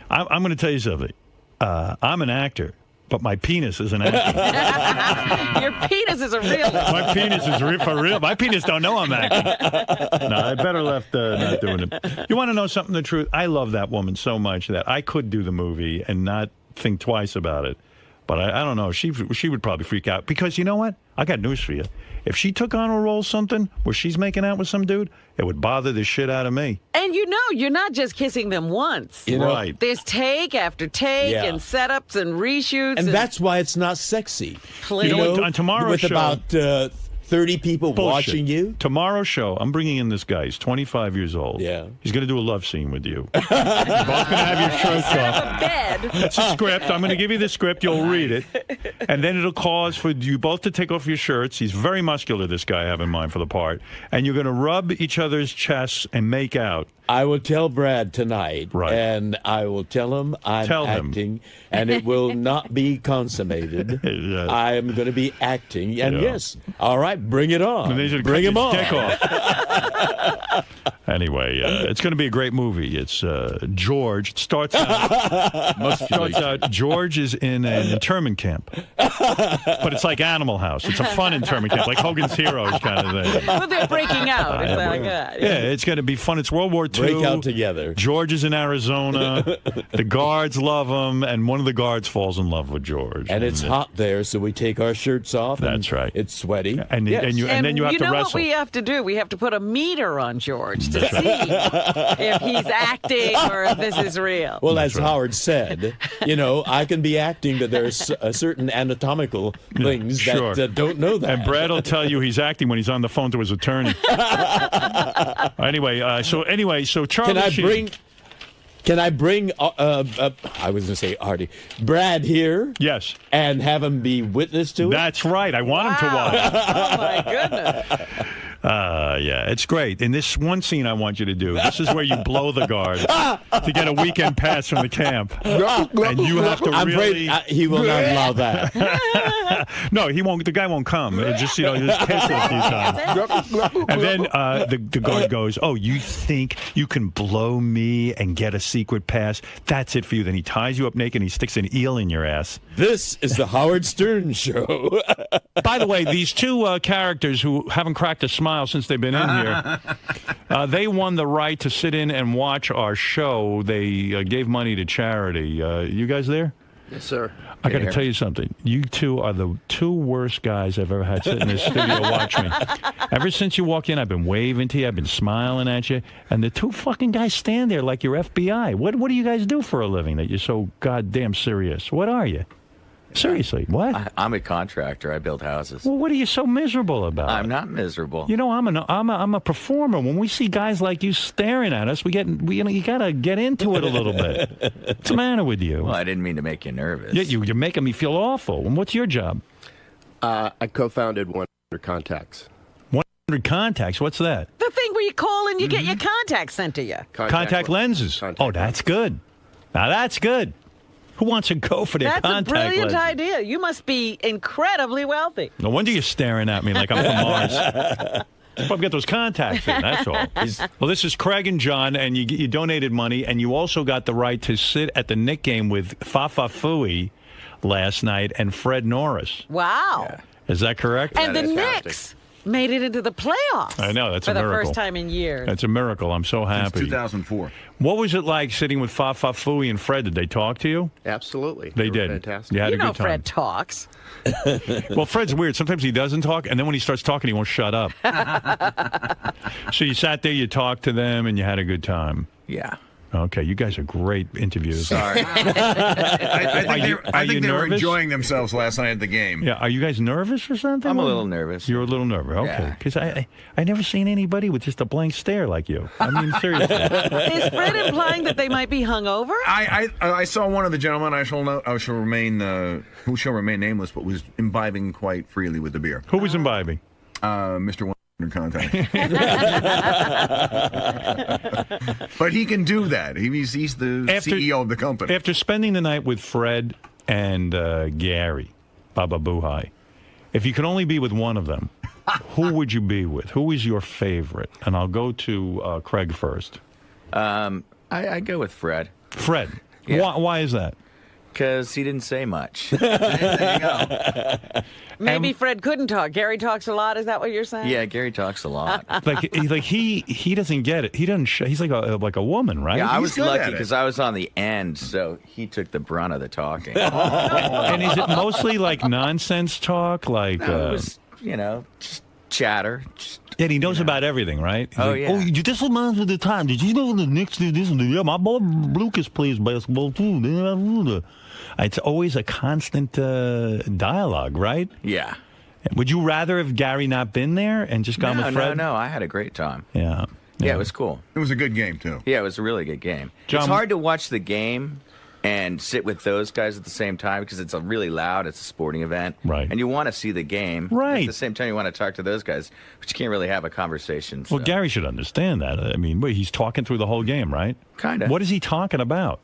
I'm going to tell you something. I'm an actor, but my penis is an actor. Your penis is a real. My penis is for real. My penis don't know I'm acting. No, I better left not doing it. You want to know something? The truth? I love that woman so much that I could do the movie and not think twice about it. But I don't know. She would probably freak out because you know what? I got news for you. If she took on a role something where she's making out with some dude, it would bother the shit out of me. And you're not just kissing them once. Right. There's take after take and setups and reshoots. And that's why it's not sexy. Please. You know what? On tomorrow's with show, about 30 people Bullshit. watching you. Tomorrow's show, I'm bringing in this guy. He's 25 years old. Yeah. He's going to do a love scene with you. You're both going to have your shirts off. Bed. It's a script. I'm going to give you the script. You'll read it. And then it'll cause for you both to take off your shirts. He's very muscular, this guy I have in mind for the part. And you're going to rub each other's chests and make out. I will tell Brad tonight, Right. and I will tell him I'm Tell him. acting, and it will not be consummated. Yes. I am going to be acting, and Yeah. yes, all right, right, bring it on. And they should bring him on. Kickoff. Anyway, it's going to be a great movie. It's George. It starts out. George is in an internment camp, but it's like Animal House. It's a fun internment camp, like Hogan's Heroes kind of thing. Well, they're breaking out. It's like that. Yeah, it's going to be fun. It's World War II. Break out together. George is in Arizona. The guards love him, and one of the guards falls in love with George. And it's hot there, so we take our shirts off. That's right. It's sweaty. And then you have to You know wrestle. what we have to do? We have to put a meter on George to see if he's acting or if this is real. Well, as Howard said, I can be acting, but there's certain anatomical things that don't know that. And Brad will tell you he's acting when he's on the phone to his attorney. Anyway, so Charlie Can I bring, I was going to say Artie, Brad here? Yes. And have him be witness to it? That's right. I want him to watch. Oh, my goodness. Yeah, it's great. In this one scene I want you to do, this is where you blow the guards to get a weekend pass from the camp. And you have to really... he will not allow that. No, he won't. The guy won't come. It just, just kiss it a few times. And then the guard goes, "Oh, you think you can blow me and get a secret pass? That's it for you." Then he ties you up naked and he sticks an eel in your ass. This is the Howard Stern Show. By the way, these two characters who haven't cracked a smile since they've been in here, they won the right to sit in and watch our show. They gave money to charity. You guys there? Yes, sir. I got to tell you something. You two are the two worst guys I've ever had sit in this studio watch me. Ever since you walked in, I've been waving to you. I've been smiling at you. And the two fucking guys stand there like you're FBI. What do you guys do for a living that you're so goddamn serious? What are you? Seriously, what? I'm a contractor. I build houses. Well, what are you so miserable about? I'm not miserable. I'm a performer. When we see guys like you staring at us, you got to get into it a little bit. What's the matter with you? Well, I didn't mean to make you nervous. Yeah, you're making me feel awful. And what's your job? I co-founded 100 Contacts. 100 Contacts? What's that? The thing where you call and you get your contacts sent to you. Contact lenses. Oh, that's good. Now, that's good. Who wants to go for their contact That's a brilliant lenses? idea. You must be incredibly wealthy. No wonder you're staring at me like I'm from Mars. Probably get those contacts in, that's all. Well, this is Craig and John, and you donated money, and you also got the right to sit at the Knick game with Fafa Fui last night and Fred Norris. Wow. Yeah. Is that correct? And the Knicks made it into the playoffs. I know, that's for a miracle. the first time in years. That's a miracle. I'm so happy. Since 2004. What was it like sitting with Fafa Fui and Fred? Did they talk to you? Absolutely. They did. Fantastic. You had a good time. Fred talks. Well, Fred's weird. Sometimes he doesn't talk, and then when he starts talking, he won't shut up. So you sat there, you talked to them, and you had a good time. Yeah. Okay, you guys are great interviewers. Sorry. I think they were enjoying themselves last night at the game. Yeah, are you guys nervous or something? I'm a little nervous. You're a little nervous, okay. Yeah. Because I never seen anybody with just a blank stare like you. I mean, seriously. Is Fred implying that they might be hungover? I saw one of the gentlemen who shall remain nameless, but was imbibing quite freely with the beer. Who was imbibing? Mr. 100 Contact. But he can do that. He's the CEO of the company. After spending the night with Fred and Gary, Baba Buhai, if you could only be with one of them, who would you be with? Who is your favorite? And I'll go to Craig first. I go with Fred. Fred. Yeah. Why is that? Because he didn't say much. There you go. Maybe Fred couldn't talk. Gary talks a lot. Is that what you're saying? Yeah, Gary talks a lot. he doesn't get it. He doesn't. He's like a woman, right? Yeah, I was lucky because I was on the end, so he took the brunt of the talking. And is it mostly like nonsense talk? Like it was, just chatter. Yeah, he knows about everything, right? He's Yeah. Oh, this reminds me of the time. Did you know the Knicks did this? Yeah, my boy Lucas plays basketball too. It's always a constant dialogue, right? Yeah. Would you rather have Gary not been there and just gone with Fred? No. I had a great time. Yeah. Yeah, it was cool. It was a good game, too. Yeah, it was a really good game. John, it's hard to watch the game and sit with those guys at the same time because it's really loud. It's a sporting event. Right. And you want to see the game. Right. At the same time, you want to talk to those guys, but you can't really have a conversation. So. Well, Gary should understand that. I mean, he's talking through the whole game, right? Kind of. What is he talking about?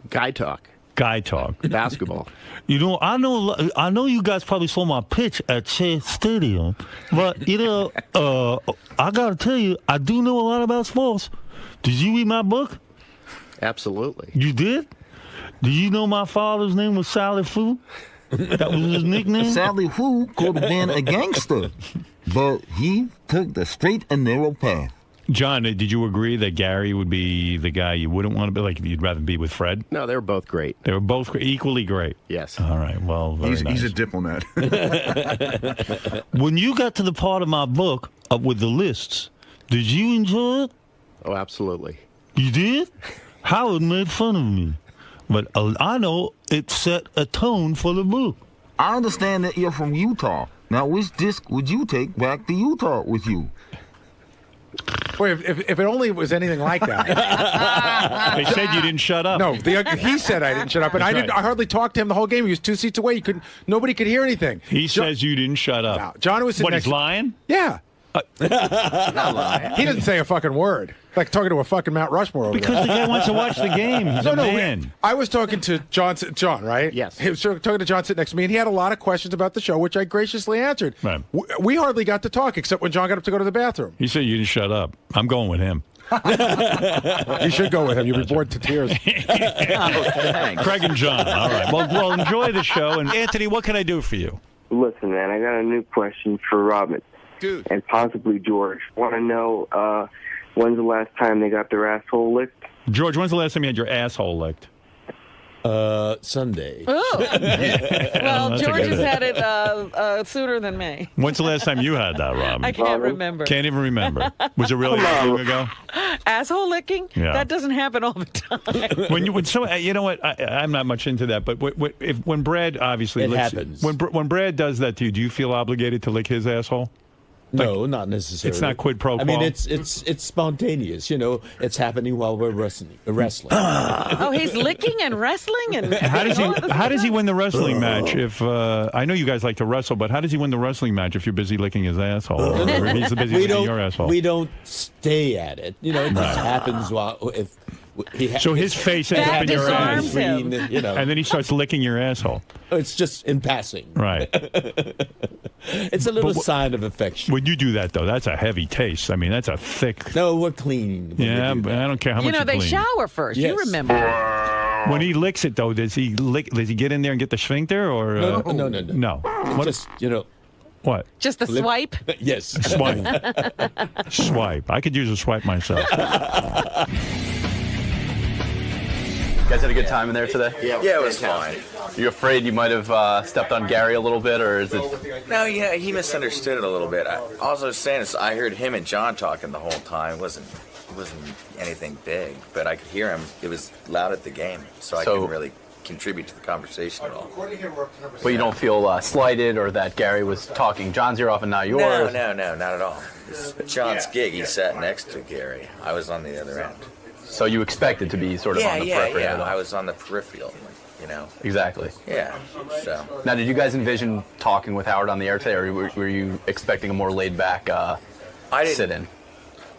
Guy talk. Guy talk. Basketball. You know, I know you guys probably saw my pitch at Shea Stadium, but I gotta tell you, I do know a lot about sports. Did you read my book? Absolutely. You did? Do you know my father's name was Sally Fu? That was his nickname? Sally Fu could have been a gangster, but he took the straight and narrow path. John, did you agree that Gary would be the guy you wouldn't want to be? Like, you'd rather be with Fred? No, they were both great. They were both equally great? Yes. All right, well, He's nice. a diplomat. When you got to the part of my book with the lists, did you enjoy it? Oh, absolutely. You did? Howard made fun of me. But I know it set a tone for the book. I understand that you're from Utah. Now, which disc would you take back to Utah with you? Wait, if it only was anything like that. They said you didn't shut up. No, he said I didn't shut up, and I didn't. I hardly talked to him the whole game. He was 2 seats away. Nobody could hear anything. He says you didn't shut up. No, John was sitting What, next he's lying? Yeah. Not lying. He doesn't say a fucking word. Like talking to a fucking Mount Rushmore over Because the guy wants to watch the game. He's a man. I was talking to John, right? Yes. He was talking to John sitting next to me, and he had a lot of questions about the show, which I graciously answered. Right. We hardly got to talk, except when John got up to go to the bathroom. He said you didn't shut up. I'm going with him. You should go with him. You'll be bored to tears. Craig and John. All right. Well, enjoy the show. And Anthony, what can I do for you? Listen, man, I got a new question for Robin. Dude. And possibly George. Want to know when's the last time they got their asshole licked? George, when's the last time you had your asshole licked? Sunday. Well, That's a George good has had it sooner than me. When's the last time you had that, Robin? I can't remember. Can't even remember. Was it really that long ago? Asshole licking? Yeah. That doesn't happen all the time. You know what? I'm not much into that, but when Brad obviously It licks, happens. when Brad does that to you, do you feel obligated to lick his asshole? No, not necessarily. It's not quid pro quo. I mean, it's spontaneous. You know, it's happening while we're wrestling. Oh, he's licking and wrestling and How does he win the wrestling match? If I know you guys like to wrestle, but how does he win the wrestling match if you're busy licking his asshole? Or he's busy licking your asshole. We don't stay at it. You know, it just happens while So his face ends up in your ass, between, you know, and then he starts licking your asshole. It's just in passing. Right. It's a little sign of affection. When you do that, though, that's a heavy taste. I mean, that's a thick. No, we're clean. Yeah, but I don't care how much you they clean. shower first. Yes. You remember. When he licks it, though, does he get in there and get the sphincter, or No. No. What? Just, you know. What? Just the swipe? Yes. Swipe. Swipe. I could use a swipe myself. You guys had a good time in there today? Yeah, it was fine. You afraid you might have stepped on Gary a little bit, or is it? No, yeah, he misunderstood it a little bit. All I was saying is I heard him and John talking the whole time. It wasn't anything big, but I could hear him. It was loud at the game, so I couldn't really contribute to the conversation at all. But you don't feel slighted or that Gary was talking John's ear off and not yours? No, not at all. It's John's gig. He sat next to Gary. I was on the other end. So you expected to be sort of on the periphery? Yeah, I was on the peripheral, you know. Exactly. Yeah, so. Now, did you guys envision talking with Howard on the air today, or were you expecting a more laid-back sit-in?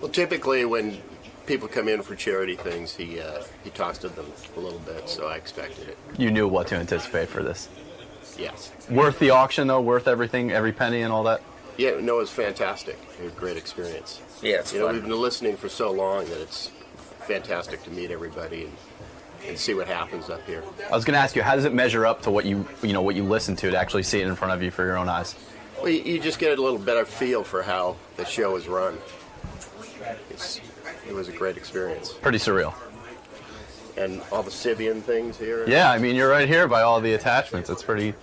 Well, typically when people come in for charity things, he talks to them a little bit, so I expected it. You knew what to anticipate for this? Yes. Worth the auction, though? Worth everything, every penny and all that? Yeah, no, it was fantastic. It was a great experience. Yeah, it's fun. We've been listening for so long that it's fantastic to meet everybody and see what happens up here. I was going to ask you, how does it measure up to what you listen to actually see it in front of you for your own eyes? Well, you just get a little better feel for how the show is run. It was a great experience. Pretty surreal. And all the Sibian things here. Yeah, I mean, you're right here by all the attachments. That's pretty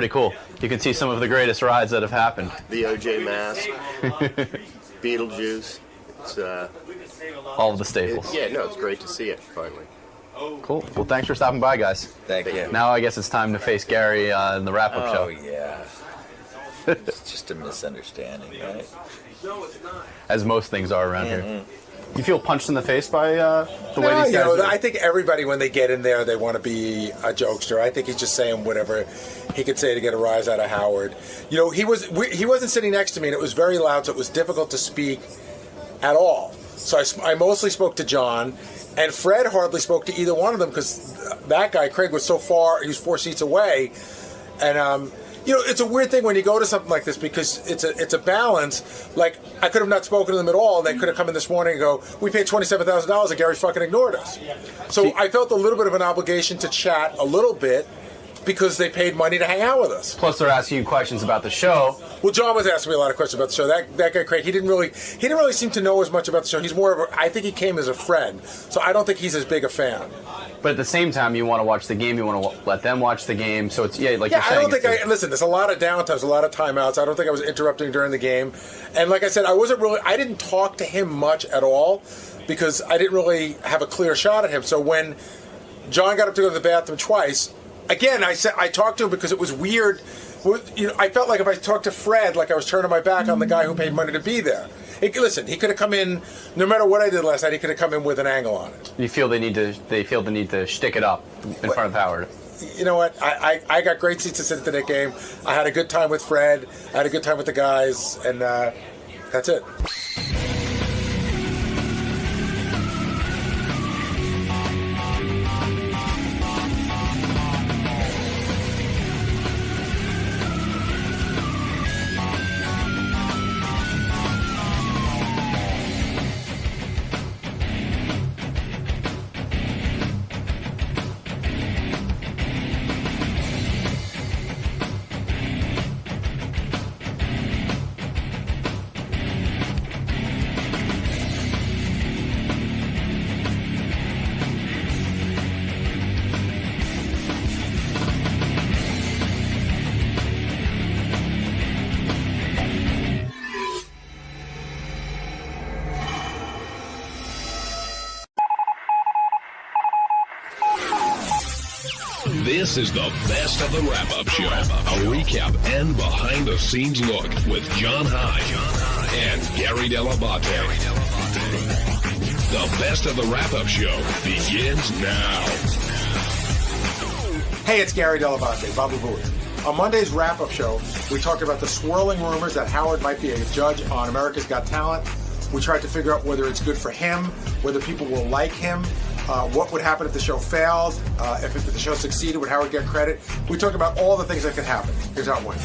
cool. You can see some of the greatest rides that have happened. The OJ mask, Beetlejuice. It's all of the staples. It's great to see it finally. Cool. Well, thanks for stopping by, guys. Thank you. Now I guess it's time to face Gary in the wrap-up show. Oh, yeah. It's just a misunderstanding, right? As most things are around here. You feel punched in the face by the way these guys are? I think everybody, when they get in there, they want to be a jokester. I think he's just saying whatever he could say to get a rise out of Howard. You know, he wasn't sitting next to me, and it was very loud, so it was difficult to speak at all. So I mostly spoke to John, and Fred hardly spoke to either one of them because that guy, Craig, was so far, he was 4 seats away. And, it's a weird thing when you go to something like this because it's a balance. Like, I could have not spoken to them at all, and they could have come in this morning and go, we paid $27,000 and Gary fucking ignored us. So I felt a little bit of an obligation to chat a little bit because they paid money to hang out with us. Plus, they're asking you questions about the show. Well, John was asking me a lot of questions about the show. That guy Craig, he didn't really seem to know as much about the show. He's more of I think he came as a friend, so I don't think he's as big a fan. But at the same time, you want to watch the game. You want to let them watch the game. So it's you're saying. I don't think listen. There's a lot of downtimes, a lot of timeouts. I don't think I was interrupting during the game, and like I said, I didn't talk to him much at all because I didn't really have a clear shot at him. So when John got up to go to the bathroom twice. Again, I talked to him because it was weird. I felt like if I talked to Fred, like I was turning my back on the guy who paid money to be there. Listen, he could have come in, no matter what I did last night, he could have come in with an angle on it. You feel they feel the need to shtick it up in front of Howard. You know what? I got great seats to sit into that game. I had a good time with Fred. I had a good time with the guys, and that's it. This is the best of the wrap-up show. A recap and behind-the-scenes look with John High and Gary Dell'Abate. The best of the wrap-up show begins now. Hey, it's Gary Dell'Abate, Babu Booey. On Monday's wrap-up show, we talked about the swirling rumors that Howard might be a judge on America's Got Talent. We tried to figure out whether it's good for him, whether people will like him, what would happen if the show failed, if the show succeeded, would Howard get credit? We talked about all the things that could happen. Here's how it went.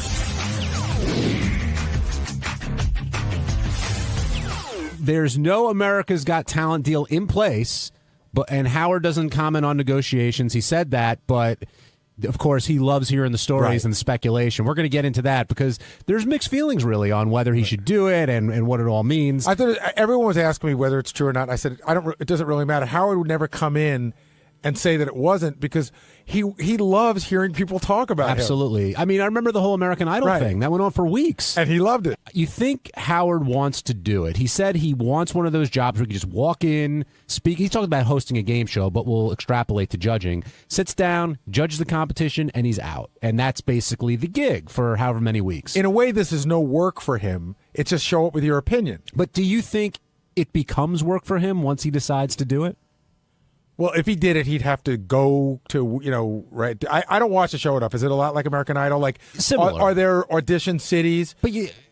There's no America's Got Talent deal in place, and Howard doesn't comment on negotiations. He said that, but of course, he loves hearing the stories and the speculation. We're going to get into that because there's mixed feelings, really, on whether he should do it and what it all means. I thought everyone was asking me whether it's true or not. I said, it doesn't really matter. Howard would never come in and say that it wasn't because he loves hearing people talk about him. Absolutely. I mean, I remember the whole American Idol thing. That went on for weeks. And he loved it. You think Howard wants to do it. He said he wants one of those jobs where he can just walk in, speak. He's talking about hosting a game show, but we'll extrapolate to judging. Sits down, judges the competition, and he's out. And that's basically the gig for however many weeks. In a way, this is no work for him. It's just show up with your opinion. But do you think it becomes work for him once he decides to do it? Well, if he did it, he'd have to go to, right? I don't watch the show enough. Is it a lot like American Idol? Like, similar. Are there audition cities? But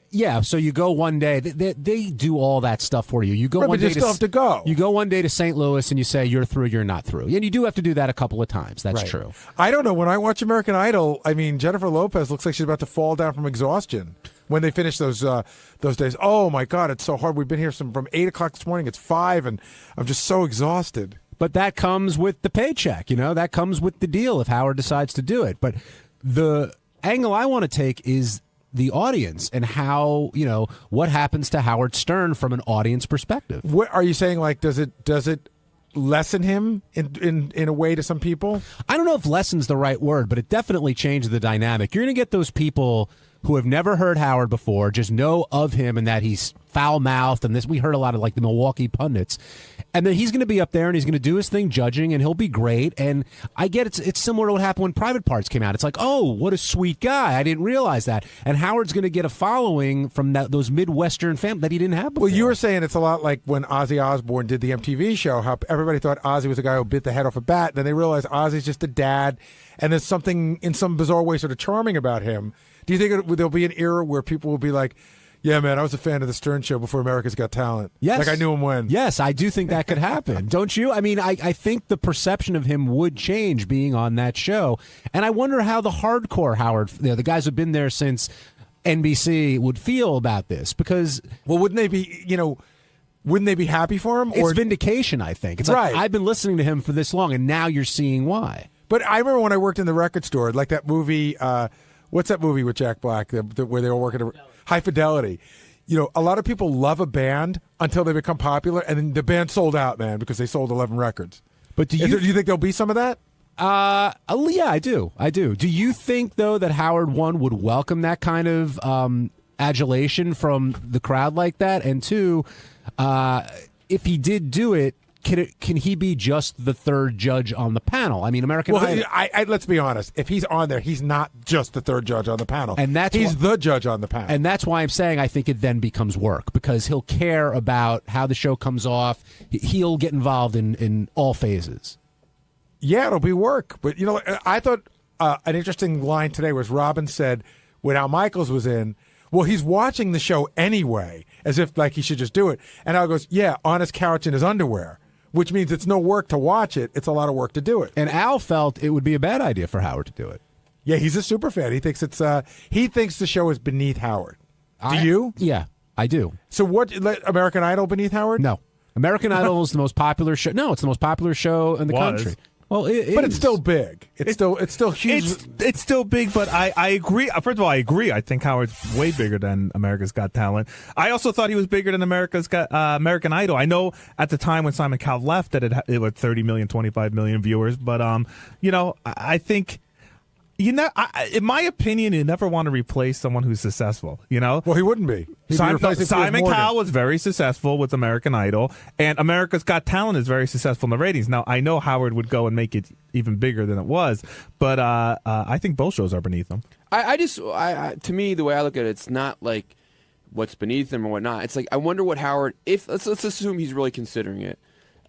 yeah, so you go one day. They do all that stuff for you. You go one day. But you still have to go. You go one day to St. Louis and you say you're through, you're not through. And you do have to do that a couple of times. That's true. I don't know. When I watch American Idol, I mean, Jennifer Lopez looks like she's about to fall down from exhaustion when they finish those days. Oh, my God, it's so hard. We've been here from 8 o'clock this morning. It's 5, and I'm just so exhausted. But that comes with the paycheck, that comes with the deal if Howard decides to do it. But the angle I want to take is the audience and how, what happens to Howard Stern from an audience perspective. What are you saying? Like, does it lessen him in a way to some people? I don't know if lessen's the right word, but it definitely changes the dynamic. You're going to get those people who have never heard Howard before, just know of him and that he's foul-mouthed, and this we heard a lot of like the Milwaukee pundits. And then he's going to be up there and he's going to do his thing judging, and he'll be great. And I get it's similar to what happened when Private Parts came out. It's like, oh, what a sweet guy. I didn't realize that. And Howard's going to get a following from those Midwestern families that he didn't have before. Well, you were saying it's a lot like when Ozzy Osbourne did the MTV show, how everybody thought Ozzy was a guy who bit the head off a bat. Then they realized Ozzy's just a dad, and there's something in some bizarre way sort of charming about him. Do you think there'll be an era where people will be like, Yeah, man, I was a fan of the Stern Show before America's Got Talent. Yes. Like, I knew him when. Yes, I do think that could happen. Don't you? I mean, I think the perception of him would change being on that show. And I wonder how the hardcore Howard, the guys who've been there since NBC, would feel about this. Because, well, wouldn't they be happy for him? It's vindication, I think. It's right. Like, I've been listening to him for this long, and now you're seeing why. But I remember when I worked in the record store, like that movie, what's that movie with Jack Black, where they all work at High Fidelity? You know, a lot of people love a band until they become popular, and then the band sold out, man, because they sold 11 records. But do you think there'll be some of that? Yeah, I do. Do you think, though, that Howard, one, would welcome that kind of adulation from the crowd like that? And two, if he did do it, can he be just the third judge on the panel? I mean, American Idol. Let's be honest. If he's on there, he's not just the third judge on the panel. And he's the judge on the panel. And that's why I'm saying I think it then becomes work, because he'll care about how the show comes off. He'll get involved in all phases. Yeah, it'll be work. But, you know, I thought an interesting line today was Robin said when Al Michaels was in, well, he's watching the show anyway, as if like he should just do it. And Al goes, yeah, on his couch in his underwear. Which means it's no work to watch it. It's a lot of work to do it. And Al felt it would be a bad idea for Howard to do it. Yeah, he's a super fan. He thinks he thinks the show is beneath Howard. Do you? Yeah, I do. So what? American Idol beneath Howard? No. American Idol is the most popular show. No, it's the most popular show in the country. Well, but it's still big. It's still huge. It's still big, but I agree. First of all, I agree. I think Howard's way bigger than America's Got Talent. I also thought he was bigger than American Idol. I know at the time when Simon Cowell left that it was 30 million, 25 million viewers, but you know, I think. In my opinion, you never want to replace someone who's successful. You know, well, he wouldn't be. Simon Cowell was very successful with American Idol, and America's Got Talent is very successful in the ratings. Now, I know Howard would go and make it even bigger than it was, but I think both shows are beneath him. To me, the way I look at it, it's not like what's beneath him or whatnot. It's like I wonder what Howard, if let's assume he's really considering it,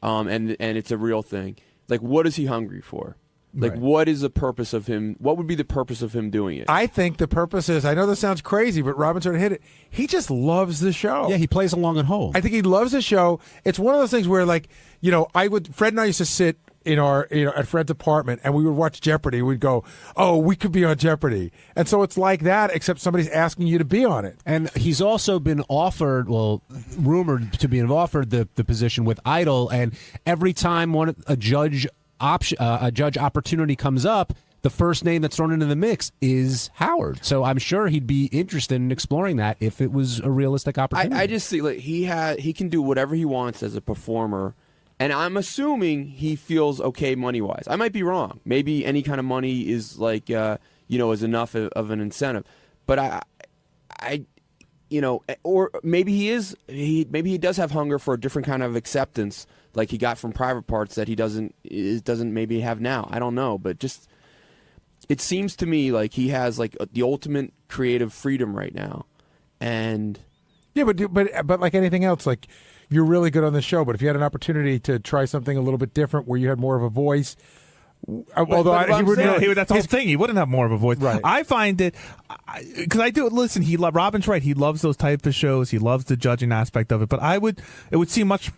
and it's a real thing. Like, what is he hungry for? Like, right. What is the purpose of him? What would be the purpose of him doing it? I think the purpose is, I know this sounds crazy, but Robin sort of hit it. He just loves the show. Yeah, he plays along at home. I think he loves the show. It's one of those things where, like, you know, Fred and I used to sit in our, at Fred's apartment, and we would watch Jeopardy. We'd go, oh, we could be on Jeopardy. And so it's like that, except somebody's asking you to be on it. And he's also been offered, rumored to be offered the position with Idol, and every time a judge opportunity comes up, the first name that's thrown into the mix is Howard. So I'm sure he'd be interested in exploring that if it was a realistic opportunity. I just think he can do whatever he wants as a performer, and I'm assuming he feels okay money wise. I might be wrong. Maybe any kind of money is is enough of an incentive. But or maybe maybe he does have hunger for a different kind of acceptance, like he got from Private Parts that he doesn't maybe have now. I don't know, but just it seems to me like he has like the ultimate creative freedom right now, and yeah, but like anything else, like you're really good on the show, but if you had an opportunity to try something a little bit different where you had more of a voice. That's the whole thing. He wouldn't have more of a voice. Right. I find it because I do listen. Robin's right. He loves those type of shows. He loves the judging aspect of it. But it would seem much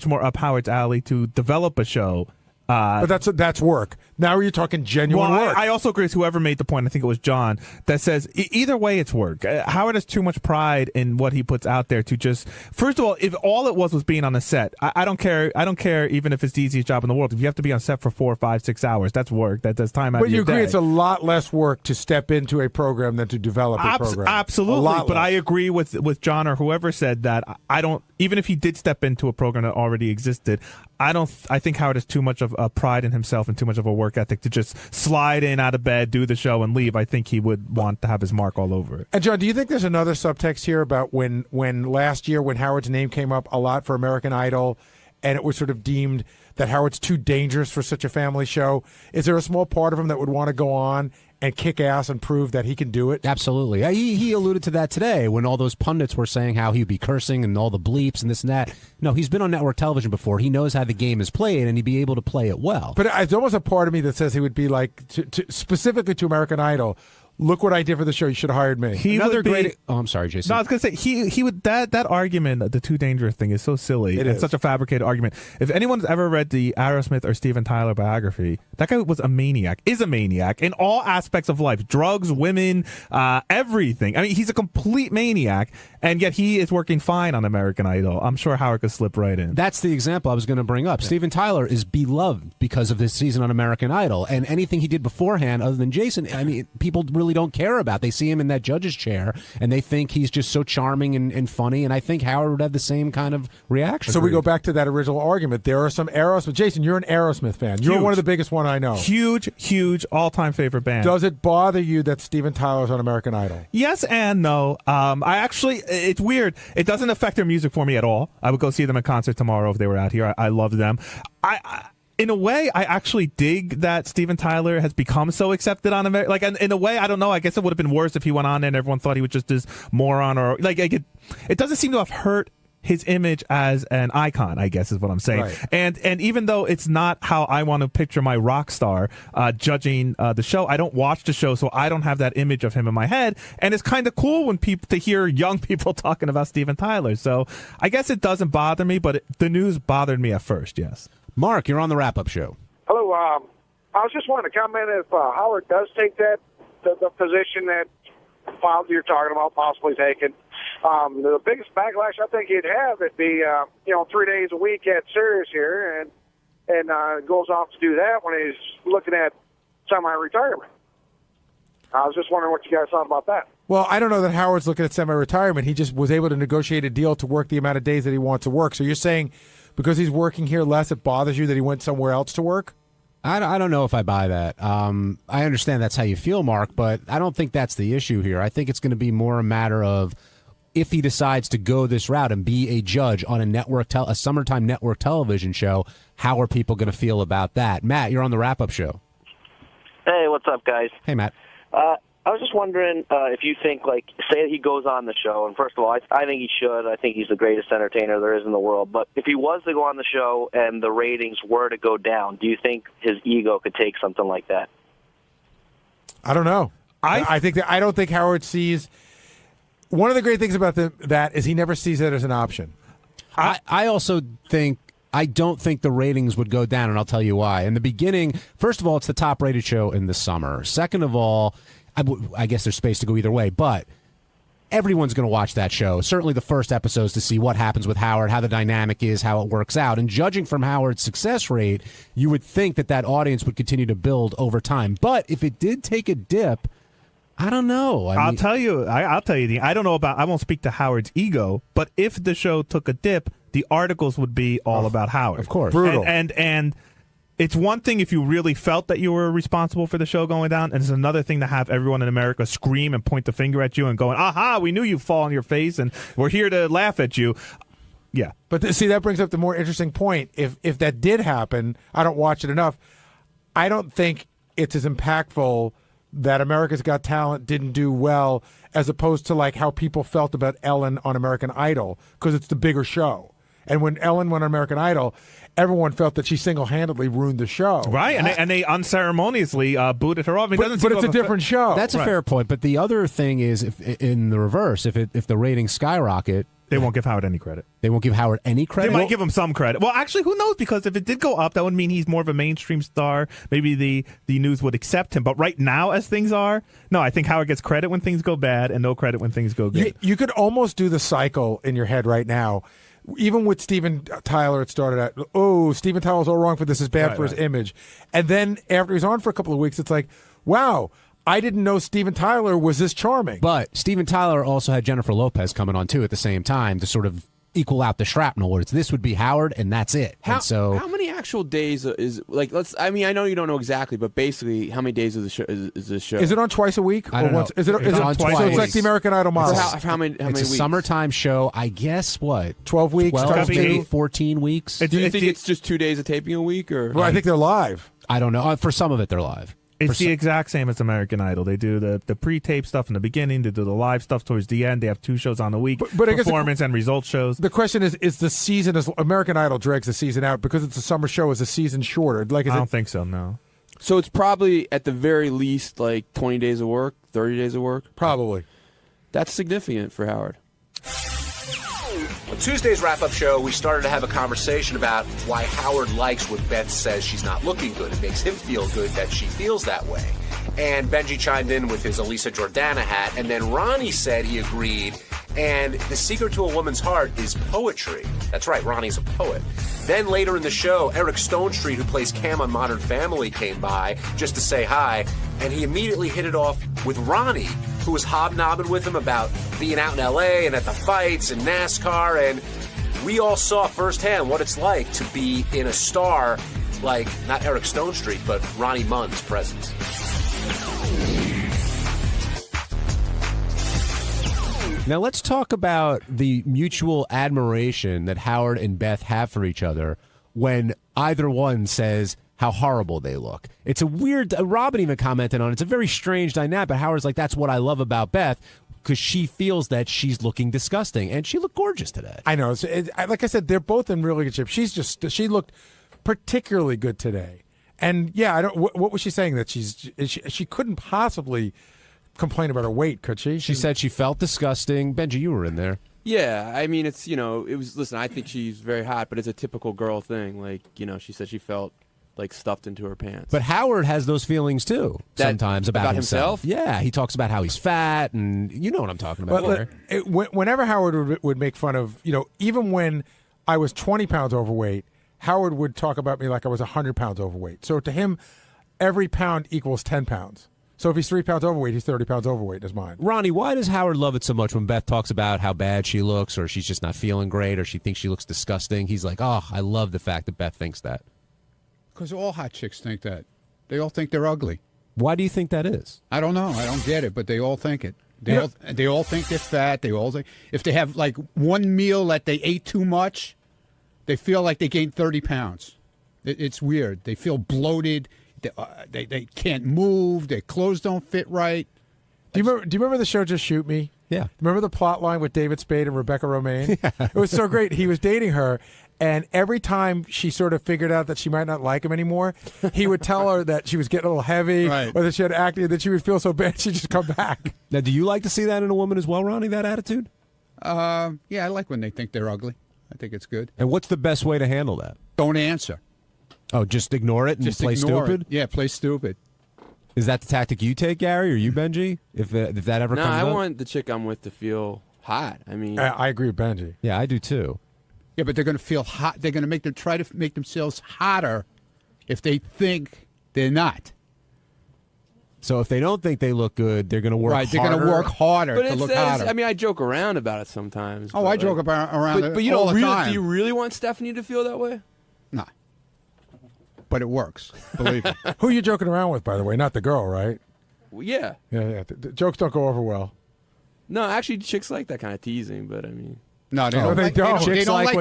more up Howard's alley to develop a show. But that's work. Now you're talking genuine work. I also agree with whoever made the point. I think it was John that says either way it's work. Howard has too much pride in what he puts out there to just. First of all, if all it was being on a set, I don't care. I don't care even if it's the easiest job in the world. If you have to be on set for 4, 5, 6 hours, that's work. That's time out of your day. But you agree it's a lot less work to step into a program than to develop a program. Absolutely. A lot but less. I agree with John or whoever said that. I don't. Even if he did step into a program that already existed, I think Howard has too much of a pride in himself and too much of a work ethic to just slide in out of bed, do the show, and leave. I think he would want to have his mark all over it. And John, do you think there's another subtext here about when last year when Howard's name came up a lot for American Idol, and it was sort of deemed that Howard's too dangerous for such a family show? Is there a small part of him that would want to go on and kick ass and prove that he can do it? Absolutely. He alluded to that today when all those pundits were saying how he'd be cursing and all the bleeps and this and that. No, he's been on network television before. He knows how the game is played, and he'd be able to play it well. But it's almost a part of me that says he would be like, specifically to American Idol, look what I did for the show. You should have hired me. Another great. Oh, I'm sorry, Jason. No, I was going to say he would that argument, the too dangerous thing, is so silly. It It's is. such a fabricated argument. If anyone's ever read the Aerosmith or Steven Tyler biography, that guy was a maniac. Is a maniac in all aspects of life: drugs, women, everything. I mean, he's a complete maniac, and yet he is working fine on American Idol. I'm sure Howard could slip right in. That's the example I was going to bring up. Steven Tyler is beloved because of this season on American Idol, and anything he did beforehand, other than Jason, I mean, people really don't care about. They see him in that judge's chair, and they think he's just so charming and funny, and I think Howard would have the same kind of reaction. So we go back to that original argument. There are some Aerosmith. Jason, you're an Aerosmith fan. You're Huge. one of the biggest one I know. Huge, all-time favorite band. Does it bother you that Steven Tyler's on American Idol? Yes and no. I actually, it's weird. It doesn't affect their music for me at all. I would go see them in concert tomorrow if they were out here. I love them. In a way, I actually dig that Steven Tyler has become so accepted on America. Like, in a way, I don't know. I guess it would have been worse if he went on there and everyone thought he was just this moron, or like it doesn't seem to have hurt his image as an icon, I guess is what I'm saying. Right. And even though it's not how I want to picture my rock star judging the show, I don't watch the show, so I don't have that image of him in my head. And it's kind of cool when to hear young people talking about Steven Tyler. So I guess it doesn't bother me, but the news bothered me at first, yes. Mark, you're on the wrap-up show. Hello. I was just wanting to comment if Howard does take the position that you're talking about possibly taking. The biggest backlash I think he'd have would be 3 days a week at Sirius here, and goes off to do that when he's looking at semi-retirement. I was just wondering what you guys thought about that. Well, I don't know that Howard's looking at semi-retirement. He just was able to negotiate a deal to work the amount of days that he wants to work. So you're saying because he's working here less, it bothers you that he went somewhere else to work? I don't know if I buy that. I understand that's how you feel, Mark, but I don't think that's the issue here. I think it's going to be more a matter of if he decides to go this route and be a judge on a summertime network television show, how are people going to feel about that? Matt, you're on the wrap-up show. Hey, what's up, guys? Hey, Matt. I was just wondering if you think, say that he goes on the show, and first of all, I think he should. I think he's the greatest entertainer there is in the world. But if he was to go on the show and the ratings were to go down, do you think his ego could take something like that? I don't know. I don't think Howard sees. One of the great things about that is he never sees it as an option. I also think. I don't think the ratings would go down, and I'll tell you why. In the beginning, first of all, it's the top-rated show in the summer. Second of all, I guess there's space to go either way, but everyone's going to watch that show. Certainly the first episodes to see what happens with Howard, how the dynamic is, how it works out. And judging from Howard's success rate, you would think that audience would continue to build over time. But if it did take a dip, I don't know. I'll tell you. I don't know about. I won't speak to Howard's ego, but if the show took a dip, the articles would be all about Howard. Of course, brutal. And it's one thing if you really felt that you were responsible for the show going down, and it's another thing to have everyone in America scream and point the finger at you and going, "Aha! We knew you'd fall on your face, and we're here to laugh at you." Yeah, but see, that brings up the more interesting point. If that did happen, I don't watch it enough. I don't think it's as impactful that America's Got Talent didn't do well as opposed to how people felt about Ellen on American Idol, because it's the bigger show. And when Ellen went on American Idol, everyone felt that she single-handedly ruined the show. Right, and they unceremoniously booted her off. But it's a different show. That's a fair point. But the other thing is, if in the reverse, if the ratings skyrocket, they won't give Howard any credit. They won't give Howard any credit? They might give him some credit. Well, actually, who knows? Because if it did go up, that would mean he's more of a mainstream star. Maybe the news would accept him. But right now, as things are, no, I think Howard gets credit when things go bad and no credit when things go good. You could almost do the cycle in your head right now. Even with Steven Tyler, it started at, Steven Tyler's all wrong for this, is bad for his image. And then after he's on for a couple of weeks, it's like, wow, I didn't know Steven Tyler was this charming. But Steven Tyler also had Jennifer Lopez coming on, too, at the same time to sort of equal out the shrapnel, where this would be Howard, and that's it. How many actual days is, I know you don't know exactly, but basically, how many days of the show is this show? Is it on twice a week? I don't know. Is it on twice? So it's like the American Idol model. For how many it's weeks? a summertime show, I guess, 12 weeks? 12, maybe 14 weeks. Do you think it's just 2 days of taping a week? Or Well, I think they're live. I don't know. For some of it, they're live. It's the exact same as American Idol. They do the pre-tape stuff in the beginning. They do the live stuff towards the end. They have 2 shows on the week, but I guess performance and results shows. The question is the season, American Idol drags the season out because it's a summer show, is the season shorter? I don't think so, no. So it's probably at the very least like 20 days of work, 30 days of work? Probably. That's significant for Howard. On Tuesday's wrap-up show, we started to have a conversation about why Howard likes what Beth says she's not looking good. It makes him feel good that she feels that way. And Benji chimed in with his Elisa Jordana hat, and then Ronnie said he agreed. And the secret to a woman's heart is poetry. That's right, Ronnie's a poet. Then later in the show, Eric Stonestreet, who plays Cam on Modern Family, came by just to say hi, and he immediately hit it off with Ronnie, who was hobnobbing with him about being out in L.A. and at the fights and NASCAR, and we all saw firsthand what it's like to be in a star like, not Eric Stonestreet, but Ronnie Munn's presence. Now let's talk about the mutual admiration that Howard and Beth have for each other when either one says how horrible they look. It's a weird, Robin even commented on it. It's a very strange dynamic, but Howard's like, that's what I love about Beth, because she feels that she's looking disgusting, and she looked gorgeous today. I know. Like I said, they're both in really good shape. She looked particularly good today. And yeah, what was she saying? That she couldn't possibly complain about her weight, could she? She said she felt disgusting. Benji, you were in there. Yeah, I mean, it's, listen, I think she's very hot, but it's a typical girl thing. Like, she said she felt like stuffed into her pants. But Howard has those feelings too sometimes about himself. Yeah, he talks about how he's fat, and you know what I'm talking about. Whenever Howard would make fun of, even when I was 20 pounds overweight, Howard would talk about me like I was 100 pounds overweight. So to him, every pound equals 10 pounds. So if he's 3 pounds overweight, he's 30 pounds overweight in his mind. Ronnie, why does Howard love it so much when Beth talks about how bad she looks, or she's just not feeling great, or she thinks she looks disgusting? He's like, oh, I love the fact that Beth thinks that. Because all hot chicks think that. They all think they're ugly. Why do you think that is? I don't know. I don't get it, but they all think it. They all think they're fat. They all think if they have like one meal that they ate too much, they feel like they gained 30 pounds. It's weird. They feel bloated. They can't move. Their clothes don't fit right. Do you remember the show Just Shoot Me? Yeah. Remember the plot line with David Spade and Rebecca Romaine? Yeah. It was so great. He was dating her, and every time she sort of figured out that she might not like him anymore, he would tell her that she was getting a little heavy, or that she had acne, and that she would feel so bad she'd just come back. Now, do you like to see that in a woman as well, Ronnie, that attitude? Yeah, I like when they think they're ugly. I think it's good. And what's the best way to handle that? Don't answer. Oh, just ignore it and just play stupid? It. Yeah, play stupid. Is that the tactic you take, Gary, or you, Benji? If that ever comes up? No, I want the chick I'm with to feel hot. I mean, I agree with Benji. Yeah, I do too. Yeah, but they're going to feel hot. They're going to try to make themselves hotter if they think they're not. So if they don't think they look good, they're going to work harder. Right, they're going to work harder to look hotter. I mean, I joke around about it sometimes. Oh, I joke around but you all don't the really, time. Do you really want Stephanie to feel that way? No. But it works. Believe me. Who are you joking around with, by the way? Not the girl, right? Well, yeah. Yeah. The jokes don't go over well. No, actually, chicks like that kind of teasing, but I mean... No, they don't. They don't. Chicks like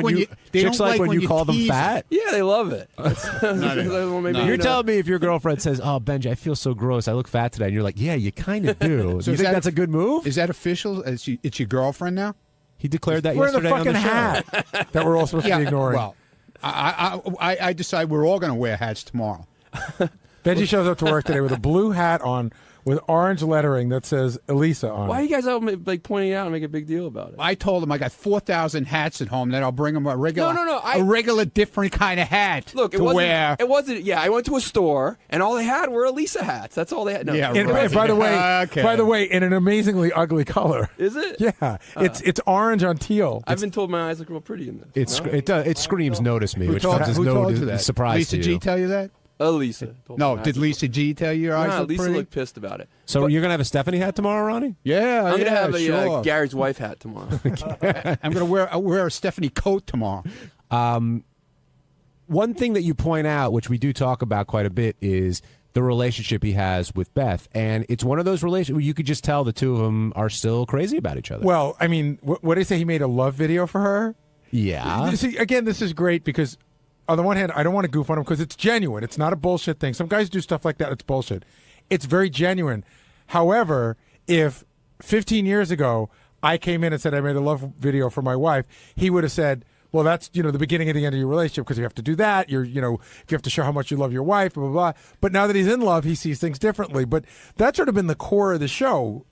when you call them fat? Yeah, they love it. You're telling me if your girlfriend says, oh, Benji, I feel so gross, I look fat today, and you're like, yeah, you kind of do. So you think that's a good move? Is that official? It's your girlfriend now? He declared that we're yesterday the fucking on the show. hat that we're all supposed to be ignoring. Well, I decide we're all going to wear hats tomorrow. Benji shows up to work today with a blue hat on with orange lettering that says Elisa on Why it. are you guys all like pointing it out and make a big deal about it? I told him I got 4,000 hats at home. That I'll bring them a regular, No, a regular different kind of hat. Look, to wear. It wasn't. Yeah, I went to a store and all they had were Elisa hats. That's all they had. No, Yeah, And by the way, in an amazingly ugly color. Is it? Yeah, it's orange on teal. I've been told my eyes look real pretty in this. It screams notice me, Who which told- comes as who no told you that? surprise Lisa to G you. tell you that? Lisa. No, did Lisa G tell you your eyes No, look Lisa pretty? looked pissed about it. So you're going to have a Stephanie hat tomorrow, Ronnie? Yeah, I'm gonna have a sure. Gary's wife hat tomorrow. I'm going to wear a Stephanie coat tomorrow. One thing that you point out, which we do talk about quite a bit, is the relationship he has with Beth. And it's one of those relationships where you could just tell the two of them are still crazy about each other. Well, I mean, what did he say? He made a love video for her? Yeah. See, again, this is great because on the one hand, I don't want to goof on him because it's genuine. It's not a bullshit thing. Some guys do stuff like that. It's bullshit. It's very genuine. However, if 15 years ago I came in and said I made a love video for my wife, he would have said, well, that's the beginning and the end of your relationship because you have to do that. If you have to show how much you love your wife, blah, blah, blah. But now that he's in love, he sees things differently. But that's sort of been the core of the show.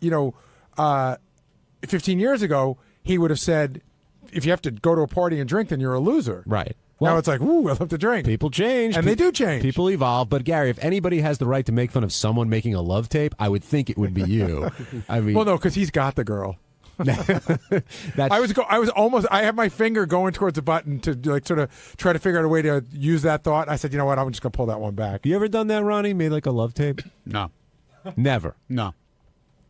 15 years ago, he would have said, if you have to go to a party and drink, then you're a loser. Right. Now it's like, ooh, I love to drink. People change. And they do change. People evolve. But, Gary, if anybody has the right to make fun of someone making a love tape, I would think it would be you. I mean, well, no, because he's got the girl. I have my finger going towards the button to sort of try to figure out a way to use that thought. I said, you know what, I'm just going to pull that one back. You ever done that, Ronnie? Made like a love tape? No. Never? No.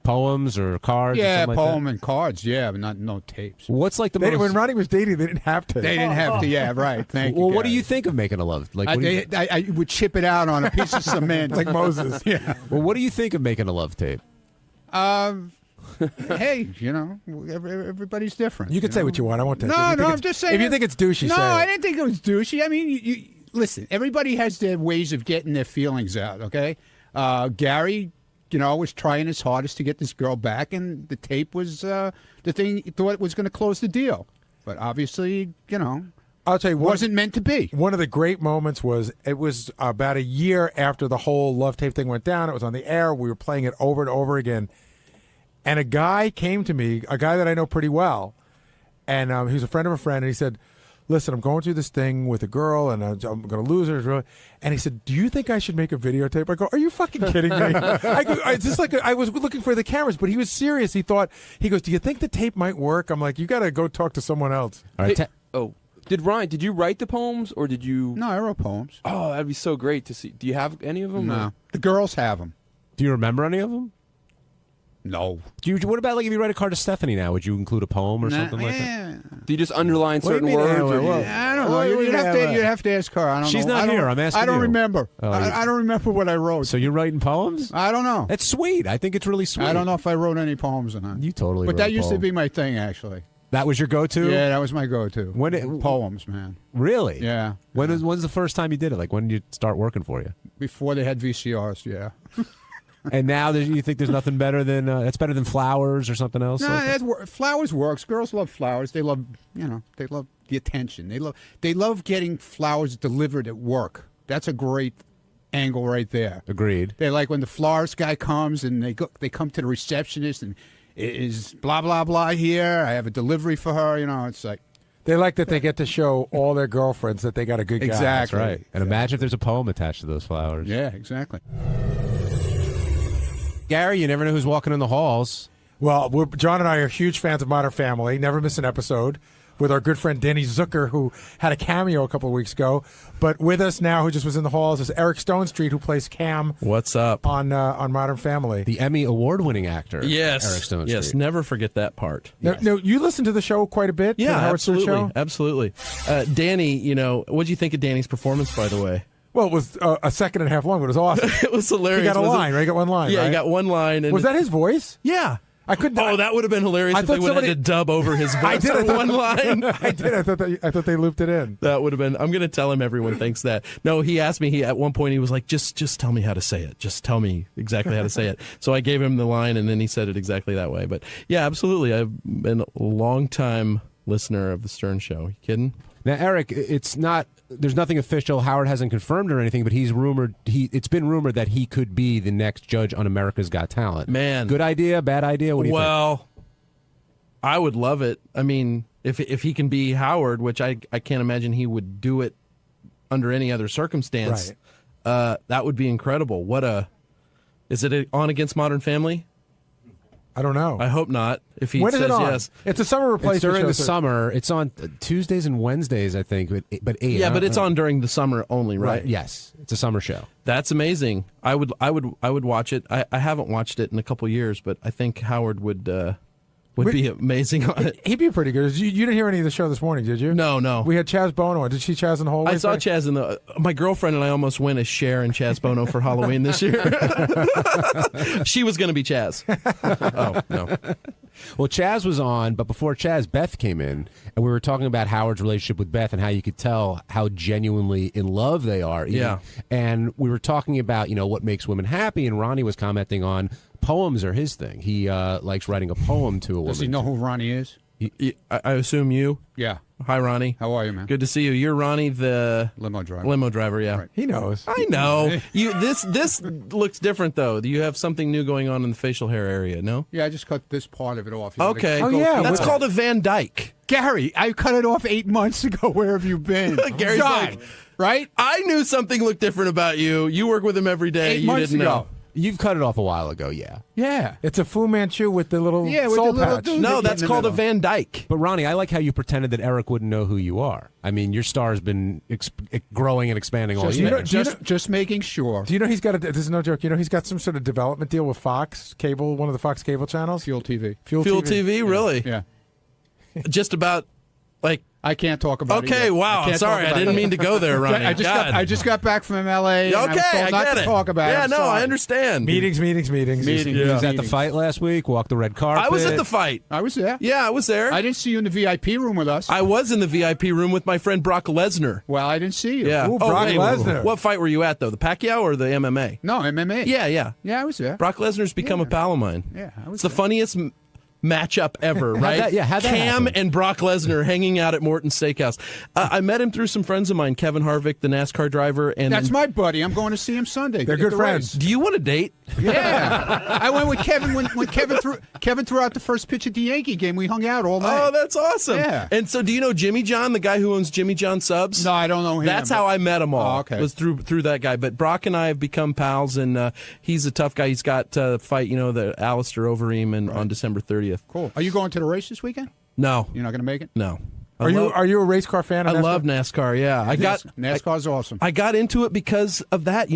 Poems or cards? Yeah, or something poem like and cards, yeah, but no tapes. What's like the most... When Ronnie was dating, they didn't have to. They didn't have to, yeah, right. Thank you. Well, what do you think of making a love? Like, I would chip it out on a piece of cement. Like Moses. Yeah. Well, what do you think of making a love tape? Hey, everybody's different. You can say what you want. I won't take it. No, I'm just saying. If you think it's douchey, no, say it. I didn't think it was douchey. I mean, you listen. Everybody has their ways of getting their feelings out. Okay, Gary, was trying his hardest to get this girl back, and the tape was the thing he thought was going to close the deal. But obviously, I'll tell you, wasn't meant to be. One of the great moments was about a year after the whole love tape thing went down. It was on the air. We were playing it over and over again. And a guy came to me, a guy that I know pretty well, and he was a friend of a friend, and he said, listen, I'm going through this thing with a girl, and I'm going to lose her. And he said, do you think I should make a videotape? I go, are you fucking kidding me? It's just like I was looking for the cameras, but he was serious. He goes, do you think the tape might work? I'm like, you got to go talk to someone else. All right. Did you write the poems, or did you... No, I wrote poems. Oh, that'd be so great to see. Do you have any of them? No. Or? The girls have them. Do you remember any of them? No. What about like if you write a card to Stephanie now? Would you include a poem or something like that? Do you just underline certain words? I don't know. You'd have to ask her. I don't know. She's not here. I'm asking I don't you. remember. Oh, I don't remember what I wrote. So you're writing poems? I don't know. That's sweet. I think it's really sweet. I don't know if I wrote any poems or not. You totally But wrote that a used to poem. be my thing, actually. That was your go-to? Yeah, that was my go-to. Poems, man. Really? Yeah. When's the first time you did it? Like, when did you start working for you? Before they had VCRs, yeah. And now you think there's nothing better than that's better than flowers or something else? No, flowers works. Girls love flowers. They love they love the attention. They love getting flowers delivered at work. That's a great angle right there. Agreed. They like when the florist guy comes and they come to the receptionist and is blah blah blah here. I have a delivery for her. It's like. They like that they get to show all their girlfriends that they got a good guy. Exactly. That's right. And imagine if there's a poem attached to those flowers. Yeah, exactly. Gary, you never know who's walking in the halls. Well, John and I are huge fans of Modern Family. Never miss an episode. With our good friend Danny Zucker, who had a cameo a couple of weeks ago. But with us now, who just was in the halls, is Eric Stone Street, who plays Cam. What's up? On Modern Family. The Emmy award-winning actor. Yes. Eric Stone Street. Yes, never forget that part. No, you listen to the show quite a bit? Yeah, the Howard Stern absolutely. Show? Absolutely. Danny, what did you think of Danny's performance, by the way? Well, it was a second and a half long, but it was awesome. It was hilarious. He got a line, right? He got one line, Yeah, right? he got one line. And Was that his voice? Yeah. I couldn't. Oh, that would have been hilarious if they would have had to dub over his voice I did. for one line. I did. I thought they looped it in. That would have been. I'm going to tell him everyone thinks that. No, he asked me. At one point he was like, "Just tell me how to say it. Just tell me exactly how to say it." So I gave him the line, and then he said it exactly that way. But yeah, absolutely. I've been a long-time listener of the Stern Show. You kidding? Now, Eric, it's not. There's nothing official. Howard hasn't confirmed or anything, but he's rumored. It's been rumored that he could be the next judge on America's Got Talent. Man, good idea, bad idea. What do you think? Well, I would love it. I mean, if he can be Howard, which I can't imagine he would do it under any other circumstance, that would be incredible. Is it on Against Modern Family? I don't know. I hope not. If he when says is it on? yes, it's a summer replacement. It's during show, the so- summer. It's on Tuesdays and Wednesdays, I think. But 8. Yeah, but it's on during the summer only, right? Yes, it's a summer show. That's amazing. I would watch it. I haven't watched it in a couple years, but I think Howard would be amazing on it. He'd be pretty good. You didn't hear any of the show this morning, did you? No. We had Chaz Bono. Did you see Chaz in the hallway? I saw Chaz in the. My girlfriend and I almost went as Cher and Chaz Bono for Halloween this year. She was going to be Chaz. Oh no. Well, Chaz was on, but before Chaz, Beth came in, and we were talking about Howard's relationship with Beth and how you could tell how genuinely in love they are. Yeah. And we were talking about, what makes women happy, and Ronnie was commenting on poems are his thing. He likes writing a poem to a woman. Does he know who Ronnie is? I assume you? Yeah. Hi, Ronnie. How are you, man? Good to see you. You're Ronnie, the limo driver. Limo driver, yeah. Right. He knows. I know. This looks different though. Do you have something new going on in the facial hair area? No. Yeah, I just cut this part of it off. You Okay. gotta go through That's it. called a Van Dyke. Gary, I cut it off 8 months ago. Where have you been? Gary's John, like, right? I knew something looked different about you. You work with him every day. 8 You months didn't ago. know. You've cut it off a while ago, yeah. Yeah. It's a Fu Manchu with the little Yeah, with soul the little patch. dude. No, in that's the called a middle. Van Dyke. But Ronnie, I like how you pretended that Eric wouldn't know who you are. I mean, your star has been growing and expanding all year. Just making sure. Do you know he's got this is no joke. You know he's got some sort of development deal with Fox Cable, one of the Fox cable channels. Fuel TV. Fuel TV, really? Yeah. Just about like. I can't talk about it. Okay, yet. wow. can't Sorry, talk I about didn't it. mean to go there, Ronnie. I just got back from LA. and Okay, I was told I not get to it. talk about it. Yeah, I'm no, sorry. I understand. Meetings. He was at the fight last week, walked the red carpet. I was at the fight. I was there. Yeah, I was there. I didn't see you in the VIP room with us. I was in the VIP room with my friend Brock Lesnar. Well, I didn't see you. Yeah. Ooh, Brock Lesnar. What fight were you at, though? The Pacquiao or the MMA? No, MMA. Yeah. Yeah, I was there. Brok Lesnar's become a pal of mine. Yeah, I was It's the funniest matchup ever, right? how'd that Cam happen? and Brock Lesnar hanging out at Morton's Steakhouse. I met him through some friends of mine, Kevin Harvick, the NASCAR driver. And That's my buddy. I'm going to see him Sunday. They're At good the friends. race. Do you want to date? Yeah. I went with Kevin when Kevin threw out the first pitch at the Yankee game. We hung out all night. Oh, that's awesome. Yeah. And so do you know Jimmy John, the guy who owns Jimmy John Subs? No, I don't know him. That's how I met them all. Oh, okay. Was through that guy. But Brock and I have become pals, and he's a tough guy. He's got to fight, the Alistair Overeem on December 30th. Cool. Are you going to the race this weekend? No. You're not going to make it? No. Are you a race car fan? Of I NASCAR? love NASCAR. Yeah, NASCAR's awesome. I got into it because of that.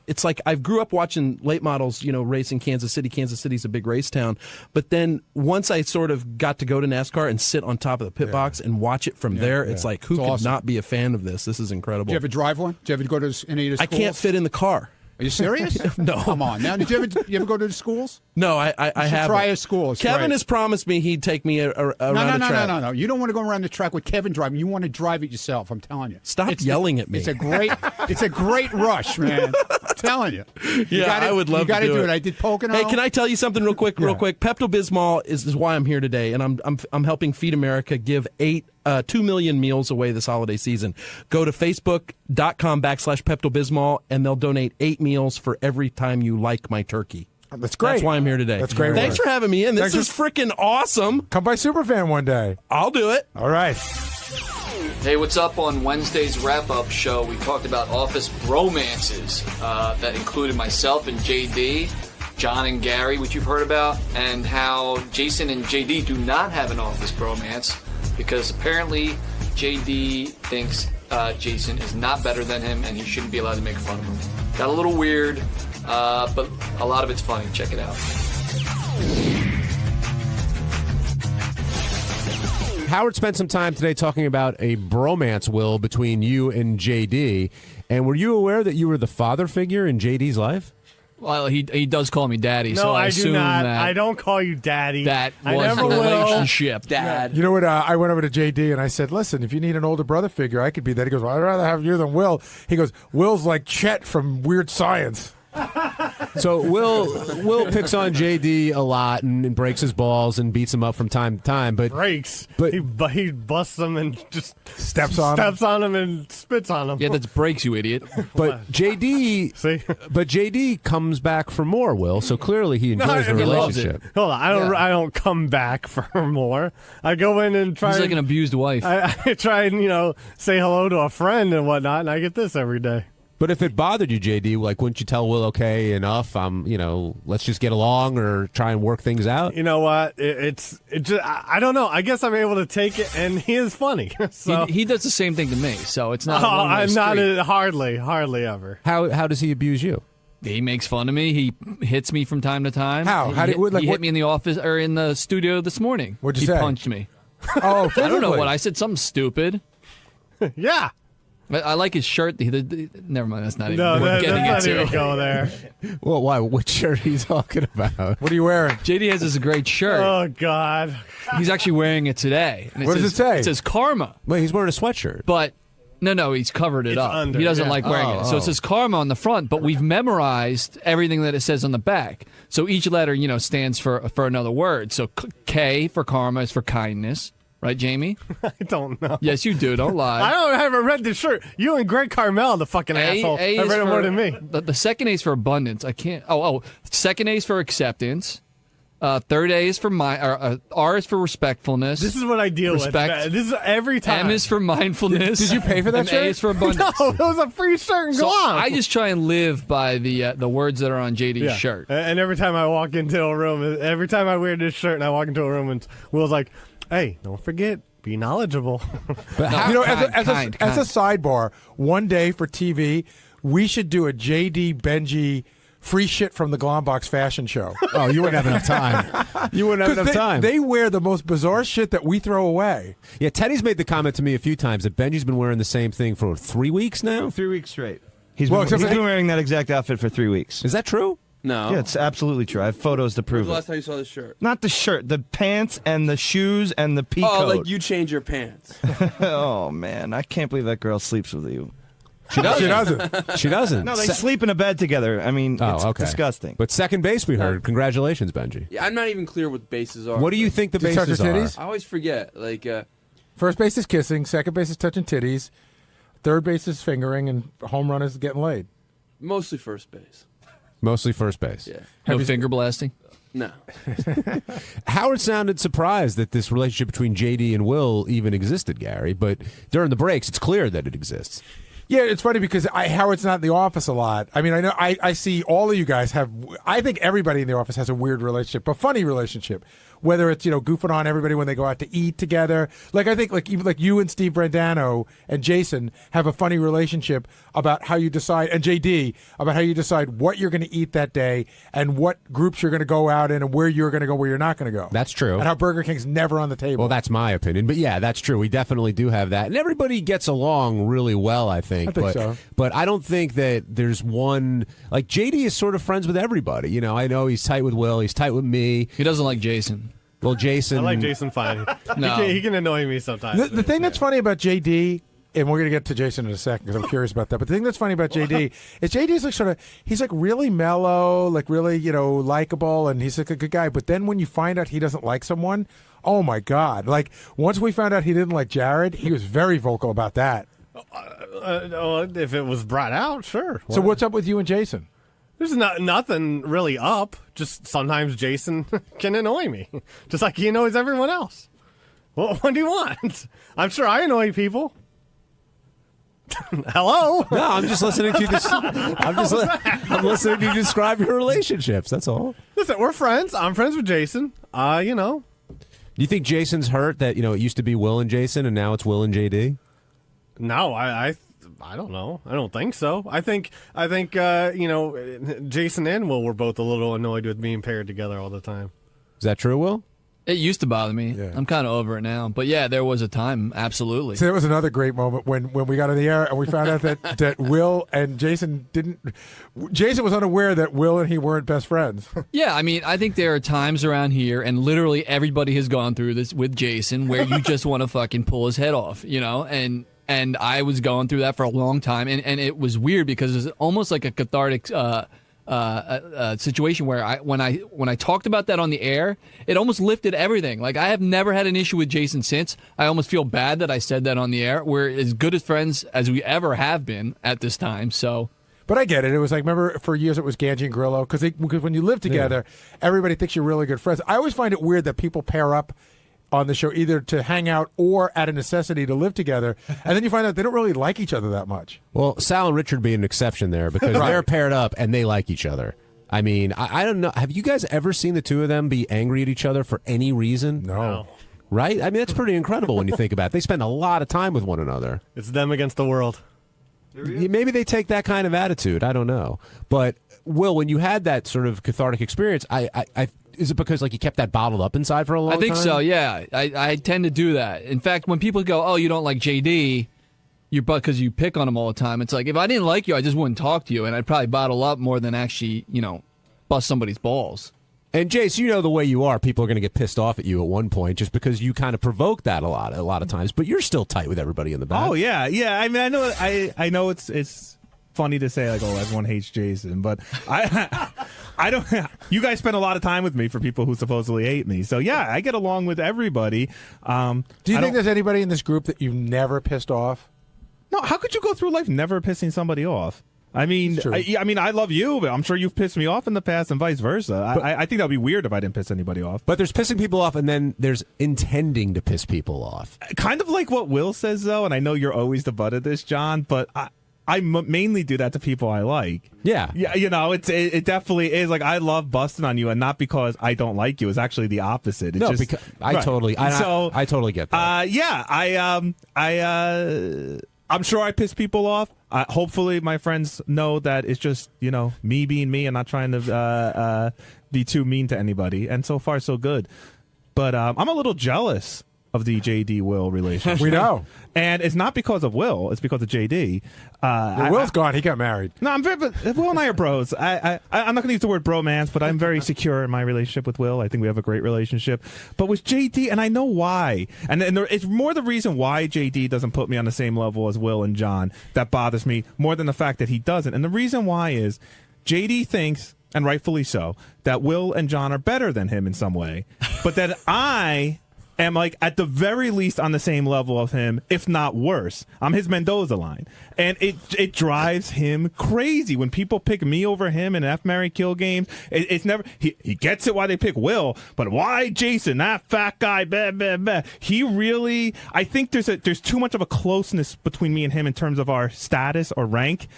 It's like I grew up watching late models, race in Kansas City. Kansas City's a big race town. But then once I sort of got to go to NASCAR and sit on top of the pit box and watch it from there, it's like, who It's could awesome. not be a fan of this? This is incredible. Did you ever drive one? Did you ever go to any of the I schools? can't fit in the car. Are you serious? No. Come on. Now, did you ever go to the schools? No, I haven't. Try a school. It's Kevin great. has promised me he'd take me around the track. No. You don't want to go around the track with Kevin driving. You want to drive it yourself. I'm telling you. Stop yelling at me. It's a great rush, man. I'm telling you. I would love You got to do it. I did Pocono. Hey, can I tell you something real quick? Pepto-Bismol is why I'm here today, and I'm helping Feed America give 2 million meals away this holiday season. Go to facebook.com/Pepto-Bismol, and they'll donate 8 meals for every time you like my turkey. That's great. That's why I'm here today. That's great. Thanks work. for having me in. This Thanks is freaking awesome. Come by Superfan one day. I'll do it. All right. Hey, what's up? On Wednesday's wrap-up show, we talked about office bromances that included myself and JD, John and Gary, which you've heard about, and how Jason and JD do not have an office bromance because apparently JD thinks Jason is not better than him and he shouldn't be allowed to make fun of him. Got a little weird, but a lot of it's funny. Check it out. Howard spent some time today talking about a bromance, Will, between you and JD. And were you aware that you were the father figure in JD's life? Well, he does call me daddy, No, so I I assume do not. that I don't call you daddy. that I was never the will. relationship, Dad. You know what? I went over to JD and I said, listen, if you need an older brother figure, I could be that. He goes, well, I'd rather have you than Will. He goes, Will's like Chet from Weird Science. So Will picks on JD a lot and breaks his balls and beats him up from time to time. But he busts him and just steps on him and spits on him. Yeah, that's breaks, you idiot. But JD comes back for more, Will. So clearly he enjoys the he loves relationship. it. Hold on, I don't come back for more. I go in and try. He's like an abused wife. I try and say hello to a friend and whatnot, and I get this every day. But if it bothered you, JD, wouldn't you tell Will, okay, enough? Let's just get along or try and work things out? You know what? It's just I don't know. I guess I'm able to take it, and he is funny. So he does the same thing to me, so it's not. I'm not hardly ever. How does he abuse you? He makes fun of me. He hits me from time to time. How? He hit me in the office or in the studio this morning. What'd you say? say? He punched me. Oh, I don't know what I said. Something stupid. Yeah. I like his shirt. Never mind. That's not even. No, we're let's getting not into even it. go there. Well, why? What shirt are you talking about? What are you wearing? JD has this great shirt. Oh God. He's actually wearing it today. And What does it say? It says Karma. Wait, he's wearing a sweatshirt. But no, he's covered it up. under, He doesn't yeah. like wearing it. So it says Karma on the front, but we've memorized everything that it says on the back. So each letter, stands for another word. So K for Karma is for kindness. Right, Jamie? I don't know. Yes, you do. Don't lie. I haven't read the shirt. You and Greg Carmel, the fucking asshole, have read it more than me. The second A is for abundance. I can't. Second A is for acceptance. Third A is for R is for respectfulness. This is what I deal with. Man. This is every time. M is for mindfulness. Did you pay for that and shirt? A is for abundance. No, it was a free shirt and go on. I just try and live by the words that are on JD's shirt. And every time I walk into a room, every time I wear this shirt and I walk into a room, and Will's like, "Hey, don't forget, be knowledgeable." But as a sidebar, one day for TV, we should do a JD Benji free shit from the Glombox fashion show. Oh, you wouldn't have enough time. You wouldn't have enough time. They wear the most bizarre shit that we throw away. Yeah, Teddy's made the comment to me a few times that Benji's been wearing the same thing for 3 weeks now? 3 weeks straight. He's been wearing that exact outfit for 3 weeks. Is that true? No. Yeah, it's absolutely true. I have photos to prove When's the it. last time you saw this shirt? Not the shirt, the pants and the shoes and the pea Oh, coat. like you change your pants. Oh, man. I can't believe that girl sleeps with you. She doesn't. She doesn't. No, they sleep in a bed together. I mean, it's disgusting. But second base, we heard. Congratulations, Benji. Yeah, I'm not even clear what bases are. What do you think the Did you touch bases her are? titties? I always forget. Like, first base is kissing, second base is touching titties, third base is fingering, and home run is getting laid. mostly first base. Mostly first base. Yeah. No finger blasting? No. Howard sounded surprised that this relationship between JD and Will even existed, Gary, but during the breaks, it's clear that it exists. Yeah, it's funny because Howard's not in the office a lot. I mean, I know I see all of you guys have. I think everybody in the office has a weird relationship, a funny relationship. Whether it's goofing on everybody when they go out to eat together, like I think even you and Steve Brandano and Jason have a funny relationship about how you decide, and JD about how you decide what you're going to eat that day and what groups you're going to go out in and where you're going to go, where you're not going to go. That's true. And how Burger King's never on the table. Well, that's my opinion, but yeah, that's true. We definitely do have that, and everybody gets along really well. I think so. But I don't think that there's one like JD is sort of friends with everybody. I know he's tight with Will, he's tight with me. He doesn't like Jason. Well, Jason. I like Jason fine. No. He can annoy me sometimes. The thing that's funny about JD, and we're going to get to Jason in a second because I'm curious about that. But the thing that's funny about JD is JD's like he's like really mellow, like really, likable, and he's like a good guy. But then when you find out he doesn't like someone, oh my God. Like once we found out he didn't like Jared, he was very vocal about that. If it was brought out, sure. So what's up with you and Jason? There's nothing really up. Just sometimes Jason can annoy me, just like he annoys everyone else. Well, what do you want? I'm sure I annoy people. Hello? No, I'm just listening to this. I'm listening to you describe your relationships. That's all. Listen, we're friends. I'm friends with Jason. Do you think Jason's hurt that it used to be Will and Jason and now it's Will and JD? No, I don't know. I don't think so. I think Jason and Will were both a little annoyed with being paired together all the time. Is that true, Will? It used to bother me. Yeah. I'm kind of over it now. But yeah, there was a time, absolutely. So there was another great moment when we got on the air and we found out that Will and Jason Jason was unaware that Will and he weren't best friends. Yeah, I mean, I think there are times around here, and literally everybody has gone through this with Jason, where you just want to fucking pull his head off, and I was going through that for a long time, and it was weird because it was almost like a cathartic situation where when I talked about that on the air, it almost lifted everything. Like I have never had an issue with Jason since. I almost feel bad that I said that on the air. We're as good as friends as we ever have been at this time. So. But I get it. It was like, remember, for years it was Ganji and Grillo, because when you live together, everybody thinks you're really good friends. I always find it weird that people pair up on the show either to hang out or out of necessity to live together, and then you find out they don't really like each other that much. Well, Sal and Richard being an exception there because they're paired up and they like each other. I mean, I don't know. Have you guys ever seen the two of them be angry at each other for any reason? No. Right? I mean, that's pretty incredible when you think about it. They spend a lot of time with one another. It's them against the world. Maybe they take that kind of attitude. I don't know. But, Will, when you had that sort of cathartic experience, is it because you kept that bottled up inside for a long time? I think so, yeah. I tend to do that. In fact, when people go, oh, you don't like JD, because you pick on him all the time, it's like, if I didn't like you, I just wouldn't talk to you, and I'd probably bottle up more than actually, bust somebody's balls. And, Jace, the way you are, people are going to get pissed off at you at one point just because you kind of provoke that a lot of times, but you're still tight with everybody in the back. Oh, yeah. Yeah, I mean, I know it's funny to say like, oh, everyone hates Jason, but I don't. You guys spend a lot of time with me for people who supposedly hate me, so yeah, I get along with everybody. Do you think there's anybody in this group that you've never pissed off? No, how could you go through life never pissing somebody off? I mean, I love you, but I'm sure you've pissed me off in the past and vice versa. I think that would be weird if I didn't piss anybody off. But there's pissing people off, and then there's intending to piss people off. Kind of like what Will says, though, and I know you're always the butt of this, John, but I mainly do that to people I like. Yeah. Yeah, it definitely is. Like, I love busting on you, and not because I don't like you. It's actually the opposite. It's just, because I totally get that. I'm sure I piss people off. Hopefully, my friends know that it's just, me being me and not trying to be too mean to anybody. And so far, so good. But I'm a little jealous of the JD-Will relationship. We know. And it's not because of Will. It's because of JD. Will's gone. He got married. No, but Will and I are bros. I'm not going to use the word bromance, but I'm very secure in my relationship with Will. I think we have a great relationship. But with JD, and I know why, and it's more the reason why JD doesn't put me on the same level as Will and John that bothers me more than the fact that he doesn't. And the reason why is JD thinks, and rightfully so, that Will and John are better than him in some way, but that I am like at the very least on the same level of him, if not worse. I'm his Mendoza line. And it drives him crazy when people pick me over him in F, Marry, Kill games. It's never he gets it why they pick Will, but why Jason, that fat guy, blah, blah, blah. He really, I think there's too much of a closeness between me and him in terms of our status or rank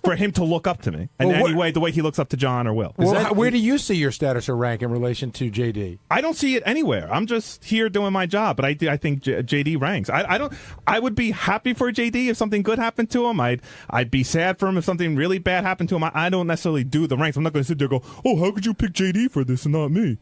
for him to look up to me. And anyway, the way he looks up to John or Will. Where do you see your status or rank in relation to JD? I don't see it anywhere. I'm just here doing my job, but I think JD ranks. I would be happy for JD if something good happened to him. I'd be sad for him if something really bad happened to him. I don't necessarily do the ranks. I'm not going to sit there and go, oh, how could you pick JD for this and not me?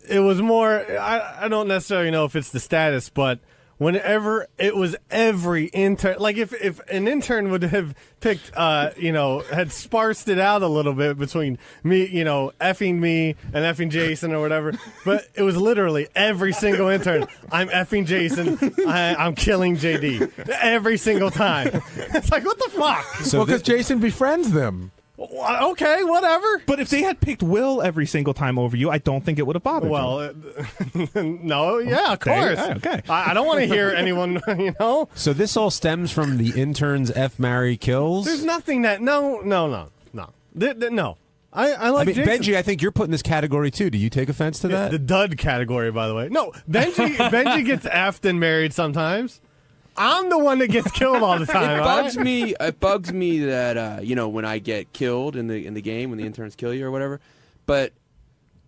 It was more, I don't necessarily know if it's the status, but whenever it was every intern, like if an intern would have picked, had sparsed it out a little bit between me, effing me and effing Jason or whatever, but it was literally every single intern. I'm effing Jason. I'm killing JD every single time. It's like, what the fuck? So because Jason befriends them. Okay, whatever. But if they had picked Will every single time over you, I don't think it would have bothered you. Well, no, yeah, of course. Okay. I don't want to hear anyone, So this all stems from the intern's F, Marry, Kills? There's nothing that, no. I like Jason. Benji, I think you're put in this category too. Do you take offense to that? The dud category, by the way. No, Benji gets effed and married sometimes. I'm the one that gets killed all the time. It bugs me that when I get killed in the game, when the interns kill you or whatever. But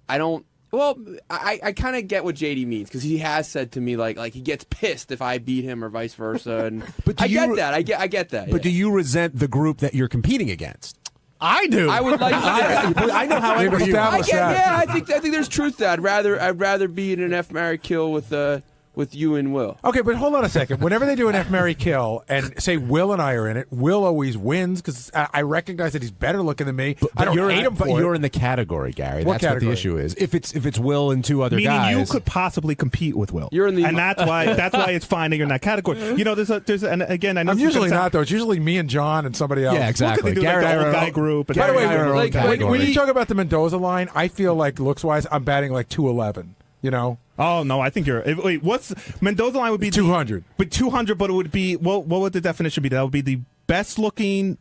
I don't. Well, I kind of get what JD means because he has said to me like he gets pissed if I beat him or vice versa. And but I get that. I get that. But do you resent the group that you're competing against? I do. I would like. I know how I established that. Yeah, I think there's truth to that. I'd rather be in an F, Marry, Kill with you and Will. Okay, but hold on a second. Whenever they do an F, Marry, Kill, and say Will and I are in it, Will always wins because I recognize that he's better looking than me. I don't hate him for it. But you're in the category, Gary. What That's category? what the issue is. If it's Will and two other Meaning guys, you could possibly compete with Will. You're in the, and that's why it's fine that you're in that category. And again, I know I'm usually not though. It's usually me and John and somebody else. Yeah, exactly. Look at the old guy group. By the way, when you talk about the Mendoza line, I feel like looks wise, I'm batting like 211. Oh no, I think you're. Wait, what's Mendoza line would be 200, but 200. But it would be what would the definition be? That would be the best looking,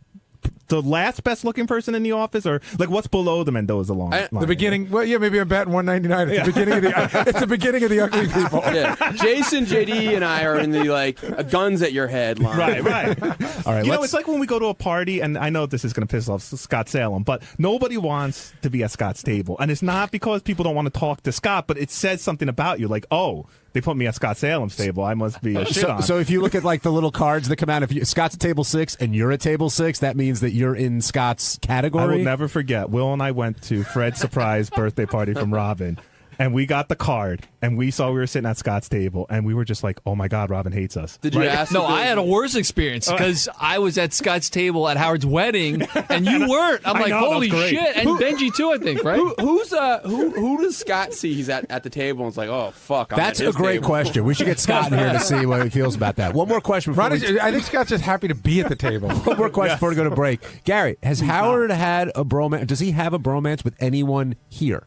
the last best looking person in the office, or like what's below the Mendoza line? The beginning. Well, yeah, maybe I'm batting 199. It's the beginning of the. It's the beginning of the ugly people. Yeah, Jason, JD, and I are in the guns at your head line. Right. All right. It's like when we go to a party, and I know this is going to piss off Scott Salem, but nobody wants to be at Scott's table, and it's not because people don't want to talk to Scott, but it says something about you, like, oh, they put me at Scott Salem's table, I must be a shit on. So if you look at the little cards that come out, if Scott's at table 6 and you're at table 6, that means that you're in Scott's category. I will never forget. Will and I went to Fred's surprise birthday party from Robin. and we got the card, and we saw we were sitting at Scott's table, and we were just like, "Oh my God, Robin hates us." Did you ask? No, I had a worse experience because I was at Scott's table at Howard's wedding, and you weren't. I'm like, holy shit! And Benji too, I think, right? Who does Scott see? He's at the table and it's like, oh fuck. That's a great question. We should get Scott in here to see what he feels about that. One more question. I think Scott's just happy to be at the table. One more question before we go to break. Gary, has Howard had a bromance? Does he have a bromance with anyone here?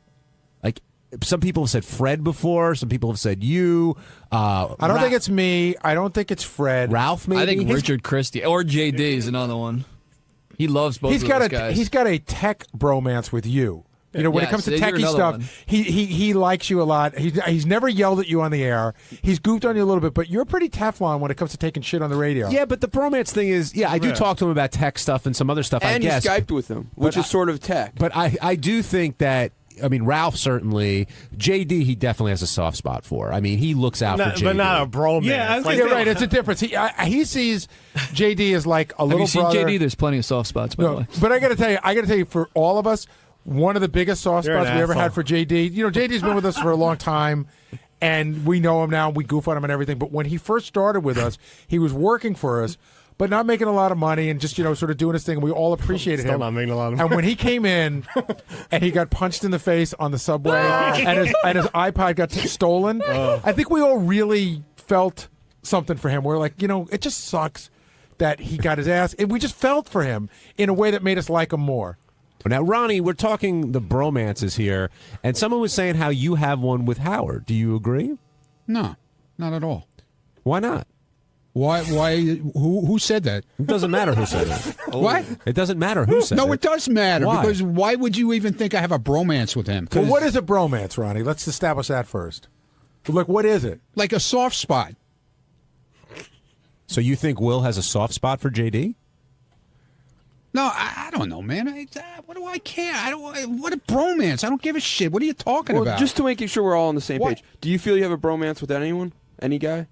Like, some people have said Fred before. Some people have said you. I don't think it's me. I don't think it's Fred. Ralph, maybe? I think Richard Christie or JD is another one. He loves both of those guys. He's got a tech bromance with you. You know, when it comes to techie stuff, he likes you a lot. He's never yelled at you on the air. He's goofed on you a little bit, but you're pretty Teflon when it comes to taking shit on the radio. Yeah, but the bromance thing is, I do talk to him about tech stuff and some other stuff, and I guess. you Skyped with him, which is sort of tech. But I do think that, I mean, Ralph certainly. JD, he definitely has a soft spot for. I mean, he looks out for JD. But not a bromance. Yeah, you're right. It's a difference. He sees JD as like a little brother. Have you seen JD? There's plenty of soft spots, by the way. But I got to tell you, for all of us, one of the biggest soft spots we ever had for JD. You know, JD's been with us for a long time, and we know him now. We goof on him and everything. But when he first started with us, he was working for us, but not making a lot of money and just, sort of doing his thing. And we all appreciated him. Still not making a lot of money. And when he came in and he got punched in the face on the subway and his iPod got stolen, I think we all really felt something for him. We're like, it just sucks that he got his ass. And we just felt for him in a way that made us like him more. Now, Ronnie, we're talking the bromances here, and someone was saying how you have one with Howard. Do you agree? No, not at all. Why not? Why? Who said that? It doesn't matter who said it. What? It doesn't matter who said it. No, it does matter. Why? Because why would you even think I have a bromance with him? Well, what is a bromance, Ronnie? Let's establish that first. Like, what is it? Like a soft spot. So you think Will has a soft spot for JD? No, I don't know, man. What do I care? What a bromance. I don't give a shit. What are you talking about? Just to make sure we're all on the same page, do you feel you have a bromance with anyone? Any guy?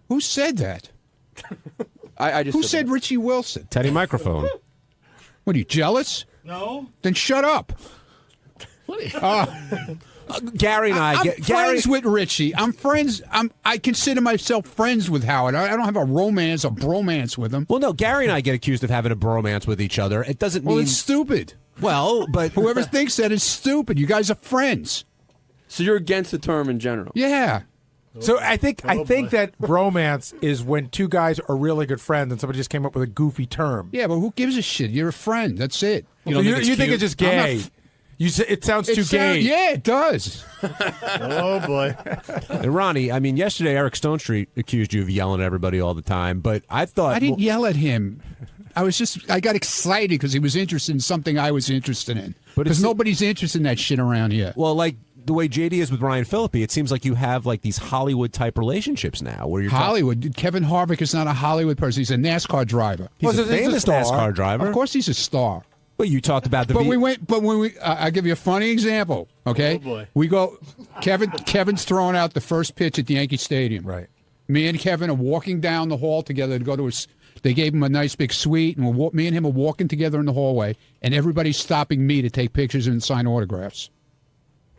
Who said that? I just Who said Richie Wilson? Teddy Microphone. What, are you jealous? No. Then shut up. Gary and I'm friends with Richie. I'm friends. I consider myself friends with Howard. I don't have a bromance with him. Well, no, Gary and I get accused of having a bromance with each other. It doesn't mean... Well, it's stupid. Well, but... Whoever thinks that is stupid. You guys are friends. So you're against the term in general? Yeah. So I think that bromance is when two guys are really good friends and somebody just came up with a goofy term. Yeah, but who gives a shit? You're a friend. That's it. You think it's just gay? You say it sounds too gay. Yeah, it does. Oh boy. And Ronnie, I mean, yesterday Eric Stonestreet accused you of yelling at everybody all the time, but I thought I didn't yell at him. I got excited because he was interested in something I was interested in. Because nobody's interested in that shit around here. Well, like the way JD is with Ryan Phillippe, it seems like you have like these Hollywood type relationships now, where you're Hollywood. Kevin Harvick is not a Hollywood person. He's a NASCAR driver. He's a famous NASCAR driver. Of course, he's a star. But you talked about the. But when we, I'll give you a funny example. Okay, oh boy. We go. Kevin's throwing out the first pitch at the Yankee Stadium. Right. Me and Kevin are walking down the hall together to go to his. They gave him a nice big suite, and me and him are walking together in the hallway, and everybody's stopping me to take pictures and sign autographs.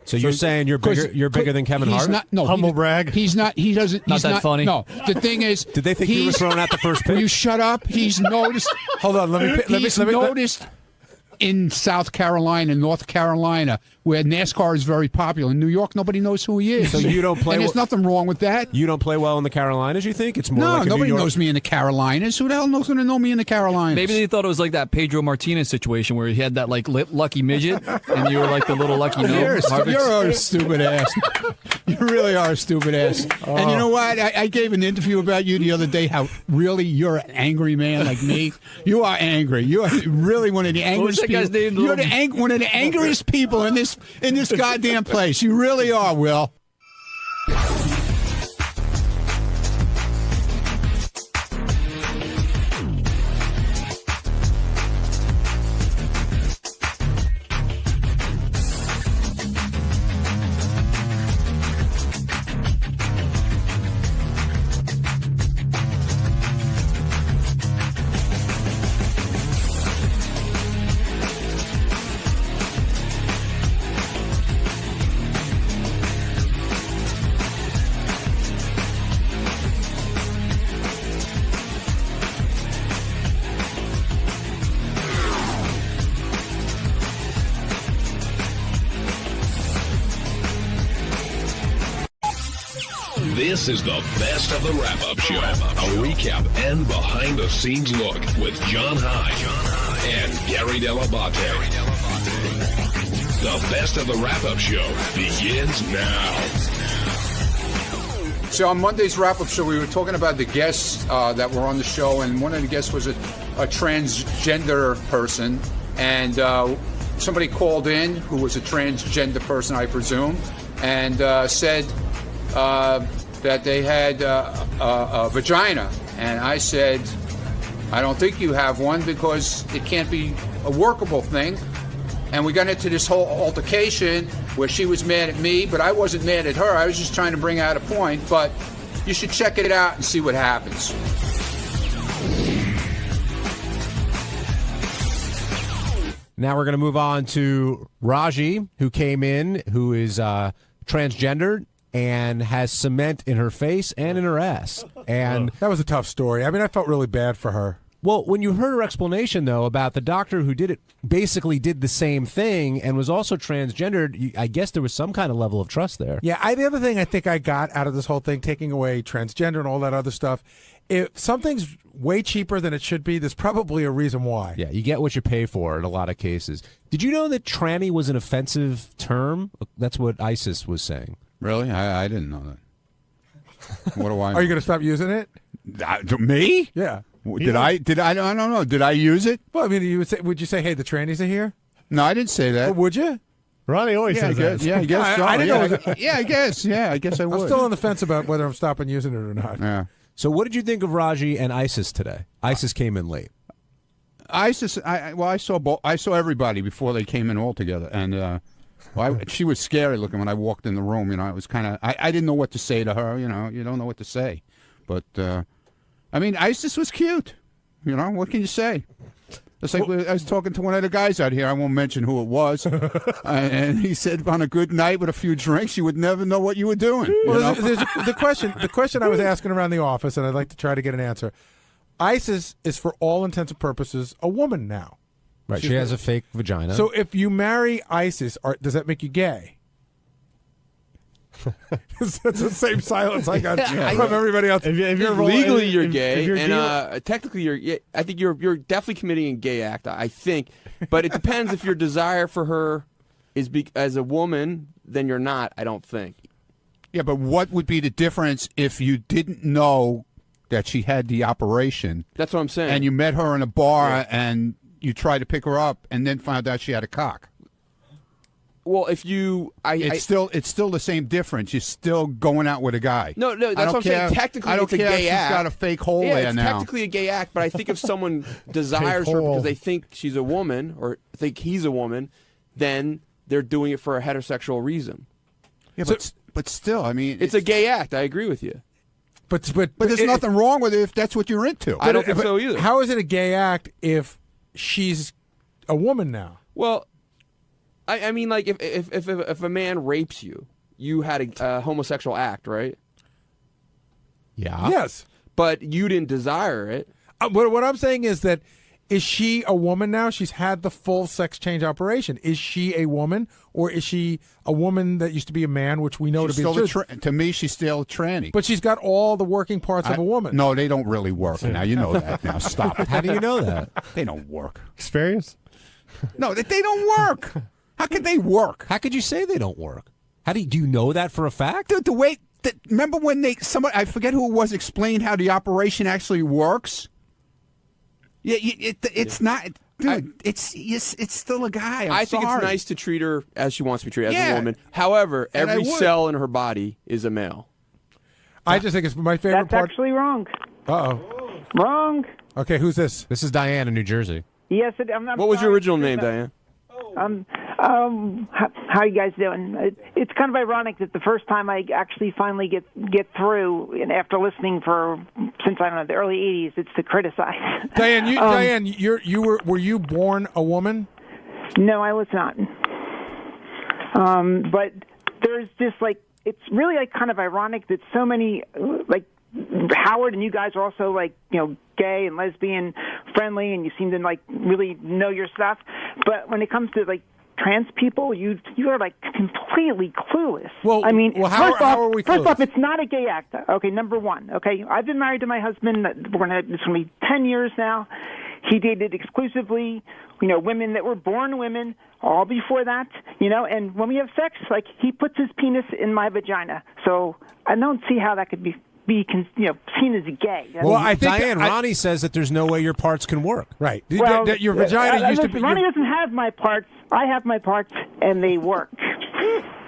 So you're saying you're bigger than Kevin Harvick? Humble brag. He's not. He doesn't. Not that funny. No. The thing is, did they think you were throwing out the first pitch? Will you shut up? He's noticed. Hold on. Let me noticed. In South Carolina, North Carolina, where NASCAR is very popular. In New York, nobody knows who he is. So you don't play. And there's nothing wrong with that. You don't play well in the Carolinas, you think? It's more like nobody New York... knows me in the Carolinas. Who the hell knows going to know me in the Carolinas? Maybe they thought it was like that Pedro Martinez situation where he had that like lucky midget, and you were like the little lucky gnome. You're a stupid ass. You really are a stupid ass. Oh. And you know what? I gave an interview about you the other day. How really you're an angry man like me. You are angry. You are really one of the angriest people. You're one of the angriest people in this goddamn place. You really are, Will. This is the best of the wrap-up show. A recap and behind-the-scenes look with John High and Gary Dell'Abate. The best of the wrap-up show begins now. So on Monday's wrap-up show, we were talking about the guests that were on the show, and one of the guests was a transgender person, and somebody called in who was a transgender person, I presume, and said that they had a vagina. And I said, I don't think you have one because it can't be a workable thing. And we got into this whole altercation where she was mad at me, but I wasn't mad at her. I was just trying to bring out a point. But you should check it out and see what happens. Now we're going to move on to Raji, who came in, who is transgendered and has cement in her face and in her ass. And that was a tough story. I mean, I felt really bad for her. Well, when you heard her explanation, though, about the doctor who did it, basically did the same thing and was also transgendered, I guess there was some kind of level of trust there. Yeah, the other thing I think I got out of this whole thing, taking away transgender and all that other stuff, if something's way cheaper than it should be, there's probably a reason why. Yeah, you get what you pay for in a lot of cases. Did you know that tranny was an offensive term? That's what ISIS was saying. Really? I didn't know that. What do I know? Are you going to stop using it? Me? Yeah. Did I? I don't know. Did I use it? Well, I mean, would you say, hey, the trannies are here? No, I didn't say that. Well, would you? Ronnie always says that. Yeah, I guess so. I didn't know. Yeah, I guess. Yeah, I guess I would. I'm still on the fence about whether I'm stopping using it or not. Yeah. So what did you think of Raji and ISIS today? ISIS came in late. ISIS, I saw everybody before they came in all together, and she was scary looking when I walked in the room. You know, it was kind of I didn't know what to say to her. You know, you don't know what to say, but I mean, ISIS was cute. You know, what can you say? It's like I was talking to one of the guys out here. I won't mention who it was, and he said, "On a good night with a few drinks, you would never know what you were doing." Well, the question I was asking around the office, and I'd like to try to get an answer. ISIS is, for all intents and purposes, a woman now. Right, she has a fake vagina. So if you marry ISIS, does that make you gay? That's the same silence I got from everybody else. If you're legally, you're gay, and technically, you're. I think you're definitely committing a gay act. I think, but it depends if your desire for her is as a woman. Then you're not. I don't think. Yeah, but what would be the difference if you didn't know that she had the operation? That's what I'm saying. And you met her in a bar and you tried to pick her up, and then found out she had a cock. Well, if you, it's still the same difference. You're still going out with a guy. No, that's what I'm saying. Technically, it's a gay act. She's got a fake hole there it's now. Technically a gay act, but I think if someone desires her because they think she's a woman or think he's a woman, then they're doing it for a heterosexual reason. Yeah, but still, I mean, it's a gay act. I agree with you. But there's nothing wrong with it if that's what you're into. I don't think so either. How is it a gay act if she's a woman now? Well, I mean, like if a man rapes you, you had a homosexual act, right? Yeah. Yes. But you didn't desire it. What I'm saying is that, is she a woman now? She's had the full sex change operation. Is she a woman, or is she a woman that used to be a man, which we know to be the truth? To me, she's still a tranny. But she's got all the working parts of a woman. No, they don't really work. Now, you know that. Now, stop it. How do you know that? They don't work. Experience? No, they don't work. How could they work? How could you say they don't work? How do you know that for a fact? Dude, the way remember when somebody, I forget who it was, explained how the operation actually works? Yeah, it's not. Dude, it's still a guy. I think it's nice to treat her as she wants to be treated, as a woman. However, every cell in her body is a male. I just think it's my favorite part. That's actually wrong. Uh-oh. Wrong. Okay, who's this? This is Diane in New Jersey. Yes. What was your original name, Diane? How you guys doing? It's kind of ironic that the first time I actually finally get through, and after listening since I don't know the early '80s, it's to criticize. Diane, were you born a woman? No, I was not. But there's just it's really kind of ironic that so many Howard and you guys are also gay and lesbian friendly, and you seem to really know your stuff. But when it comes to trans people, you are like completely clueless. Well, I mean, how are we First clueless? off, it's not a gay act. Okay, number one. Okay, I've been married to my husband. It's going to be 10 years now. He dated exclusively, women that were born women. All before that, and when we have sex, like he puts his penis in my vagina. So I don't see how that could be seen as gay. Well, I think Diane, Ronnie says that there's no way your parts can work. Right. Well, that your vagina used to be. Ronnie doesn't have my parts. I have my parts, and they work.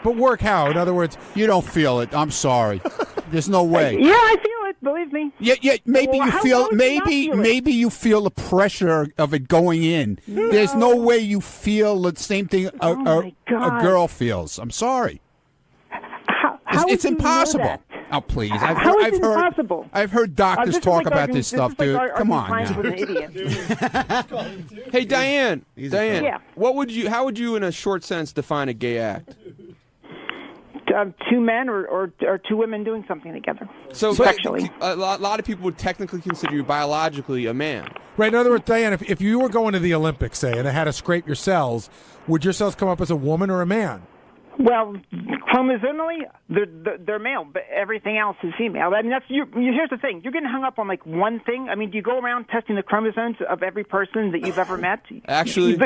But work how? In other words, you don't feel it. I'm sorry. There's no way. Yeah, I feel it. Believe me. Yeah. Maybe Well, you how feel. would you not feel it? Maybe you feel the pressure of it going in. No. There's no way you feel the same thing my a God. girl feels. I'm sorry. How It's would you know impossible. that? Oh, please. How is it impossible? I've heard doctors This is talk like about arguing- this stuff, is like dude. Come on arguing now. with an idiot. Hey, Diane. Diane, Yeah. how would you, in a short sense, define a gay act? Two men or two women doing something together. So sexually. a lot of people would technically consider you biologically a man. Right. In other words, Diane, if you were going to the Olympics, say, and it had to scrape your cells, would your cells come up as a woman or a man? Well, chromosomally, they're male, but everything else is female. I mean, here's the thing: you're getting hung up on like one thing. I mean, do you go around testing the chromosomes of every person that you've ever met? Actually,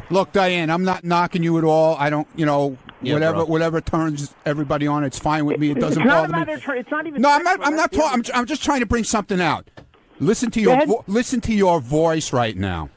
Look, Diane, I'm not knocking you at all. I don't, Yeah, whatever turns everybody on, it's fine with me. It doesn't it's not bother a me. matter. It's not even. No, I'm not talking. I'm just trying to bring something out. Listen to your voice right now.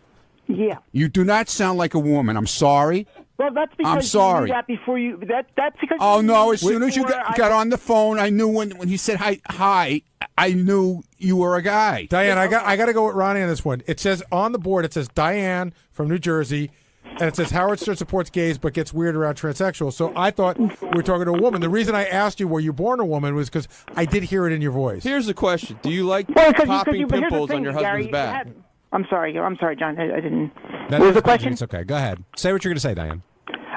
Yeah. You do not sound like a woman. I'm sorry. Well, that's because I'm sorry. you knew that before you. That's because. Oh you no! knew As soon as you before got on the phone, I knew when he said hi, I knew you were a guy. Diane, I got to go with Ronnie on this one. It says on the board, it says Diane from New Jersey, and it says Howard Stern supports gays but gets weird around transsexuals. So I thought we were talking to a woman. The reason I asked you were you born a woman was because I did hear it in your voice. Here's the question: do you like Well, because popping but here's the pimples thing, on your Gary, husband's back? I'm sorry, John. I didn't. No, What was the question? It's okay. Go ahead. Say what you're going to say, Diane.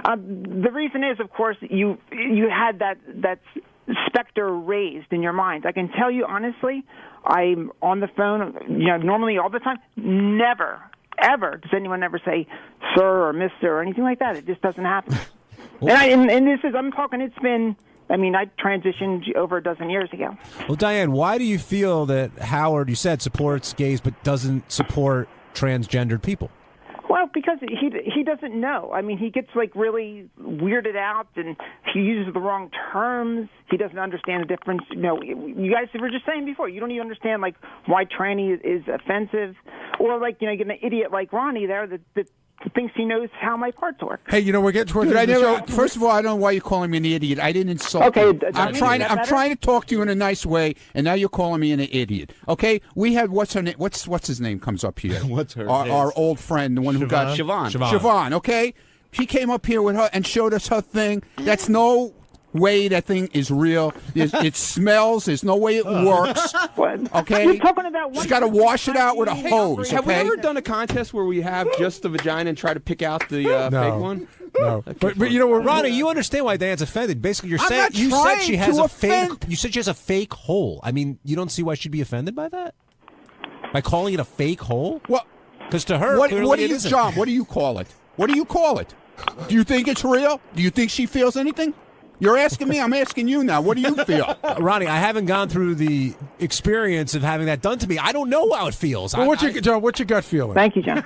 The reason is, of course, you had that specter raised in your mind. I can tell you honestly, I'm on the phone, normally all the time. Never, ever does anyone ever say sir or mister or anything like that. It just doesn't happen. and this is, I'm talking, it's been, I transitioned over a dozen years ago. Well, Diane, why do you feel that Howard, you said, supports gays but doesn't support transgendered people? Well, because he doesn't know. I mean, he gets like really weirded out, and he uses the wrong terms. He doesn't understand the difference. You guys were just saying before, you don't even understand like why tranny is offensive, or like you get an idiot like Ronnie there that thinks he knows how my parts work. Hey, we're getting towards Dude, the show. First of all, I don't know why you're calling me an idiot. I didn't insult Okay, you. does I'm that trying. mean I'm that trying to talk to you in a nice way, and now you're calling me an idiot. Okay, we had what's her name? What's his name comes up here? What's her name? Our old friend, the one who got Siobhan. Siobhan. Okay, she came up here with her and showed us her thing. That's no way that thing is real. It smells. There's no way it works. Okay, You're talking about she's got to wash it out with a hose. Have we Okay. ever done a contest where we have just the vagina and try to pick out the fake one? No, but Ronnie, you understand why Diane's offended. Basically, you're I'm saying not you said trying she has to a fake. offend. You said she has a fake hole. I mean, you don't see why she'd be offended by that? By calling it a fake hole? Well, because to her, what clearly do it you, isn't. John? What do you call it? What do you call it? Do you think it's real? Do you think she feels anything? You're asking me. I'm asking you now. What do you feel? Ronnie, I haven't gone through the experience of having that done to me. I don't know how it feels. Well, what's your gut feeling? Thank you, John.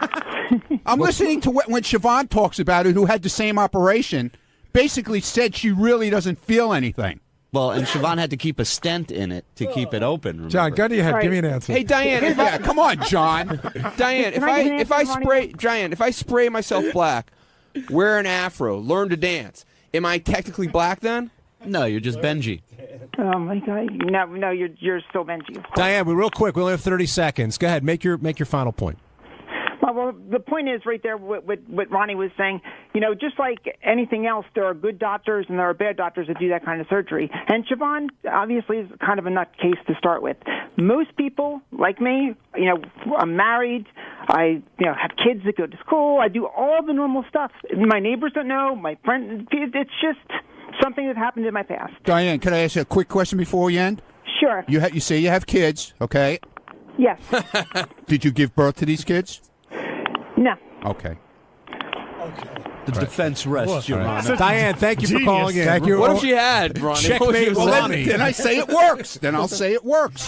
I'm listening to when Siobhan talks about it, who had the same operation, basically said she really doesn't feel anything. Well, and Siobhan had to keep a stent in it to keep it open. Remember? John, gun to your head. Give me an answer. Hey, Diane, come on, John. Diane, Can I get an if I spray myself black, wear an afro, learn to dance, am I technically black then? No, you're just Benji. Oh my God! No, you're still Benji. Diane, real quick, we only have 30 seconds. Go ahead, make your final point. Well, the point is right there what Ronnie was saying. Just like anything else, there are good doctors and there are bad doctors that do that kind of surgery. And Siobhan obviously is kind of a nutcase to start with. Most people, like me, I'm married. I have kids that go to school. I do all the normal stuff. My neighbors don't know. My friends. It's just something that happened in my past. Diane, can I ask you a quick question before we end? Sure. You say you have kids, okay? Yes. Did you give birth to these kids? No. Okay. The defense rests, Your Honor. Diane, thank you for calling in. Thank you. What if she had, Ronnie? Checkmate, Ronnie. Then I say it works. Then I'll say it works.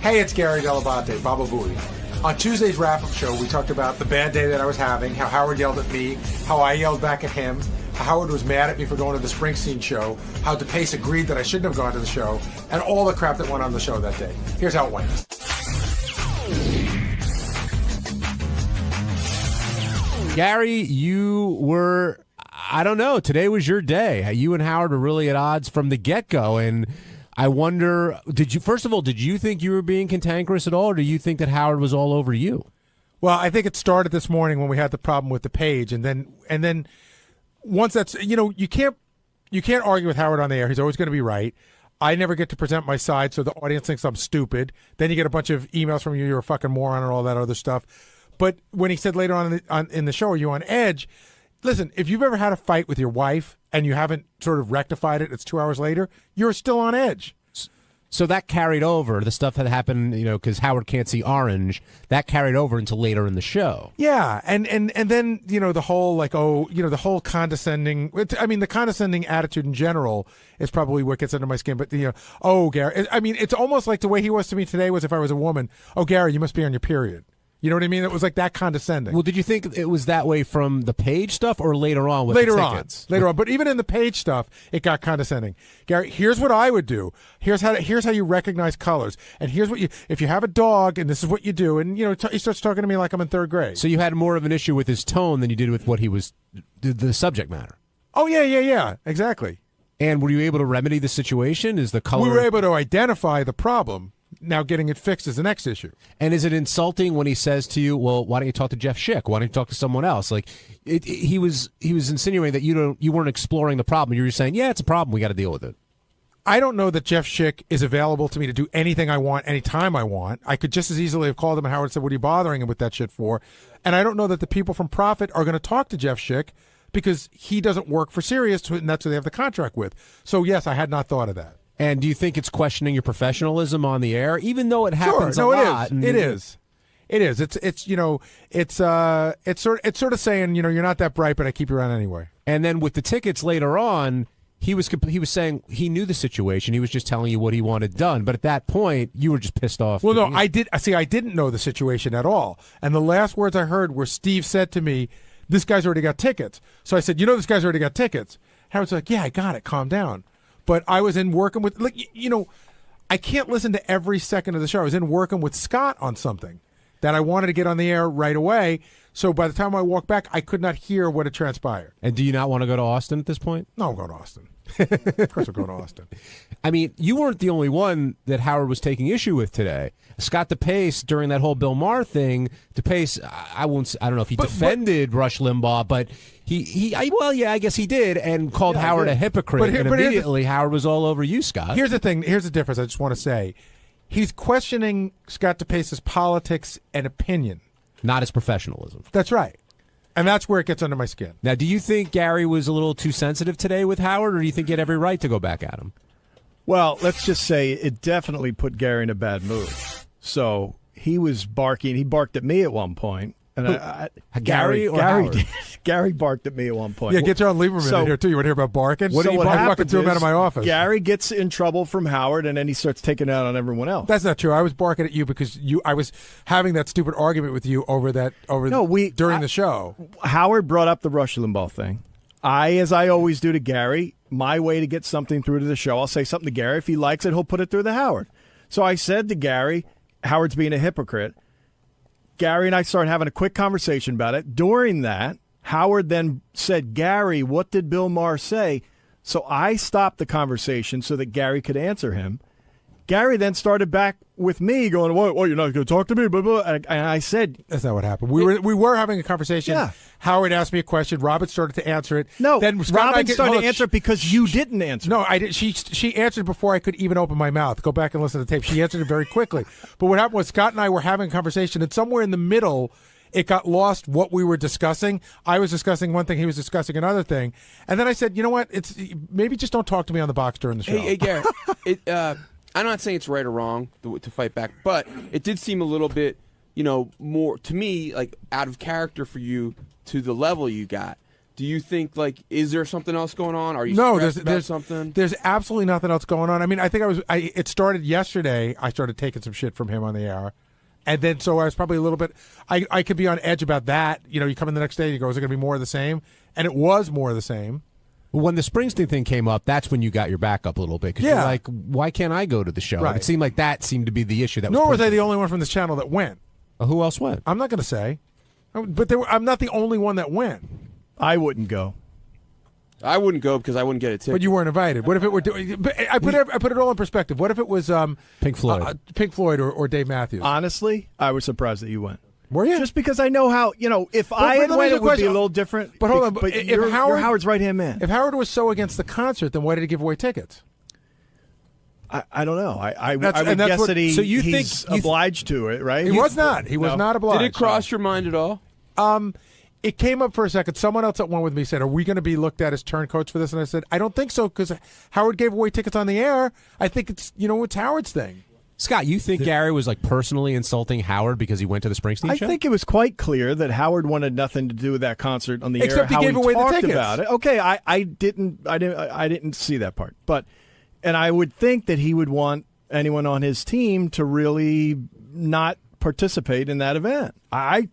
Hey, it's Gary Dell'Abate, Baba Booey. On Tuesday's wrap-up show, we talked about the bad day that I was having, how Howard yelled at me, how I yelled back at him, how Howard was mad at me for going to the Springsteen show, how DePace agreed that I shouldn't have gone to the show, and all the crap that went on the show that day. Here's how it went. Gary, you were, I don't know, today was your day. You and Howard were really at odds from the get-go, and I wonder, first of all, did you think you were being cantankerous at all, or do you think that Howard was all over you? Well, I think it started this morning when we had the problem with the page, and then once that's, you can't argue with Howard on the air. He's always going to be right. I never get to present my side, so the audience thinks I'm stupid. Then you get a bunch of emails from you're a fucking moron and all that other stuff. But when he said later on in the show, are you on edge? Listen, if you've ever had a fight with your wife and you haven't sort of rectified it, it's 2 hours later, you're still on edge. So that carried over, the stuff that happened, because Howard can't see orange, that carried over until later in the show. Yeah, and then, the whole, the whole condescending, the condescending attitude in general is probably what gets under my skin. But, oh, Gary, it's almost like the way he was to me today was if I was a woman, oh, Gary, you must be on your period. You know what I mean? It was like that condescending. Well, did you think it was that way from the Page stuff or later on with later the tickets? Later on. But even in the Page stuff, it got condescending. Gary, here's what I would do. Here's how you recognize colors. And here's what if you have a dog and this is what you do. And, he starts talking to me like I'm in third grade. So you had more of an issue with his tone than you did with what he was, the subject matter. Oh, yeah. Exactly. And were you able to remedy the situation? Is the color... We were able to identify the problem. Now getting it fixed is the next issue. And is it insulting when he says to you, well, why don't you talk to Jeff Schick? Why don't you talk to someone else? Like he was insinuating that you weren't exploring the problem. You were saying, yeah, it's a problem. We got to deal with it. I don't know that Jeff Schick is available to me to do anything I want anytime I want. I could just as easily have called him and Howard and said, what are you bothering him with that shit for? And I don't know that the people from Profit are going to talk to Jeff Schick because he doesn't work for Sirius, and that's who they have the contract with. So, yes, I had not thought of that. And do you think it's questioning your professionalism on the air, even though it happens a lot? It is. It's sort of saying, you're not that bright, but I keep you around anyway. And then with the tickets later on, he was saying he knew the situation. He was just telling you what he wanted done. But at that point, you were just pissed off. Well, no, I didn't know the situation at all. And the last words I heard were Steve said to me, "This guy's already got tickets." So I said, this guy's already got tickets. Howard's like, "Yeah, I got it. Calm down." But I was in working with, I can't listen to every second of the show. I was in working with Scott on something that I wanted to get on the air right away. So by the time I walked back, I could not hear what had transpired. And do you not want to go to Austin at this point? No, I'm going to Austin. Of course I'm going to Austin. You weren't the only one that Howard was taking issue with today. Scott DePace, during that whole Bill Maher thing, DePace, I don't know if he defended Rush Limbaugh, but I guess he did, and called Howard a hypocrite, and immediately Howard was all over you, Scott. Here's the thing. Here's the difference I just want to say. He's questioning Scott DePace's politics and opinion. Not his professionalism. That's right. And that's where it gets under my skin. Now, do you think Gary was a little too sensitive today with Howard, or do you think he had every right to go back at him? Well, let's just say it definitely put Gary in a bad mood. So he was barking. He barked at me at one point. And Gary did. Gary barked at me at one point. Yeah, get John Lieberman in here, too. You want to hear about barking? What fucking threw him out of my office. Gary gets in trouble from Howard, and then he starts taking it out on everyone else. That's not true. I was barking at you because I was having that stupid argument with you during the show. Howard brought up the Rush Limbaugh thing. As I always do to Gary, my way to get something through to the show, I'll say something to Gary. If he likes it, he'll put it through to Howard. So I said to Gary, Howard's being a hypocrite. Gary and I started having a quick conversation about it. During that, Howard then said, Gary, what did Bill Maher say? So I stopped the conversation so that Gary could answer him. Gary then started back with me going, what, you're not going to talk to me? Blah, blah. And I said... That's not what happened. We were having a conversation. Yeah. Howard asked me a question. Robin started to answer it. No, then Robin started to answer it because you didn't answer. No, I did. She answered before I could even open my mouth. Go back and listen to the tape. She answered it very quickly. But what happened was Scott and I were having a conversation, and somewhere in the middle... it got lost what we were discussing. I was discussing one thing, he was discussing another thing. And then I said, you know what? Maybe just don't talk to me on the box during the show. Hey Gary, I'm not saying it's right or wrong to fight back, but it did seem a little bit, more to me, like out of character for you to the level you got. Do you think, like, is there something else going on? Are you No, stressed there's about something? There's absolutely nothing else going on. I mean, I think it started yesterday. I started taking some shit from him on the air. And then, so I was probably a little bit, I could be on edge about that. You know, you come in the next day and you go, is it going to be more of the same? And it was more of the same. When the Springsteen thing came up, that's when you got your back up a little bit. Because you're like, why can't I go to the show? Right. It seemed like that seemed to be the issue. Nor was I the only one from this channel that went. Who else went? I'm not going to say. But I'm not the only one that went. I wouldn't go. I wouldn't go because I wouldn't get a ticket. But you weren't invited. What if it were doing? I put it all in perspective. What if it was Pink Floyd, or Dave Matthews? Honestly, I was surprised that you went. Were you? Just because I know how, if I had went, it would be a little different. But hold on. But if you're Howard's right-hand man. If Howard was so against the concert, then why did he give away tickets? I don't know. I would guess that he's obliged to it, right? He was not. He was not obliged. Did it cross your mind at all? It came up for a second. Someone else that went with me said, are we going to be looked at as turncoats for this? And I said, I don't think so, because Howard gave away tickets on the air. I think it's Howard's thing. Scott, you think Gary was like personally insulting Howard because he went to the Springsteen show? I think it was quite clear that Howard wanted nothing to do with that concert on the Except air. he gave away the talked tickets. about it. Okay, I didn't see that part, and I would think that he would want anyone on his team to really not participate in that event. I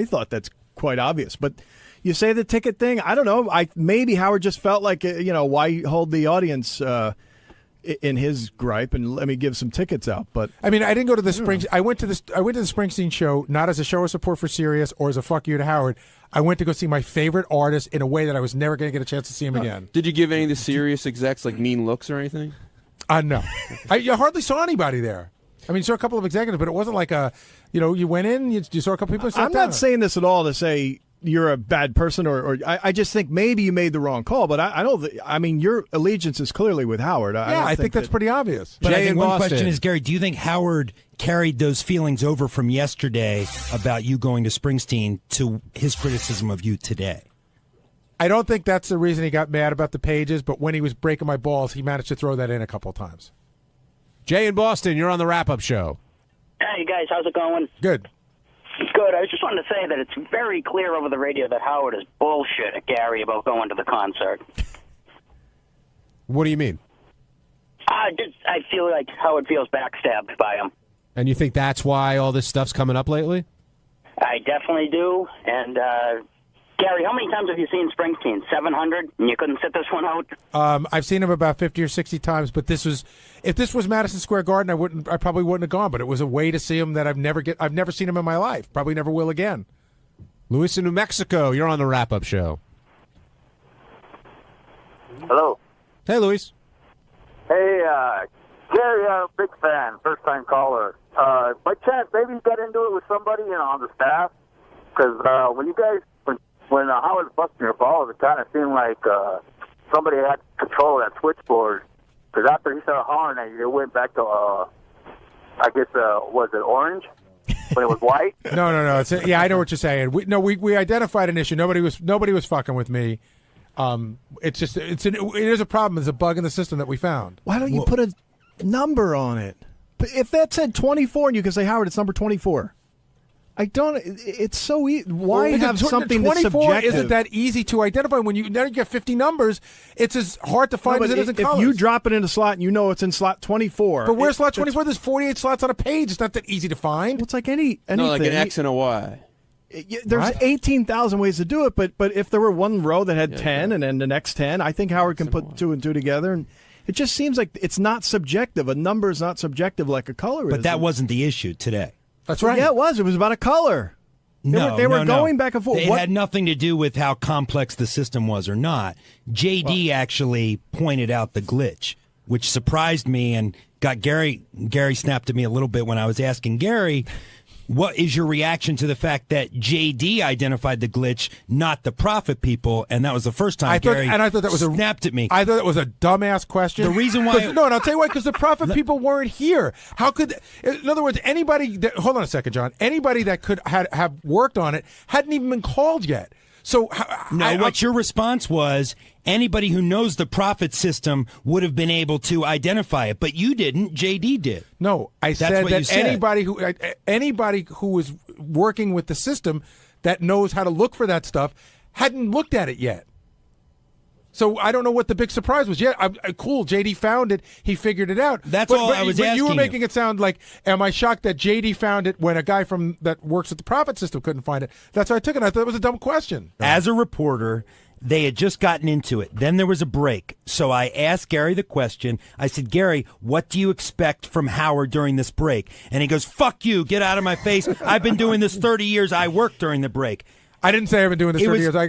thought that's quite obvious, but you say the ticket thing. I don't know. Maybe Howard just felt like why hold the audience in his gripe and let me give some tickets out. But I mean, I didn't go to the Springsteen. I went to the Springsteen show not as a show of support for Sirius or as a fuck you to Howard. I went to go see my favorite artist in a way that I was never going to get a chance to see him again. Did you give any of the Sirius execs like mean looks or anything? No. You hardly saw anybody there. I mean, you saw a couple of executives, but it wasn't like you went in, you saw a couple people. I'm not saying this at all to say you're a bad person, or I just think maybe you made the wrong call. But I don't. I mean, your allegiance is clearly with Howard. I think that's pretty obvious. But I think one question is, Gary, do you think Howard carried those feelings over from yesterday about you going to Springsteen to his criticism of you today? I don't think that's the reason he got mad about the pages, but when he was breaking my balls, he managed to throw that in a couple of times. Jay in Boston, you're on the wrap-up show. Hey, guys, how's it going? Good. Good. I was just wanting to say that it's very clear over the radio that Howard is bullshit at Gary about going to the concert. What do you mean? I feel like Howard feels backstabbed by him. And you think that's why all this stuff's coming up lately? I definitely do. And, Gary, how many times have you seen Springsteen? 700? And you couldn't sit this one out? I've seen him about 50 or 60 times, but if this was Madison Square Garden, I probably wouldn't have gone. But it was a way to see him that I've never seen him in my life. Probably never will again. Luis in New Mexico, you're on the wrap-up show. Hello. Hey, Luis. Hey, Gary, I'm a big fan, first-time caller. By chance, maybe you got into it with somebody on the staff? Because when Howard was busting your balls, it kind of seemed like somebody had control of that switchboard. Because after he started hollering at you, it went back to, I guess, was it orange? When it was white? No. I know what you're saying. We identified an issue. Nobody was fucking with me. It is a problem. It's a bug in the system that we found. Why don't you put a number on it? If that said 24, and you can say, Howard, it's number 24. I don't. It's so easy. Why have something that's 24 subjective? Isn't that easy to identify? When you get 50 numbers, it's as hard to find as it is in colors. If you drop it in a slot and you know it's in slot 24. But where's slot 24? There's 48 slots on a page. It's not that easy to find. Well, it's like anything. No, like an X and a Y. There's 18,000 ways to do it, but if there were one row that had 10 and then the next 10, I think Howard can put 2 and 2 together, and it just seems like it's not subjective. A number is not subjective like a color is. But that wasn't the issue today. That's right. Yeah, it was. It was about a color. They were going back and forth. It had nothing to do with how complex the system was or not. JD actually pointed out the glitch, which surprised me and got Gary snapped at me a little bit when I was asking Gary, what is your reaction to the fact that JD identified the glitch, not the profit people? And that was the first time Gary snapped at me. I thought that was a dumbass question. The reason why... No, and I'll tell you why, because the profit people weren't here. How could... In other words, anybody... Hold on a second, John. Anybody that could have worked on it hadn't even been called yet. So... what your response was, anybody who knows the profit system would have been able to identify it, but you didn't. JD did. No, I said that anybody who was working with the system that knows how to look for that stuff hadn't looked at it yet. So I don't know what the big surprise was. Yeah, cool. JD found it. He figured it out. That's all I was asking you were making it sound like, am I shocked that JD found it when a guy that works at the profit system couldn't find it? That's how I took it. I thought it was a dumb question. As a reporter, they had just gotten into it. Then there was a break. So I asked Gary the question. I said, Gary, what do you expect from Howard during this break? And he goes, fuck you. Get out of my face. I've been doing this 30 years. I worked during the break. I didn't say I've been doing this 30 years, I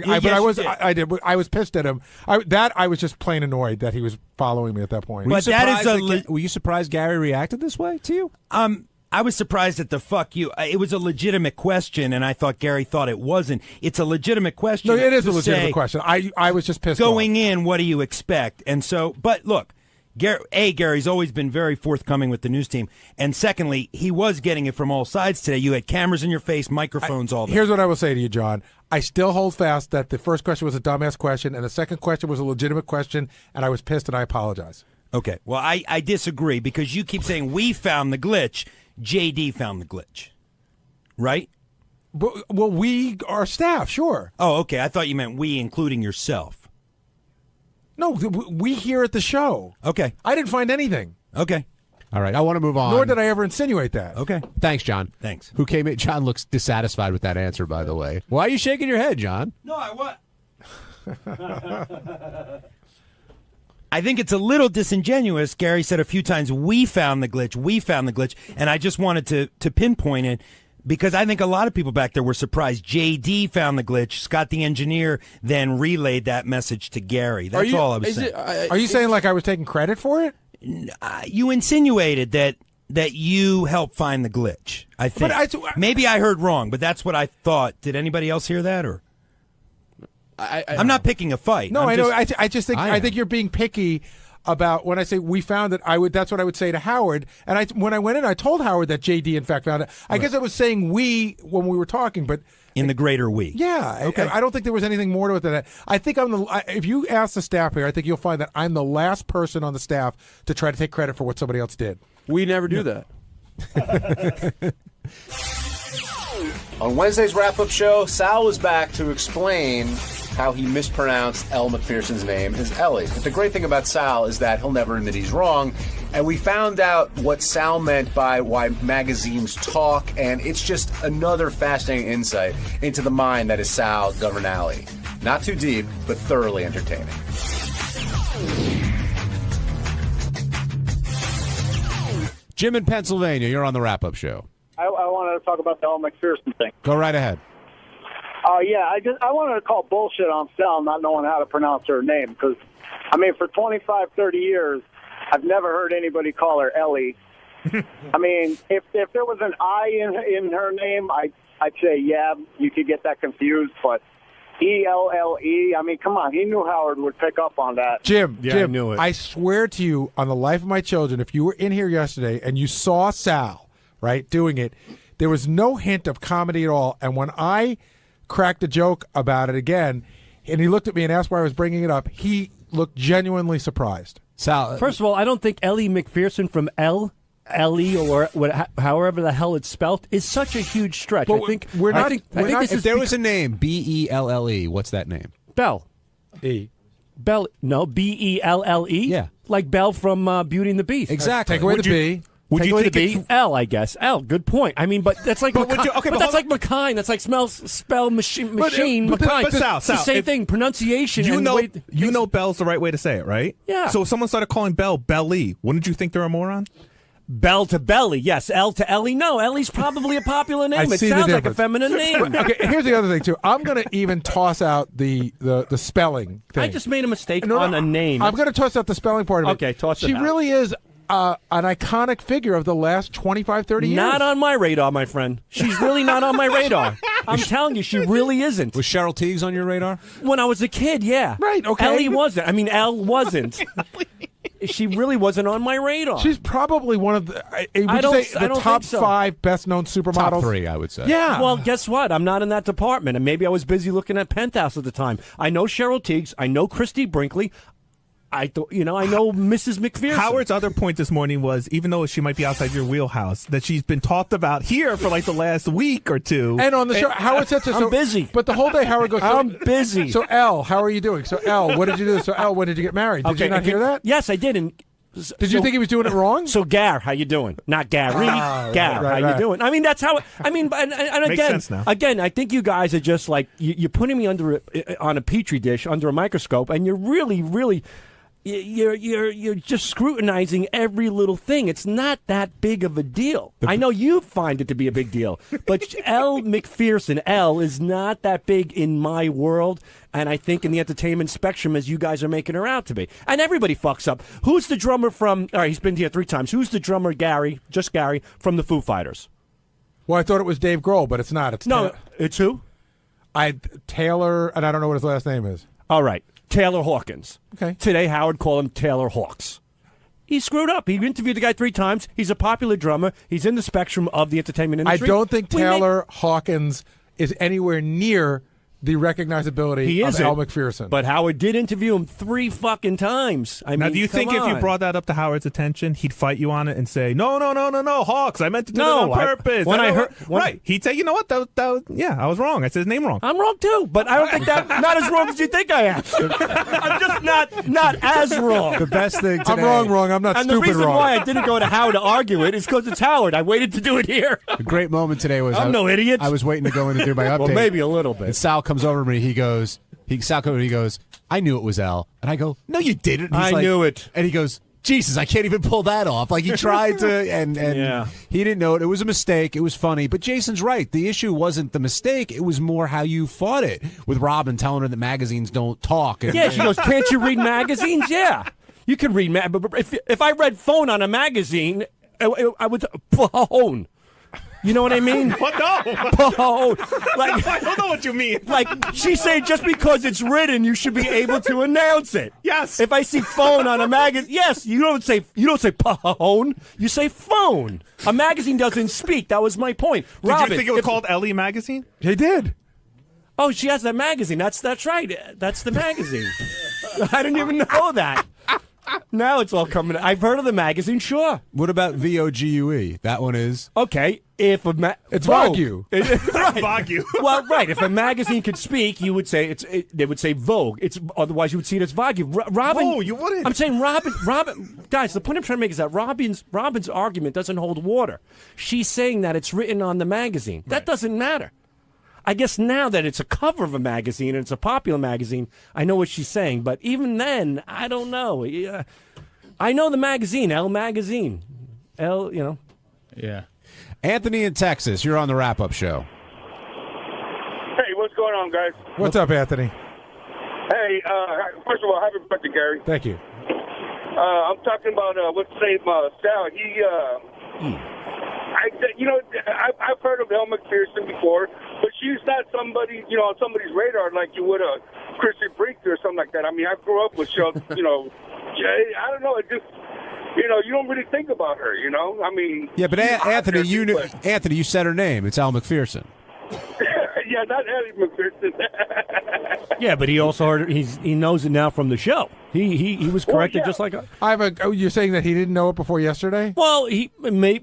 did. I was pissed at him. I was just plain annoyed that he was following me at that point. Were you surprised Gary reacted this way to you? I was surprised at the fuck you. It was a legitimate question, and I thought Gary thought it wasn't. It's a legitimate question. No, it is a legitimate question. I was just pissed going off. in, what do you expect? And so, but look, Gary's always been very forthcoming with the news team. And secondly, he was getting it from all sides today. You had cameras in your face, microphones, all that. Here's what I will say to you, John. I still hold fast that the first question was a dumbass question, and the second question was a legitimate question, and I was pissed, and I apologize. Okay. Well, I disagree because you keep saying we found the glitch. JD found the glitch. Right? Well, we are staff, sure. Oh, okay. I thought you meant we, including yourself. No, we here at the show. Okay. I didn't find anything. Okay. All right, I want to move on. Nor did I ever insinuate that. Okay. Thanks, John. Thanks. Who came in? John looks dissatisfied with that answer, by the way. Why are you shaking your head, John? No, I think it's a little disingenuous. Gary said a few times, we found the glitch, and I just wanted to pinpoint it because I think a lot of people back there were surprised. JD found the glitch. Scott, the engineer, then relayed that message to Gary. That's all I was saying. Are you saying like I was taking credit for it? You insinuated that you helped find the glitch. I think. Maybe I heard wrong, but that's what I thought. Did anybody else hear that? Or I'm not picking a fight. No, I know. I just think I think you're being picky about when I say we found it. That's what I would say to Howard. And when I went in, I told Howard that JD in fact found it. I guess I was saying we when we were talking, but in the greater we. Yeah. Okay. I don't think there was anything more to it than that. I think if you ask the staff here, I think you'll find that I'm the last person on the staff to try to take credit for what somebody else did. We never do that. On Wednesday's wrap-up show, Sal was back to explain how he mispronounced Elle Macpherson's name as Ellie. But the great thing about Sal is that he'll never admit he's wrong. And we found out what Sal meant by why magazines talk, and it's just another fascinating insight into the mind that is Sal Governale. Not too deep, but thoroughly entertaining. Jim in Pennsylvania, you're on the wrap-up show. I wanted to talk about the Elle Macpherson thing. Go right ahead. I wanted to call bullshit on Sal not knowing how to pronounce her name because, I mean, for 25, 30 years, I've never heard anybody call her Ellie. I mean, if there was an I in her name, I'd say, yeah, you could get that confused, but E-L-L-E, I mean, come on, he knew Howard would pick up on that. Jim, I knew it. I swear to you, on the life of my children, if you were in here yesterday and you saw Sal, right, doing it, there was no hint of comedy at all, and when I cracked a joke about it again, and he looked at me and asked why I was bringing it up, he looked genuinely surprised. Sal, first of all, I don't think Ellie Macpherson from Ellie or however the hell it's spelled is such a huge stretch. But I think if there was a name, B-E-L-L-E, what's that name? Belle. Belle. No, B-E-L-L-E. Yeah, like Belle from Beauty and the Beast. Exactly. Take away the B. Would you think the B? L, I guess. L. Good point. I mean, but that's like but that's like McKine. That's like spell machine. McKine. But Sal, it's the same thing. Pronunciation. You know Belle's the right way to say it, right? Yeah. So if someone started calling Belle Belly, wouldn't you think they're a moron? Belle to Belly, yes. L to Ellie, no. Ellie's probably a popular name. It sounds like a feminine name. Okay, here's the other thing too. I'm going to even toss out the spelling thing. I just made a mistake on a name. I'm going to toss out the spelling part of it. Okay, toss it She out. really is an iconic figure of the last 25, 30 years. Not on my radar, my friend. She's really not on my radar. I'm telling you, she really isn't. Was Cheryl Tiegs on your radar? When I was a kid, yeah. Right, okay. Ellie wasn't. I mean, Elle wasn't. She really wasn't on my radar. She's probably one of the top 5 best-known supermodels. Top 3, I would say. Yeah. Well, guess what? I'm not in that department, and maybe I was busy looking at Penthouse at the time. I know Cheryl Tiegs. I know Christy Brinkley. I thought, I know Mrs. McPherson. Howard's other point this morning was, even though she might be outside your wheelhouse, that she's been talked about here for like the last week or two. And on the show, Howard said I'm busy. But the whole day, Howard goes, I'm busy. So, Elle, how are you doing? So, Elle, what did you do? So, Elle, when did you get married? Did you not hear that? Yes, I did. And did you think he was doing it wrong? So, Gar, how you doing? Not Gary. Gar, right. how you doing? I mean, that's how. And Makes again, sense now. I think you guys are just like you're putting me on a petri dish under a microscope, and you're really, really. You're just scrutinizing every little thing. It's not that big of a deal. I know you find it to be a big deal, but Elle McPherson, Elle, is not that big in my world, and I think in the entertainment spectrum as you guys are making her out to be. And everybody fucks up. Who's the drummer from, all right, he's been here 3 times. Who's the drummer, Gary, just Gary, from the Foo Fighters? Well, I thought it was Dave Grohl, but it's not. It's who? Taylor, and I don't know what his last name is. All right. Taylor Hawkins. Okay. Today, Howard called him Taylor Hawks. He screwed up. He interviewed the guy 3 times. He's a popular drummer. He's in the spectrum of the entertainment industry. I don't think Taylor Hawkins is anywhere near the recognizability of Elle McPherson. But Howard did interview him 3 fucking times. Now, do you think if you brought that up to Howard's attention, he'd fight you on it and say, no, Hawks, I meant to do it on purpose. Right. He'd say, you know what, yeah, I was wrong. I said his name wrong. I'm wrong, too, but I don't think that, not as wrong as you think I am. I'm just not as wrong. The best thing today. I'm wrong. I'm not and stupid wrong. And the reason why I didn't go to Howard to argue it is because it's Howard. I waited to do it here. The great moment today was I'm no idiot. I was waiting to go in and do my update. Well, maybe a little bit. And Sal comes over to me. Sal comes over and he goes, I knew it was Elle. And I go, no, you didn't. And he's I knew it. And he goes, Jesus, I can't even pull that off. Like he tried to, and yeah. He didn't know it. It was a mistake. It was funny. But Jason's right. The issue wasn't the mistake. It was more how you fought it with Robin telling her that magazines don't talk. Yeah, she goes, can't you read magazines? Yeah. You can read but if I read phone on a magazine, I would phone. You know what I mean? What? No. Like, I don't know what you mean. Like, she's saying just because it's written, you should be able to announce it. Yes. If I see phone on a magazine, yes, you don't say phone, you say phone. A magazine doesn't speak. That was my point. Did Robin, you think it was called Ellie Magazine? He did. Oh, she has that magazine. That's right. That's the magazine. I didn't even know that. Now it's all coming. I've heard of the magazine, sure. What about VOGUE? That one is okay. If it's Vogue, right. Vogue. Well, right. If a magazine could speak, you would say they would say Vogue. Otherwise you would see it as Vogue. Robin. No, you wouldn't. I'm saying Robin. Guys, the point I'm trying to make is that Robin's argument doesn't hold water. She's saying that it's written on the magazine. That doesn't matter. I guess now that it's a cover of a magazine and it's a popular magazine, I know what she's saying. But even then, I don't know. I know the magazine, Elle Magazine. Elle, Yeah. Anthony in Texas, you're on the wrap-up show. Hey, what's going on, guys? What's up, Anthony? Hey, first of all, happy birthday, Gary. Thank you. I'm talking about what's the name, Sal. I've heard of Elle McPherson before, but she's not somebody, on somebody's radar like you would a Christy Brinkley or something like that. I mean, I grew up with I don't know, it just, you don't really think about her, I mean. Yeah, but Anthony, you said her name. It's Elle McPherson. Yeah, not Ellie McPherson. Yeah, but he also heard he knows it now from the show. He was corrected just like you're saying that he didn't know it before yesterday? Well, he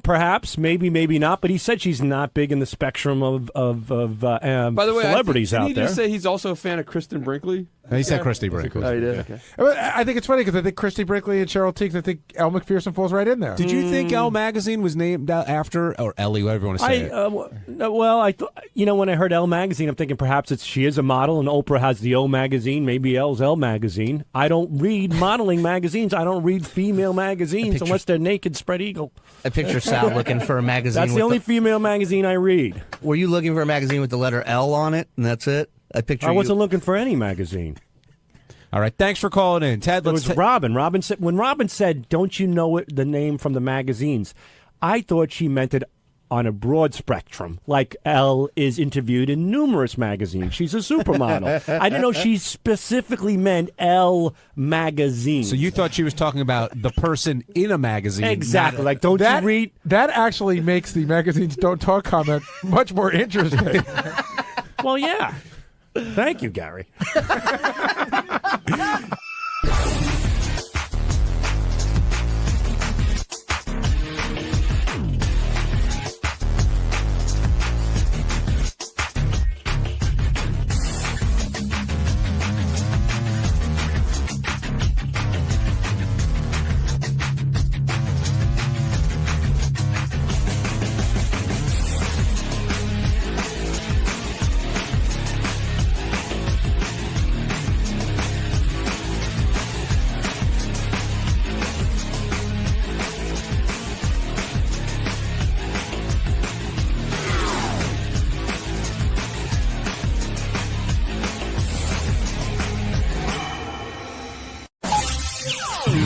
perhaps, maybe not, but he said she's not big in the spectrum of By the way, celebrities out there. Did he just say he's also a fan of Kristen Brinkley? He said Christy Brinkley. Oh, he did? Okay. I think it's funny because I think Christy Brinkley and Cheryl Teague, I think Elle McPherson falls right in there. Did you think Elle Magazine was named after, or Ellie, whatever you want to say I thought, when I heard Elle Magazine, I'm thinking perhaps she is a model and Oprah has the O Magazine, maybe Elle's Elle Magazine. I don't read modeling magazines. I don't read female magazines unless they're naked spread eagle. I picture Sal looking for a magazine. That's the only female magazine I read. Were you looking for a magazine with the letter L on it, and that's it? I wasn't looking for any magazine. All right, thanks for calling in, Ted. It was Robin. When Robin said, "Don't you know the name from the magazines?" I thought she meant it on a broad spectrum, like Elle is interviewed in numerous magazines. She's a supermodel. I didn't know she specifically meant Elle Magazine. So you thought she was talking about the person in a magazine. Exactly. Like, don't you read? That actually makes the magazines don't talk comment much more interesting. Well, yeah. Thank you, Gary.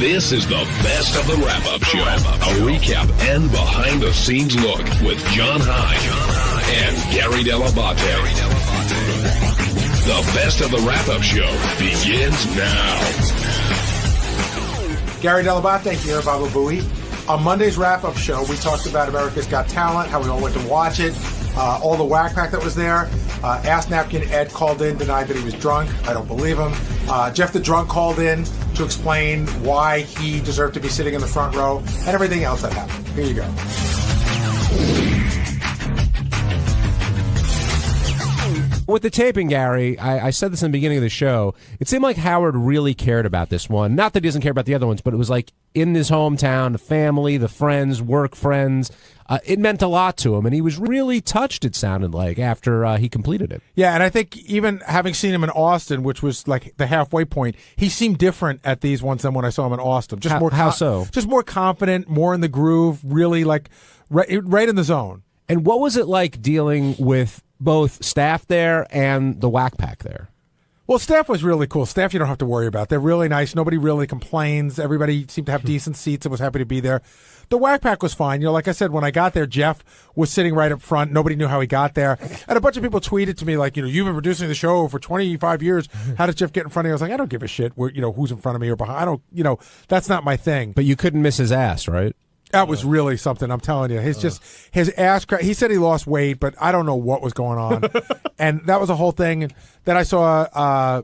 This is the best of the wrap-up show. A recap and behind-the-scenes look with John High and Gary Dell'Abate. The best of the wrap-up show begins now. Gary Dell'Abate here, Baba Booey. On Monday's wrap-up show, we talked about America's Got Talent, how we all went to watch it, all the whack pack that was there. Ass Napkin Ed called in, denied that he was drunk. I don't believe him. Jeff the Drunk called in to explain why he deserved to be sitting in the front row and everything else that happened. Here you go. With the taping, Gary, I said this in the beginning of the show. It seemed like Howard really cared about this one. Not that he doesn't care about the other ones, but it was like in his hometown, the family, the friends, work friends. It meant a lot to him, and he was really touched, it sounded like, after he completed it. Yeah, and I think even having seen him in Austin, which was like the halfway point, he seemed different at these ones than when I saw him in Austin. Just how so? Just more confident, more in the groove, really like right in the zone. And what was it like dealing with both staff there and the whack pack there? Well, staff was really cool. Staff you don't have to worry about. They're really nice. Nobody really complains. Everybody seemed to have decent seats and was happy to be there. The whack pack was fine. You know, like I said, when I got there, Jeff was sitting right up front. Nobody knew how he got there. And a bunch of people tweeted to me like, you've been producing the show for 25 years. How did Jeff get in front of you? I was like, I don't give a shit where, who's in front of me or behind. I don't, that's not my thing. But you couldn't miss his ass, right? That was really something, I'm telling you. His ass crack. He said he lost weight, but I don't know what was going on. And that was a whole thing. And then I saw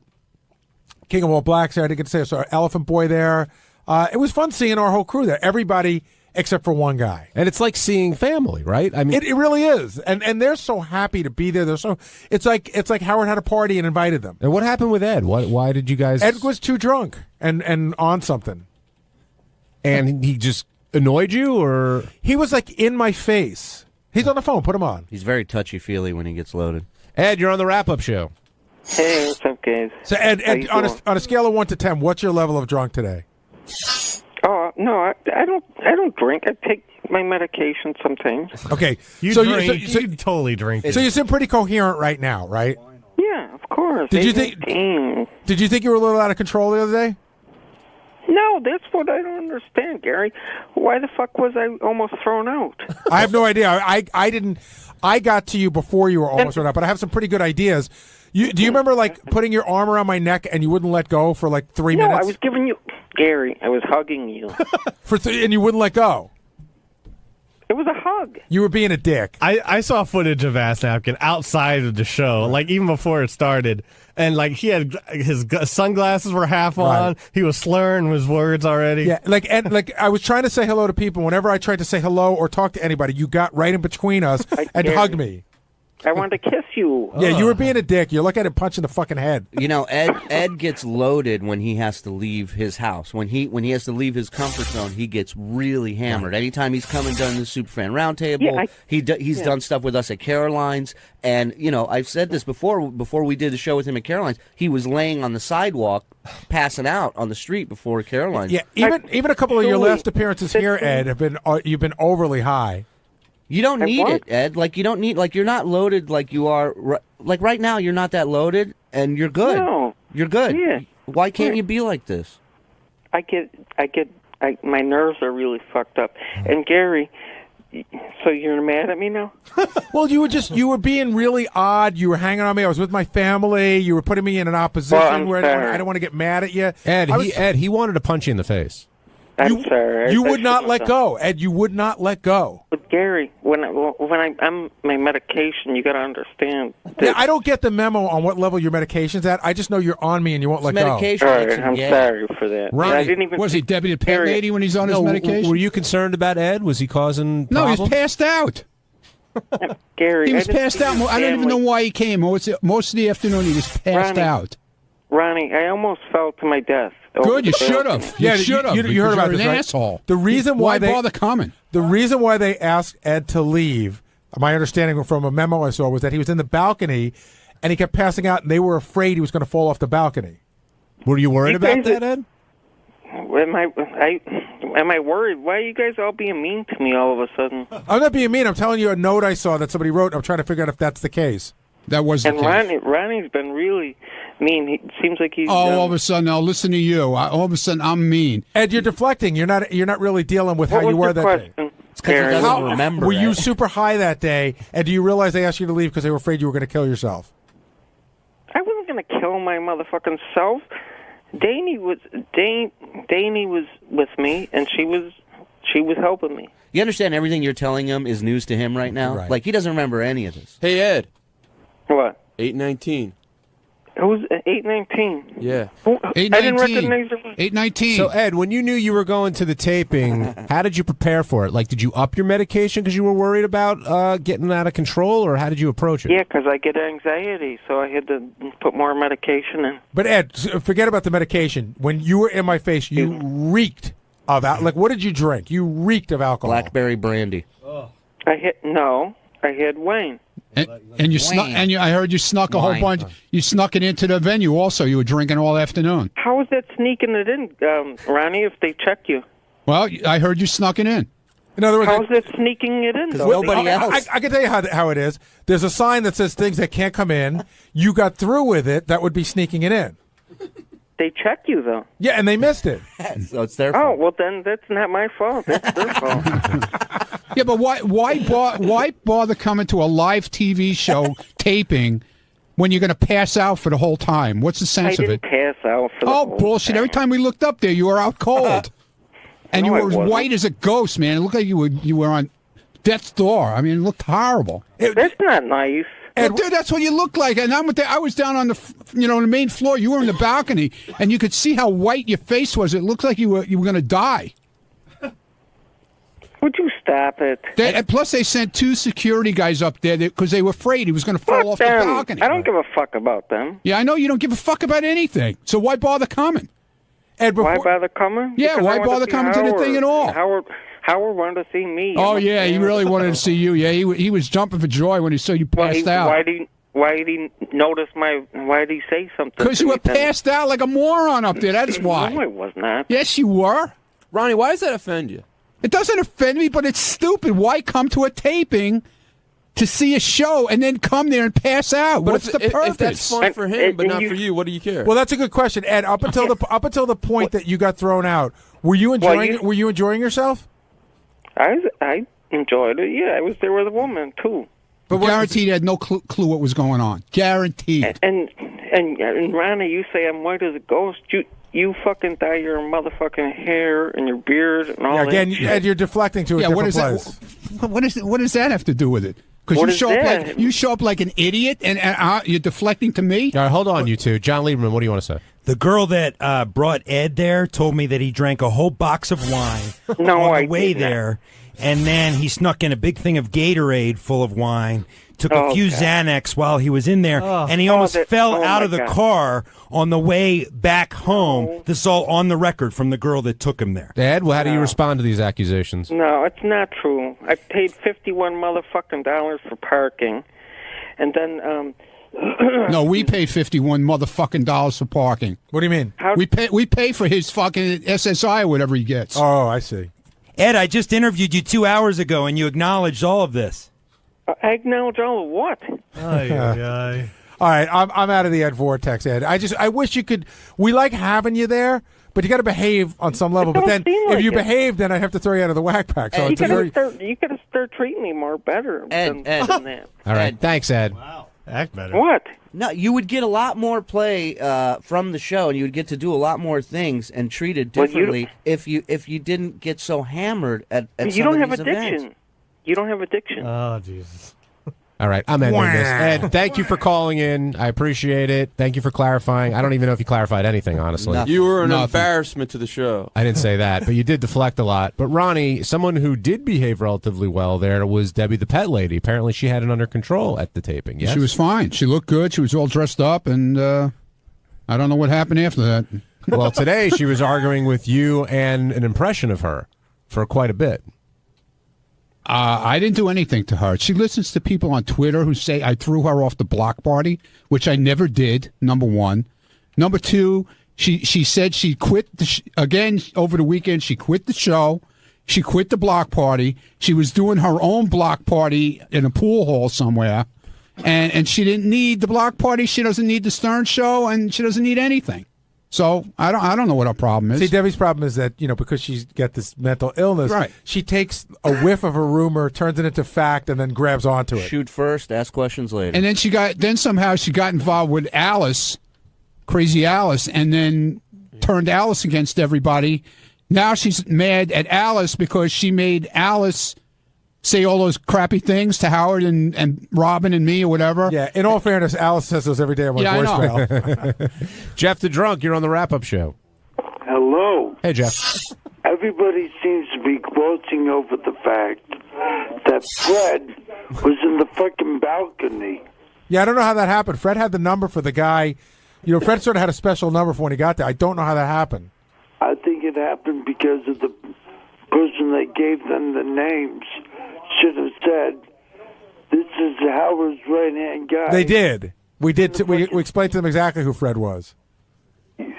King of All Blacks there. I didn't get to say I saw Elephant Boy there. It was fun seeing our whole crew there. Everybody except for one guy. And it's like seeing family, right? I mean, it really is. And they're so happy to be there. It's like Howard had a party and invited them. And what happened with Ed? Why did you guys? Ed was too drunk and on something. And he just annoyed you, or he was like in my face. He's on the phone. Put him on. He's very touchy-feely when he gets loaded. Ed, you're on the wrap-up show. Hey, what's up, guys? So Ed on a scale of 1 to 10, what's your level of drunk today? Oh no, I don't drink. I take my medication sometimes. Okay, you totally drink. So you seem pretty coherent right now, right? Yeah, of course. Did you think you were a little out of control the other day? No, that's what I don't understand, Gary. Why the fuck was I almost thrown out? I have no idea. I didn't. I got to you before you were almost thrown out, but I have some pretty good ideas. Do you remember like putting your arm around my neck and you wouldn't let go for like 3 minutes? No, I was giving you, Gary. I was hugging you and you wouldn't let go. It was a hug. You were being a dick. I saw footage of Ass Napkin outside of the show, like even before it started, and like he had his sunglasses were half on. Right. He was slurring his words already. Yeah, like I was trying to say hello to people. Whenever I tried to say hello or talk to anybody, you got right in between us and hugged me. I wanted to kiss you. Yeah, you were being a dick. You look at him punching the fucking head. Ed gets loaded when he has to leave his house. When he has to leave his comfort zone, he gets really hammered. Anytime he's come and done the Superfan Roundtable, he's done stuff with us at Caroline's. And, I've said this before we did the show with him at Caroline's, he was laying on the sidewalk, passing out on the street before Caroline's. Yeah, even a couple of your last appearances here, Ed, you've been overly high. You don't need it, Ed. You're not loaded like you are. Like right now, you're not that loaded, and you're good. No. You're good. Yeah. Why can't you be like this? My nerves are really fucked up. And Gary, so you're mad at me now? Well, you were being really odd. You were hanging on me. I was with my family. You were putting me in an opposition where I don't want to get mad at you. Ed, he wanted to punch you in the face. I'm sorry. You would not let go, Ed. You would not let go. But Gary, when I'm my medication, you got to understand. Yeah, I don't get the memo on what level your medication's at. I just know you're on me and you won't let go. All right, I'm sorry for that. Ronnie, I didn't even. Was he deputy pet lady when he's on his medication? Were you concerned about Ed? Was he causing No, problems? he was passed out. Gary, He was passed out. I don't even know why he came. Most of the afternoon, he was passed out. Ronnie, I almost fell to my death. Good, you should have. You should have. You heard about this, an right? asshole. The reason why they bother coming? The reason why they asked Ed to leave, my understanding from a memo I saw, was that he was in the balcony and he kept passing out, and they were afraid he was going to fall off the balcony. Were you worried about that, Ed? Am I worried? Why are you guys all being mean to me all of a sudden? I'm not being mean. I'm telling you a note I saw that somebody wrote. I'm trying to figure out if that's the case. That was And the case. Ronnie's been really mean. He seems like he's. All of a sudden, now listen to you. All of a sudden, I'm mean. Ed, you're deflecting. You're not really dealing with What how you was were the that day. question? It's because he doesn't remember. Were you it. super high that day, and do you realize they asked you to leave because they were afraid you were going to kill yourself? I wasn't going to kill my motherfucking self. Danny was with me, and she was helping me. You understand everything you're telling him is news to him right now? Right. Like, he doesn't remember any of this. Hey, Ed. What? 819. It was 8:19. Yeah. I didn't recognize it. 8:19. So, Ed, when you knew you were going to the taping, how did you prepare for it? Like, did you up your medication because you were worried about getting out of control, or how did you approach it? Yeah, because I get anxiety, so I had to put more medication in. But Ed, forget about the medication. When you were in my face, you reeked of like. What did you drink? You reeked of alcohol. Blackberry brandy. I had Wayne. And you snuck, I heard you snuck a whole bunch. You snuck it into the venue. Also, you were drinking all afternoon. How is that sneaking it in, Ronnie? If they check you, Well, I heard you snuck it in. In other words, how's that sneaking it in? Because nobody else. I can tell you how it is. There's a sign that says things that can't come in. You got through with it. That would be sneaking it in. They check you though. Yeah, and they missed it. So it's their fault. Oh well, then that's not my fault. That's their fault. Yeah, but why bother coming to a live TV show taping when you're going to pass out for the whole time? What's the sense I of it? didn't pass out for the Oh, whole bullshit. Every time we looked up there, you were out cold. And No, you I were as wasn't. white as a ghost, man. It looked like you were on death's door. I mean, it looked horrible. That's not nice. Well, dude, that's what you look like. And I was down on the main floor. You were in the balcony, and you could see how white your face was. It looked like you were going to die. Would you stop it? And plus, they sent 2 security guys up there because they were afraid he was going to fall off them. the balcony. I don't give a fuck about them. Yeah, I know you don't give a fuck about anything. So why bother coming? Ed, Why bother coming? Yeah, Because why I wanted bother see coming to the Howard. thing at all? Howard wanted to see me. Oh yeah, he really wanted to see you. Yeah, he was jumping for joy when he saw you passed out. Why did he notice why did he say something? Because you were passed out like a moron up there. That's why. No, I was not. Yes, you were. Ronnie, why does that offend you? It doesn't offend me, but it's stupid. Why come to a taping to see a show and then come there and pass out? But What's the purpose? If that's fun for him, but not for you, what do you care? Well, that's a good question, Ed. Up until the point that you got thrown out, were you enjoying? Were you enjoying yourself? I enjoyed it. Yeah, I was there with a woman too. But guaranteed, had no clue what was going on. Guaranteed. And Ronnie, you say I'm white as a ghost. You fucking dye your motherfucking hair and your beard and all Again, that shit. Ed, you're deflecting to a different place. What does that have to do with it? Because What you is show up that? like you show up like an idiot, and you're deflecting to me. All right, hold on, you two. John Lieberman, what do you want to say? The girl that brought Ed there told me that he drank a whole box of wine No, on I the way did not. there, and then he snuck in a big thing of Gatorade full of wine, took a Oh, few God. Xanax while he was in there, and he almost fell out of the car on the way back home. This is all on the record from the girl that took him there. Ed, well, how do you respond to these accusations? No, it's not true. I paid $51 motherfucking dollars for parking, and then No, we paid $51 for parking. What do you mean? We pay for his fucking SSI or whatever he gets. Oh, I see. Ed, I just interviewed you 2 hours ago, and you acknowledged all of this. I acknowledge all of what? All right, I'm out of the Ed Vortex, Ed. I wish you could. We like having you there, but you got to behave on some level. But then, seem if like you it. behave, then I have to throw you out of the whack pack. So You it's a very. gotta start treating me more better than that. All right, thanks, Ed. Act better. What? No, you would get a lot more play from the show, and you would get to do a lot more things and treated Well, you differently if you didn't get so hammered at You some don't of have these addiction. events. You don't have addiction. Oh Jesus. All right, I'm ending this. Ed, thank you for calling in. I appreciate it. Thank you for clarifying. I don't even know if you clarified anything, honestly. You were an embarrassment to the show. I didn't say that, but you did deflect a lot. But Ronnie, someone who did behave relatively well there was Debbie the pet lady. Apparently she had it under control at the taping, yes? She was fine. She looked good. She was all dressed up, and I don't know what happened after that. Well, today she was arguing with you and an impression of her for quite a bit. I didn't do anything to her. She listens to people on Twitter who say I threw her off the block party, which I never did, number one. Number two, she said she quit, again, over the weekend, she quit the show. She quit the block party. She was doing her own block party in a pool hall somewhere. and she didn't need the block party. She doesn't need the Stern show, and she doesn't need anything. So I don't know what her problem is. See, Debbie's problem is that, because she's got this mental illness, right? She takes a whiff of a rumor, turns it into fact, and then grabs onto it. Shoot first, ask questions later. And then somehow she got involved with Alice, Crazy Alice, and then turned Alice against everybody. Now she's mad at Alice because she made Alice say all those crappy things to Howard and Robin and me or whatever. Yeah, in all fairness, Alice says those every day on my voicemail. Jeff the Drunk, you're on the wrap-up show. Hello. Hey, Jeff. Everybody seems to be glossing over the fact that Fred was in the fucking balcony. Yeah, I don't know how that happened. Fred had the number for the guy. Fred sort of had a special number for when he got there. I don't know how that happened. I think it happened because of the person that gave them the names should have said, "This is Howard's right-hand guy." They did. We did. We explained to them exactly who Fred was. And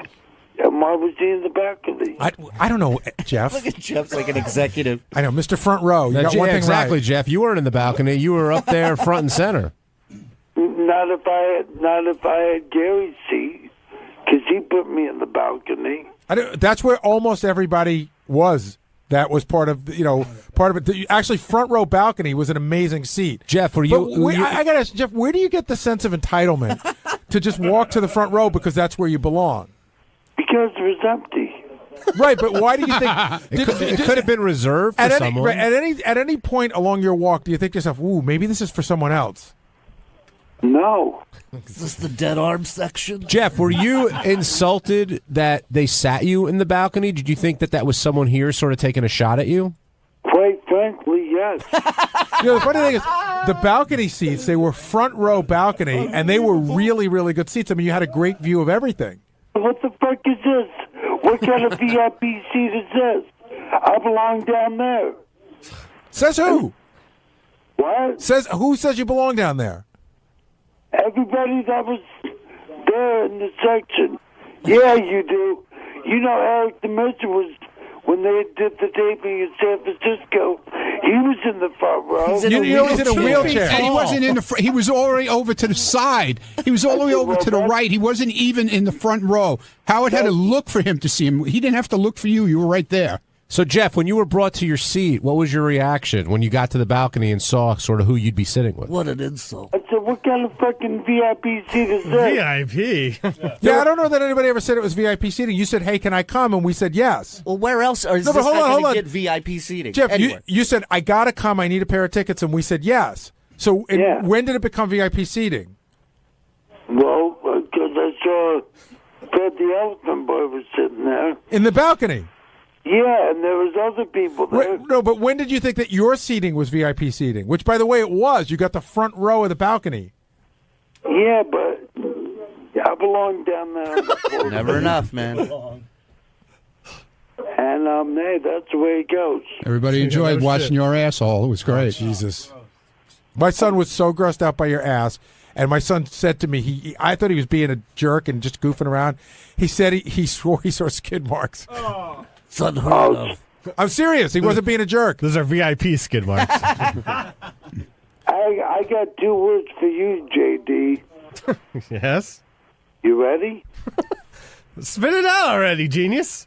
why was he in the balcony? I don't know, Jeff. Look at Jeff's like an executive. I know, Mr. Front Row. You got one thing exactly, right. Jeff. You weren't in the balcony. You were up there front and center. Not if I had Gary's seat, because he put me in the balcony. That's where almost everybody was. That was part of it. Actually, front row balcony was an amazing seat. Jeff, I got to ask Jeff, where do you get the sense of entitlement to just walk to the front row because that's where you belong? Because it was empty. Right, but why do you think it could have been reserved for someone? At any point along your walk, do you think to yourself, "Ooh, maybe this is for someone else"? No. Is this the dead arm section? Jeff, were you insulted that they sat you in the balcony? Did you think that was someone here sort of taking a shot at you? Quite frankly, yes. The funny thing is, the balcony seats, they were front row balcony, and they were really, really good seats. I mean, you had a great view of everything. What the fuck is this? What kind of VIP seat is this? I belong down there. Says who? What? Who says you belong down there? Everybody that was there in the section. Yeah, you do. Eric the Midget was, when they did the taping in San Francisco, he was in the front row. He's in a wheelchair. And he wasn't in the front. He was already over to the side. He was all the way over to the right. He wasn't even in the front row. Howard had to look for him to see him. He didn't have to look for you. You were right there. So, Jeff, when you were brought to your seat, what was your reaction when you got to the balcony and saw sort of who you'd be sitting with? What an insult. I said, what kind of fucking VIP seat is this? VIP? Yeah, I don't know that anybody ever said it was VIP seating. You said, "Hey, can I come?" And we said yes. Well, where else is this guy going to get VIP seating? Jeff, anyway. you said, "I got to come. I need a pair of tickets." And we said yes. So when did it become VIP seating? Well, because I saw Fred the Elephant Boy was sitting there. In the balcony? Yeah, and there was other people there. No, but when did you think that your seating was VIP seating? Which, by the way, it was. You got the front row of the balcony. Yeah, but I belong down there. Never enough, man. And hey, that's the way it goes. Everybody enjoyed watching your asshole. It was great. Oh, Jesus. My son was so grossed out by your ass, and my son said to me, I thought he was being a jerk and just goofing around. He said he swore he saw skid marks. Oh. It's unheard of. I'm serious. He wasn't being a jerk. Those are VIP skid marks. I got 2 words for you, JD. Yes? You ready? Spit it out already, genius.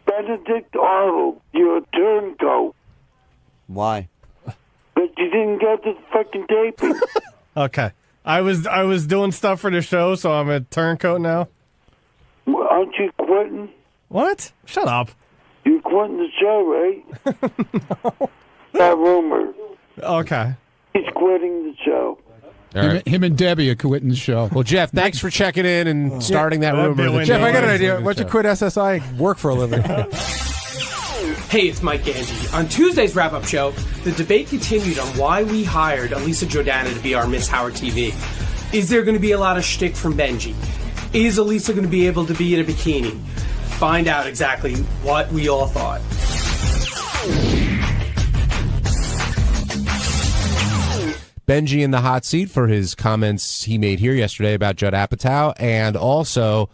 Benedict Arnold, you're a turncoat. Why? But you didn't get the fucking taping. Okay. I was doing stuff for the show, so I'm a turncoat now. Well, aren't you quitting? What? Shut up. You're quitting the show, right? No. That rumor. Okay. He's quitting the show. Him and Debbie are quitting the show. Well, Jeff, thanks for checking in and starting that rumor. Jeff, I got an idea. Why don't you quit SSI and work for a living? Hey, it's Mike Ganji. On Tuesday's wrap-up show, the debate continued on why we hired Elisa Jordana to be our Miss Howard TV. Is there going to be a lot of shtick from Benji? Is Elisa going to be able to be in a bikini? Find out exactly what we all thought. Benji in the hot seat for his comments he made here yesterday about Judd Apatow and also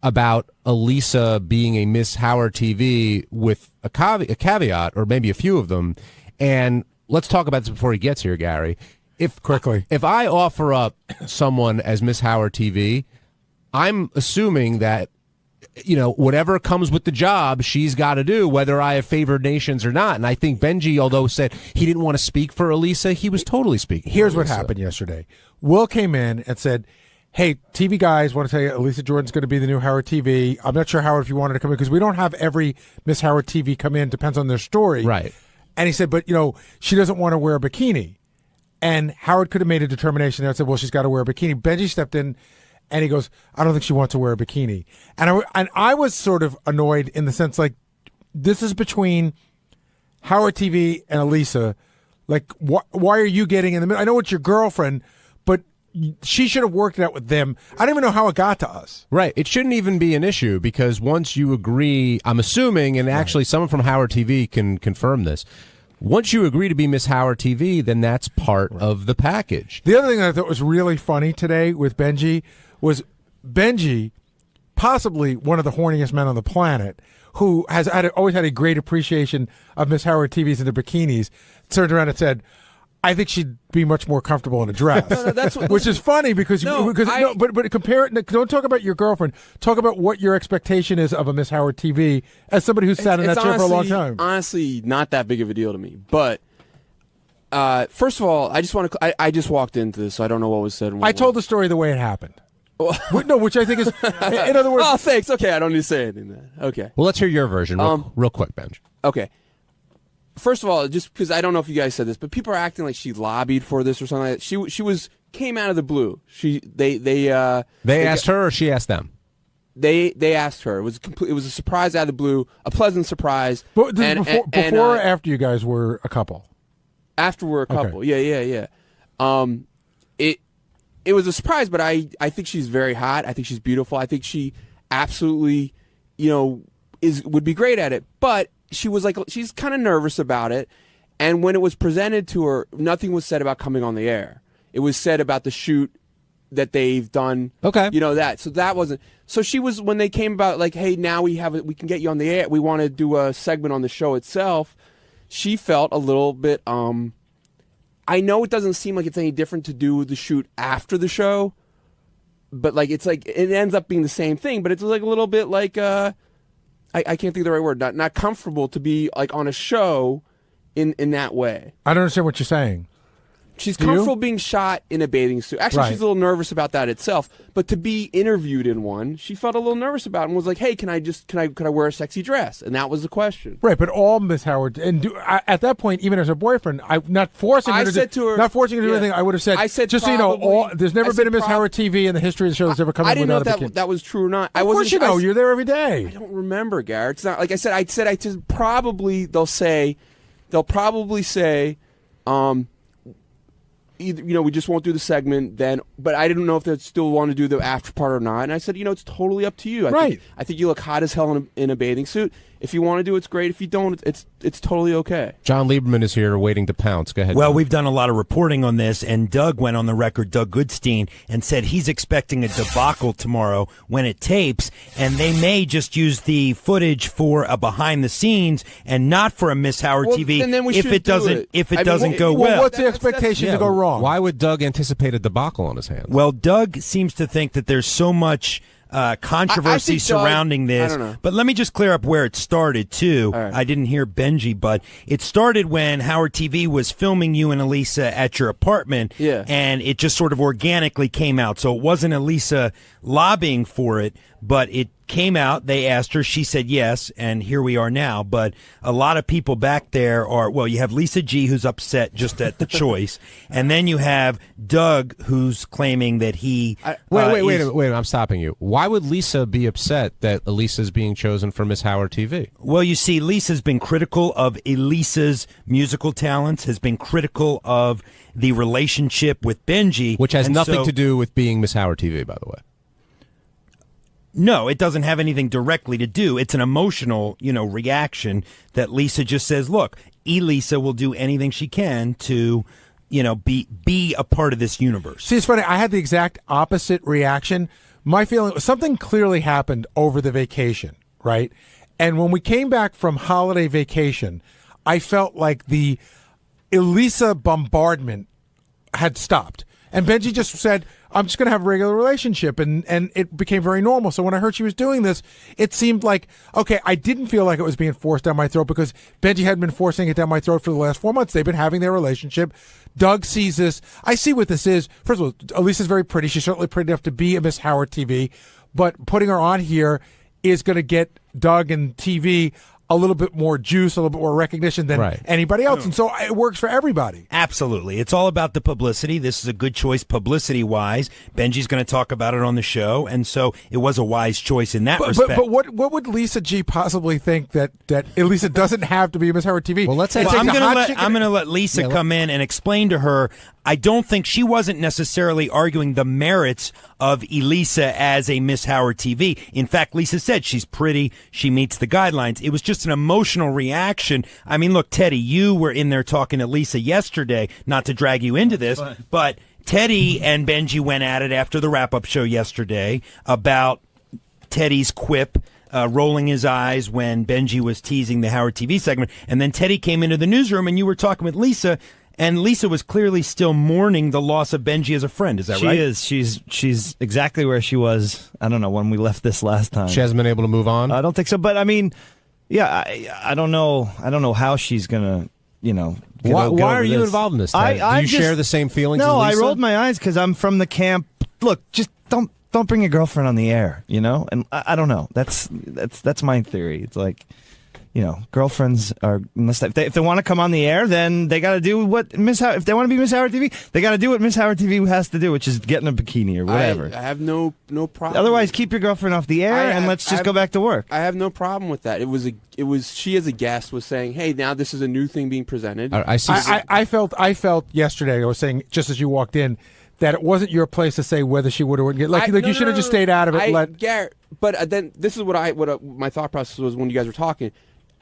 about Elisa being a Miss Howard TV with a caveat, or maybe a few of them. And let's talk about this before he gets here, Gary. If I offer up someone as Miss Howard TV, I'm assuming that whatever comes with the job, she's got to do, whether I have favored nations or not. And I think Benji, although said he didn't want to speak for Elisa, he was totally speaking. Here's for what Elisa. happened yesterday. Will came in and said, "Hey, TV guys, want to tell you, Elisa Jordan's going to be the new Howard TV. I'm not sure, Howard, if you wanted to come in, because we don't have every Miss Howard TV come in. Depends on their story." Right. And he said, "But, she doesn't want to wear a bikini." And Howard could have made a determination there and said, "Well, she's got to wear a bikini." Benji stepped in and he goes, "I don't think she wants to wear a bikini." And I was sort of annoyed in the sense, like, this is between Howard TV and Elisa. Like, why are you getting in the middle? I know it's your girlfriend, but she should have worked it out with them. I don't even know how it got to us. Right. It shouldn't even be an issue, because once you agree, I'm assuming, and actually someone from Howard TV can confirm this, once you agree to be Miss Howard TV, then that's part of the package. The other thing I thought was really funny today with Benji was Benji, possibly one of the horniest men on the planet, who has always had a great appreciation of Miss Howard TVs and their bikinis, turned around and said, "I think she'd be much more comfortable in a dress." Which is funny because but compare it. Don't talk about your girlfriend. Talk about what your expectation is of a Miss Howard TV as somebody who's sat in that chair for a long time. Honestly, not that big of a deal to me. But first of all, I just want to. I just walked into this, so I don't know what was said. I told the story the way it happened. No, which I think is, in other words. Oh, thanks. Okay, I don't need to say anything then. Okay. Well, let's hear your version real quick, Benj. Okay. First of all, just because I don't know if you guys said this, but people are acting like she lobbied for this or something like that. She came out of the blue. They asked her, or she asked them? They asked her. It was a surprise out of the blue, a pleasant surprise. But before or after you guys were a couple? After we're a couple. Okay. Yeah. It was a surprise, but I think she's very hot. I think she's beautiful. I think she absolutely, would be great at it. But she's kind of nervous about it. And when it was presented to her, nothing was said about coming on the air. It was said about the shoot that they've done. Okay. That. So that wasn't. So she was, when they came about, like, hey, now we can get you on the air. We want to do a segment on the show itself. She felt a little bit, I know it doesn't seem like it's any different to do the shoot after the show, but it ends up being the same thing. But it's like a little bit like I can't think of the right word. Not comfortable to be like on a show in that way. I don't understand what you're saying. She's comfortable being shot in a bathing suit. Actually, she's a little nervous about that itself. But to be interviewed in one, she felt a little nervous about it and was like, "Hey, can I wear a sexy dress?" And that was the question. Right, but all Miss Howard at that point, even as her boyfriend, I'm not forcing her to do anything. I would have said, just so you know, there's never been a Miss Howard TV in the history of the show that's ever come in without a bikini. I didn't know if that was true or not. Of course you know, you're there every day. I don't remember, Garrett. It's not like I said. I just probably they'll probably say. Either, we just won't do the segment then, but I didn't know if they still want to do the after part or not. And I said, it's totally up to you. I think you look hot as hell in a bathing suit. If you want to do it's great. If you don't, it's totally okay. John Lieberman is here waiting to pounce. Go ahead. Well, John. we've done a lot of reporting on this, and Doug went on the record, Doug Goodstein, and said he's expecting a debacle tomorrow when it tapes, and they may just use the footage for a behind the scenes and not for a Miss Howard TV if it doesn't go well. What's the expectation to go wrong? Why would Doug anticipate a debacle on his hands? Well, Doug seems to think that there's so much controversy surrounding this. But let me just clear up where it started, too. Right. I didn't hear Benji, but it started when Howard TV was filming you and Elisa at your apartment, and it just sort of organically came out. So it wasn't Elisa lobbying for it, but it came out. They asked her. She said yes, and here we are now. But a lot of people back there you have Lisa G, who's upset just at the choice, and then you have Doug, who's claiming that he... Wait, I'm stopping you. Why would Lisa be upset that Elisa's being chosen for Miss Howard TV? Well, you see, Lisa's been critical of Elisa's musical talents, has been critical of the relationship with Benji. Which has nothing to do with being Miss Howard TV, by the way. No, it doesn't have anything directly to do. It's an emotional, reaction that Lisa just says, look, Elisa will do anything she can to, be a part of this universe. See, it's funny. I had the exact opposite reaction. My feeling was something clearly happened over the vacation, right? And when we came back from holiday vacation, I felt like the Elisa bombardment had stopped. And Benji just said, I'm just going to have a regular relationship. And it became very normal. So when I heard she was doing this, it seemed like, okay, I didn't feel like it was being forced down my throat because Benji hadn't been forcing it down my throat for the last 4 months. They've been having their relationship. Doug sees this. I see what this is. First of all, Elisa's very pretty. She's certainly pretty enough to be a Miss Howard TV. But putting her on here is going to get Doug and TV a little bit more juice, a little bit more recognition than anybody else. And so it works for everybody. Absolutely. It's all about the publicity. This is a good choice publicity-wise. Benji's going to talk about it on the show, and so it was a wise choice in that respect. But what would Lisa G possibly think that Lisa doesn't have to be Miss Howard TV? Well, let's say I'm going to let Lisa come in and explain to her. I don't think she wasn't necessarily arguing the merits of Elisa as a Miss Howard TV. In fact, Lisa said she's pretty, she meets the guidelines. It was just an emotional reaction. I mean, look, Teddy, you were in there talking to Lisa yesterday, not to drag you into this, but Teddy and Benji went at it after the wrap-up show yesterday about Teddy's quip. Rolling his eyes when Benji was teasing the Howard TV segment. And then Teddy came into the newsroom and you were talking with Lisa. And Lisa was clearly still mourning the loss of Benji as a friend. Is that right? She is. She's exactly where she was. I don't know when we left this last time. She hasn't been able to move on. I don't think so. But I mean, yeah, I don't know. I don't know how she's gonna, Why are you involved in this? Do you share the same feelings? No, as Lisa? I rolled my eyes because I'm from the camp. Look, just don't bring your girlfriend on the air. And I don't know. That's my theory. It's like. Girlfriends are if they want to come on the air, then they got to do what if they want to be Miss Howard TV, they got to do what Miss Howard TV has to do, which is get in a bikini or whatever. I have no problem. Otherwise, keep your girlfriend off the air and let's just go back to work. I have no problem with that. It was she as a guest was saying, "Hey, now this is a new thing being presented." I see. I felt yesterday. I was saying just as you walked in that it wasn't your place to say whether she would or wouldn't get. You should have just stayed out of it. But then this is what my thought process was when you guys were talking.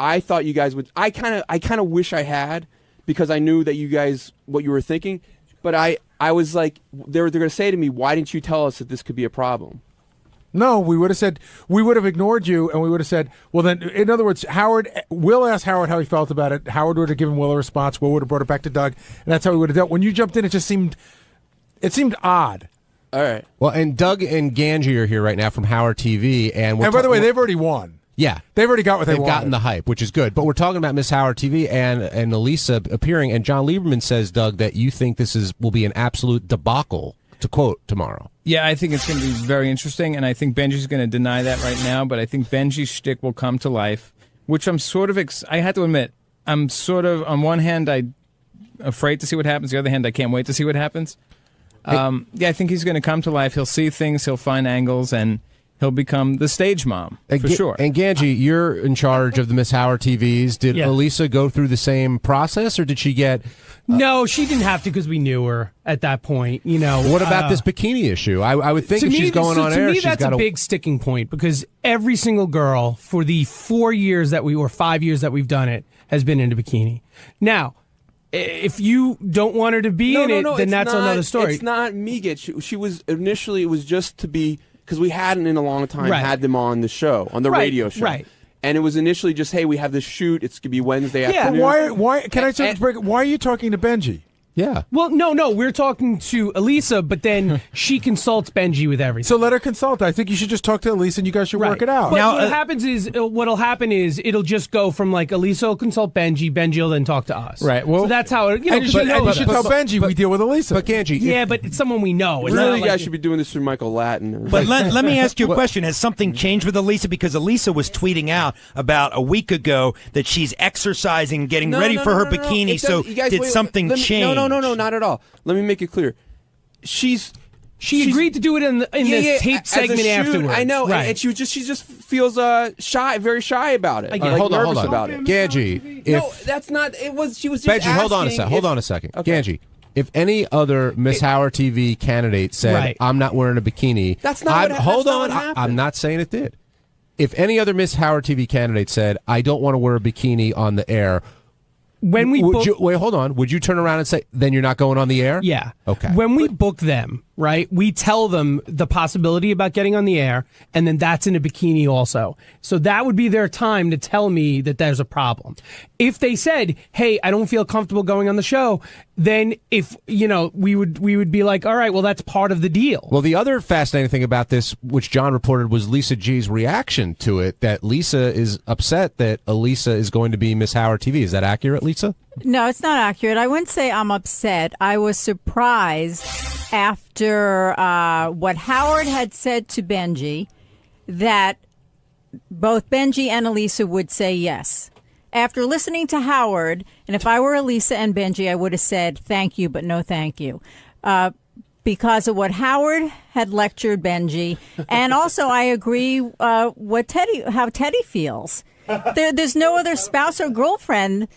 I thought you guys would. I kind of wish I had, because I knew that you guys what you were thinking. But I was like, they're going to say to me, "Why didn't you tell us that this could be a problem?" No, we would have ignored you, and we would have said, well, then, in other words, Will asked Howard how he felt about it. Howard would have given Will a response. Will would have brought it back to Doug, and that's how we would have dealt. When you jumped in, it seemed odd. All right. Well, and Doug and Ganji are here right now from Howard TV, and by the way, they've already won. Yeah. They've already got what they wanted. They've gotten the hype, which is good. But we're talking about Miss Howard TV and Elisa appearing, and John Lieberman says, Doug, that you think this will be an absolute debacle, to quote, tomorrow. Yeah, I think it's going to be very interesting, and I think Benji's going to deny that right now, but I think Benji's shtick will come to life, which I'm sort of, I have to admit, I'm sort of, on one hand, I'm afraid to see what happens. The other hand, I can't wait to see what happens. Yeah, I think he's going to come to life. He'll see things, he'll find angles, and he'll become the stage mom, for sure. And Ganji, you're in charge of the Miss Howard TVs. Did Elisa go through the same process, or did she get... No, she didn't have to because we knew her at that point. What about this bikini issue? I would think if she's going on air, she's got that's a big sticking point, because every single girl for the 5 years that we've done it has been in a bikini. Now, if you don't want her to be in it, then that's another story. It's not me. She was initially, it was just to be... Because we hadn't in a long time had them on the show, on the radio show. Right. And it was initially just, hey, we have this shoot. It's going to be Wednesday afternoon. Why are you talking to Benji? Yeah. Well, no, we're talking to Elisa, but then she consults Benji with everything. So let her consult. I think you should just talk to Elisa and you guys should work it out. But what'll happen is it'll just go from like Elisa will consult Benji will then talk to us. Right. Well, so that's how it. You should tell Benji we deal with Elisa. But Ganji, but it's someone we know. Really, you guys should be doing this through Michael Latin. But let me ask you a question. Has something changed with Elisa? Because Elisa was tweeting out about a week ago that she's exercising, getting ready for her bikini. So did something change? No, not at all. Let me make it clear. She agreed to do it in the tape segment afterwards. I know, and she just feels shy, very shy about it. Hold on. About it. Ganji, no, that's not. It was. She was just Benji, hold on a second. Okay. Ganji, if any other Miss Howard TV candidate said, "I'm not wearing a bikini," that's not. Hold on. I'm not saying it did. If any other Miss Howard TV candidate said, "I don't want to wear a bikini on the air," when we wait, hold on. Would you turn around and say, then you're not going on the air? Yeah. Okay. When we book them, right? We tell them the possibility about getting on the air, and then that's in a bikini also. So that would be their time to tell me that there's a problem. If they said, hey, I don't feel comfortable going on the show, then if, we would be like, all right, well, that's part of the deal. Well, the other fascinating thing about this, which John reported, was Lisa G's reaction to it, that Lisa is upset that Elisa is going to be Miss Howard TV. Is that accurate, Lisa? No, it's not accurate. I wouldn't say I'm upset. I was surprised after what Howard had said to Benji that both Benji and Elisa would say yes. After listening to Howard, and if I were Elisa and Benji, I would have said thank you, but no thank you. Because of what Howard had lectured Benji. And also I agree how Teddy feels. There's no other spouse or girlfriend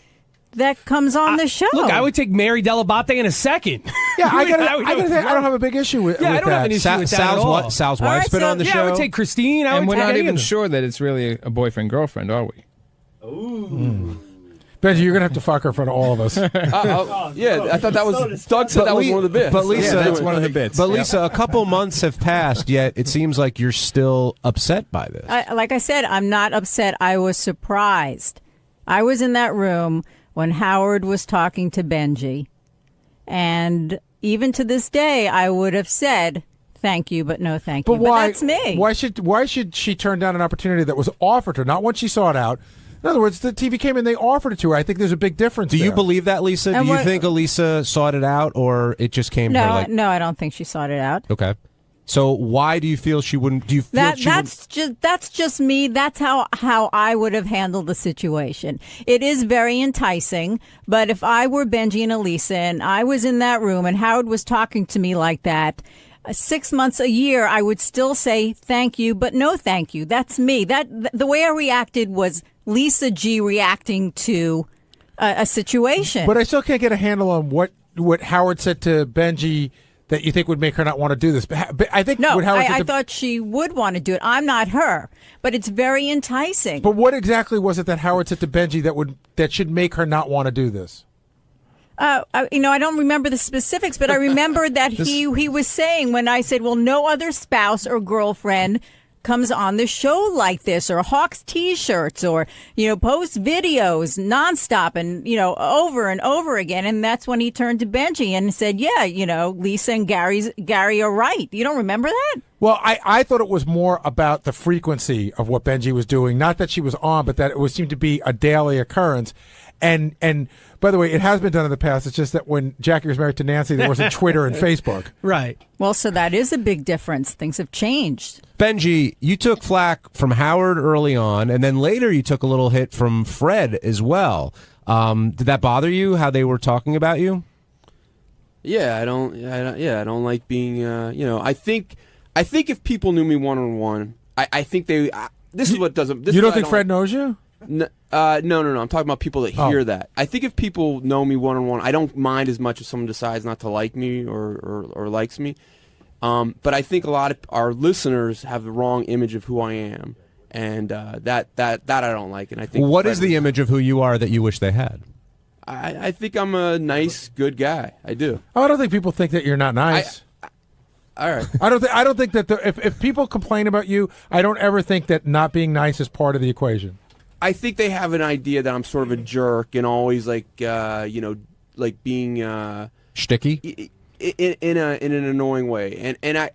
that comes on the show. Look, I would take Mary Delabate in a second. Yeah, I don't have a big issue with I don't have an issue with that at all. Sal's wife's been on the show. I would take Christine. And we're not even sure that it's really a boyfriend-girlfriend, are we? Ooh. Benji, you're going to have to fuck her in front of all of us. Yeah, I thought that was... Doug said that was one of the bits. But Lisa, that's one of the bits. But Lisa, a couple months have passed, yet it seems like you're still upset by this. Like I said, I'm not upset. I was surprised. I was in that room when Howard was talking to Benji. And even to this day, I would have said, thank you, but no thank you. But that's me. Why should she turn down an opportunity that was offered her, not when she sought out? In other words, the TV came in, they offered it to her. I think there's a big difference. Do you believe that, Lisa? Do you think Elisa sought it out, or it just came to her like... No, I don't think she sought it out. Okay. So why do you feel she wouldn't? Do you feel that's just me. That's how I would have handled the situation. It is very enticing, but if I were Benji and Elisa and I was in that room and Howard was talking to me like that, 6 months, a year, I would still say thank you, but no thank you. That's me. The way I reacted was Lisa G reacting to a situation. But I still can't get a handle on what Howard said to Benji that you think would make her not want to do this. But I think no, what Howard said I thought she would want to do it. I'm not her, but it's very enticing. But what exactly was it that Howard said to Benji that should make her not want to do this? I don't remember the specifics, but I remember that he was saying when I said, well, no other spouse or girlfriend comes on the show like this, or hawks T-shirts, or, posts videos nonstop and, over and over again. And that's when he turned to Benji and said, yeah, Lisa and Gary are right. You don't remember that? Well, I thought it was more about the frequency of what Benji was doing. Not that she was on, but that it seemed to be a daily occurrence. And by the way, it has been done in the past. It's just that when Jackie was married to Nancy, there wasn't Twitter and Facebook. Right. Well, so that is a big difference. Things have changed. Benji, you took flack from Howard early on, and then later you took a little hit from Fred as well. Did that bother you, how they were talking about you? Yeah, I don't like being, I think if people knew me one-on-one, I think they, this is what doesn't... You don't think Fred knows you? No. I'm talking about people that hear that. I think if people know me one-on-one, I don't mind as much if someone decides not to like me or likes me. But I think a lot of our listeners have the wrong image of who I am, and that I don't like. And I think what is the image of who you are that you wish they had? I think I'm a nice, good guy. I do. Oh, I don't think people think that you're not nice. All right. I don't think that if people complain about you, I don't ever think that not being nice is part of the equation. I think they have an idea that I'm sort of a jerk and always like being shticky in an annoying way. And I,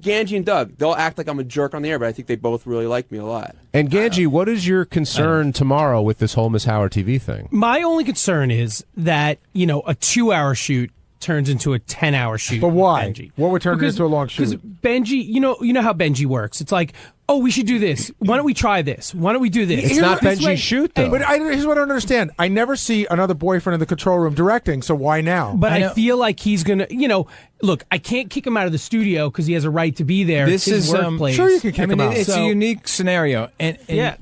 Ganji and Doug, they'll act like I'm a jerk on the air, but I think they both really like me a lot. And Ganji, what is your concern tomorrow with this whole Miss Howard TV thing? My only concern is that a 2-hour shoot turns into a 10-hour shoot. But why? Benji. What would turn it into a long shoot? Because Benji, you know how Benji works. It's like, oh, we should do this. Why don't we try this? Why don't we do this? It's not Benji's shoot, though. But here's what I don't understand. I never see another boyfriend in the control room directing, so why now? But I feel like he's going to, look, I can't kick him out of the studio because he has a right to be there. This is his workplace. Sure, you can kick him out. It's a unique scenario, and yeah.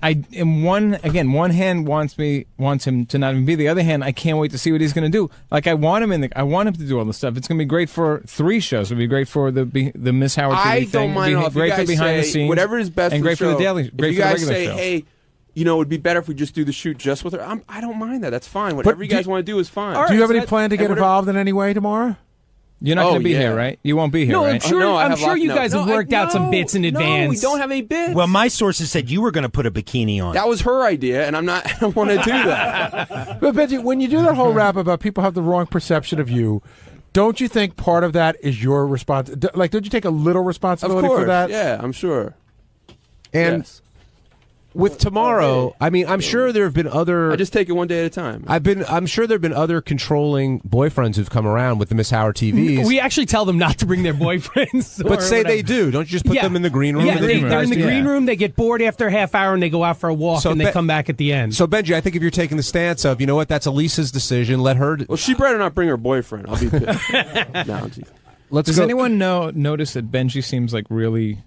one hand wants him to not even be. The other hand, I can't wait to see what he's going to do. Like I want him I want him to do all this stuff. It's going to be great for 3 shows. It'll be great for the Miss Howard TV thing. I don't mind. It'll be great for behind the scenes. Whatever is best, and for great the show. for the daily. Great if you for the guys regular say, show. hey, it'd be better if we just do the shoot just with her. I don't mind that. That's fine. Whatever you guys want to do is fine. Do you have any plan to get involved in any way tomorrow? You're not going to be here, right? You won't be here, No, right? I'm sure. I'm sure you guys have worked out some bits in advance. No, we don't have any bits. Well, my sources said you were going to put a bikini on. That was her idea, and I don't want to do that. But Benji, when you do that whole rap about people have the wrong perception of you, don't you think part of that is your response? Like, don't you take a little responsibility Of course, for that? yeah, I'm sure. And with tomorrow, I mean, I'm sure there have been other. I just take it one day at a time. I'm sure there have been other controlling boyfriends who've come around with the Miss Howard TVs. We actually tell them not to bring their boyfriends. But say they do. Don't you just put them in the green room? Yeah, they're in the green room. They get bored after a half hour and they go out for a walk and they come back at the end. So Benji, I think if you're taking the stance of, you know what, that's Elisa's decision. Let her. Well, she better not bring her boyfriend. I'll be pissed. No, Does anyone notice that Benji seems like really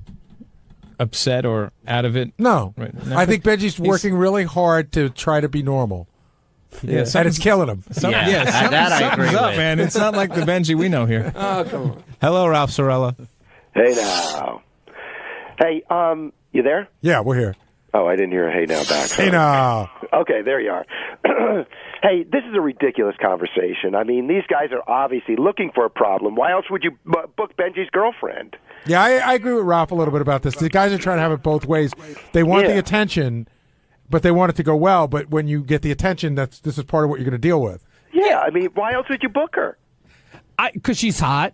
upset or out of it? No. Right. I think Benji's working really hard to try to be normal. Yeah, and it's killing him. Something's up, man. It's not like the Benji we know here. Oh, come on. Hello, Ralph Sorella. Hey now. Hey, you there? Yeah, we're here. Oh, I didn't hear a hey now back. Hey now. Okay, there you are. Hey, this is a ridiculous conversation. I mean, these guys are obviously looking for a problem. Why else would you book Benji's girlfriend? Yeah, I agree with Ralph a little bit about this. The guys are trying to have it both ways. They want the attention, but they want it to go well. But when you get the attention, this is part of what you're going to deal with. Yeah, I mean, why else would you book her? Because she's hot.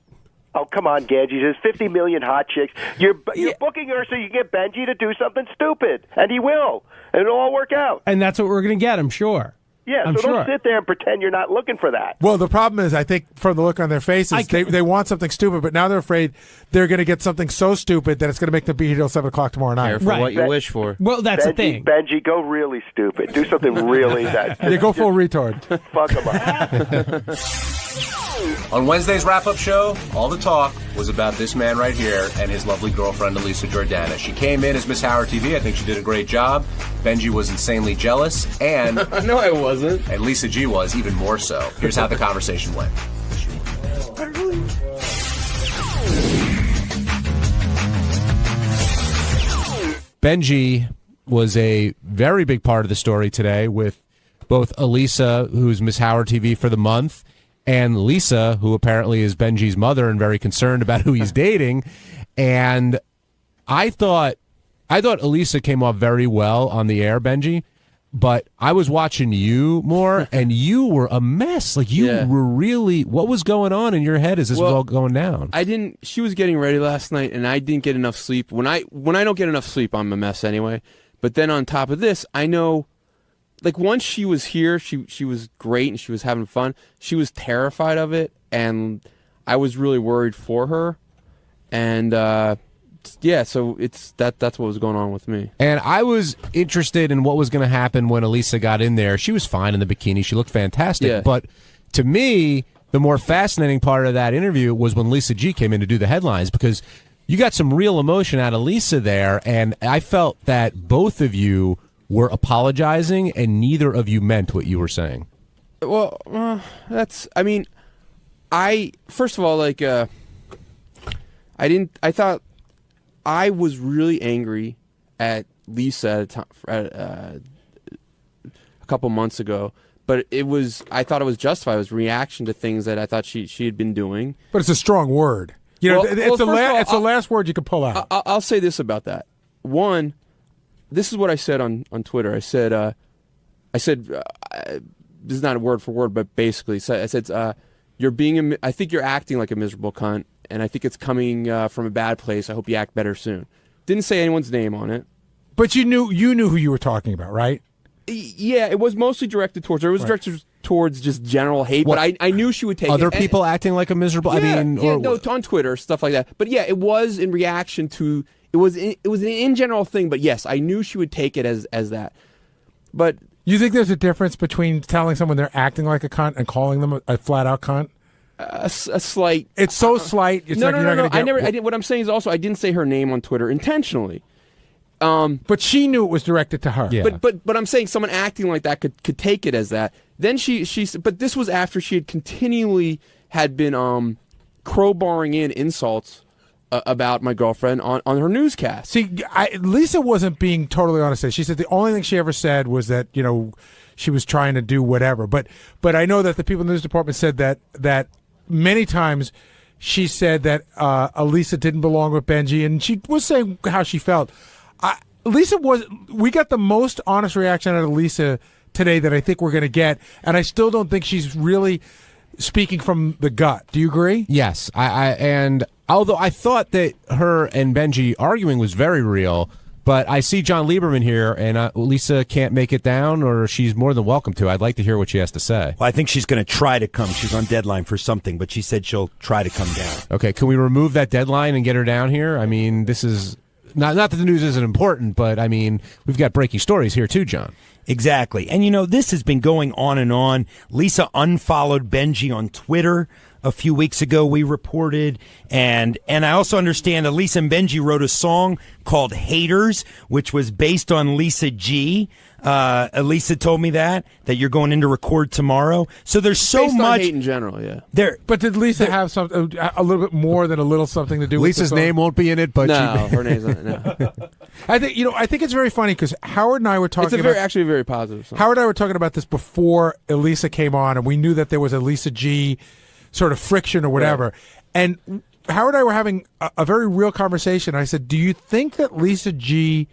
Oh, come on, Ganji. There's 50 million hot chicks. You're booking her so you get Benji to do something stupid, and he will, and it'll all work out. And that's what we're going to get, I'm sure. Yeah, I'm so sure. don't sit there and pretend you're not looking for that. Well, the problem is, I think, from the look on their faces, they want something stupid, but now they're afraid they're going to get something so stupid that it's going to make them be here till 7 o'clock tomorrow night. Careful what you wish for. Well, that's the thing. Benji, go really stupid. Do something really that. Yeah, go full retard. Fuck them up. On Wednesday's wrap-up show, all the talk was about this man right here and his lovely girlfriend, Elisa Jordana. She came in as Miss Howard TV. I think she did a great job. Benji was insanely jealous, and... No, I wasn't. And Lisa G was even more so. Here's how the conversation went. Benji was a very big part of the story today with both Elisa, who's Miss Howard TV for the month, and Lisa, who apparently is Benji's mother and very concerned about who he's dating. And I thought Elisa came off very well on the air, Benji, but I was watching you more, and you were a mess. Like, you were really... What was going on in your head as this was all going down? She was getting ready last night, and I didn't get enough sleep. When I don't get enough sleep, I'm a mess anyway. But then on top of this, I know... Like, once she was here, she was great and she was having fun. She was terrified of it, and I was really worried for her. And, so that's what was going on with me. And I was interested in what was going to happen when Elisa got in there. She was fine in the bikini. She looked fantastic. Yeah. But to me, the more fascinating part of that interview was when Lisa G came in to do the headlines, because you got some real emotion out of Lisa there, and I felt that both of you were apologizing, and neither of you meant what you were saying. Well, first of all, I thought I was really angry at Lisa a couple months ago, but I thought it was justified. It was reaction to things that I thought she had been doing. But it's a strong word. It's the last word you could pull out. I'll say this about that. One, this is what I said on Twitter. I said, this is not a word for word, but basically, I said, I think you're acting like a miserable cunt, and I think it's coming from a bad place. I hope you act better soon. Didn't say anyone's name on it. But you knew who you were talking about, right? Yeah, it was mostly directed towards her. It was directed towards just general hate, but I knew she would take other it. people acting like a miserable. On Twitter, stuff like that. But yeah, it was in reaction to. It was an in general thing, but yes, I knew she would take it as that. But you think there's a difference between telling someone they're acting like a cunt and calling them a flat out cunt? A slight. It's so slight. It's no. I didn't. What I'm saying is also I didn't say her name on Twitter intentionally. But she knew it was directed to her. Yeah. But I'm saying someone acting like that could take it as that. Then she but this was after she had continually had been crowbarring in insults about my girlfriend on her newscast. See, Lisa wasn't being totally honest. She said the only thing she ever said was that she was trying to do whatever. But I know that the people in the news department said that many times she said that Elisa didn't belong with Benji, and she was saying how she felt. We got the most honest reaction out of Lisa today that I think we're going to get, and I still don't think she's really speaking from the gut. Do you agree? Yes, and although I thought that her and Benji arguing was very real, but I see John Lieberman here, and Lisa can't make it down, or she's more than welcome to. I'd like to hear what she has to say. Well, I think she's going to try to come. She's on deadline for something, but she said she'll try to come down. Okay, can we remove that deadline and get her down here? I mean, this is not that the news isn't important, but I mean, we've got breaking stories here too, John. Exactly. And, this has been going on and on. Lisa unfollowed Benji on Twitter a few weeks ago, we reported. And I also understand that Lisa and Benji wrote a song called Haters, which was based on Lisa G. Lisa told me that you're going in to record tomorrow. So there's so based much on hate in general, yeah. But did Lisa have something a little bit more than a little something to do with Lisa's name won't be in it, but no, her name's not. No. I think it's very funny because Howard and I were talking. It's actually a very positive song. Howard and I were talking about this before Elisa came on, and we knew that there was a Lisa G sort of friction or whatever. Right. And Howard and I were having a very real conversation. I said, "Do you think that Lisa G,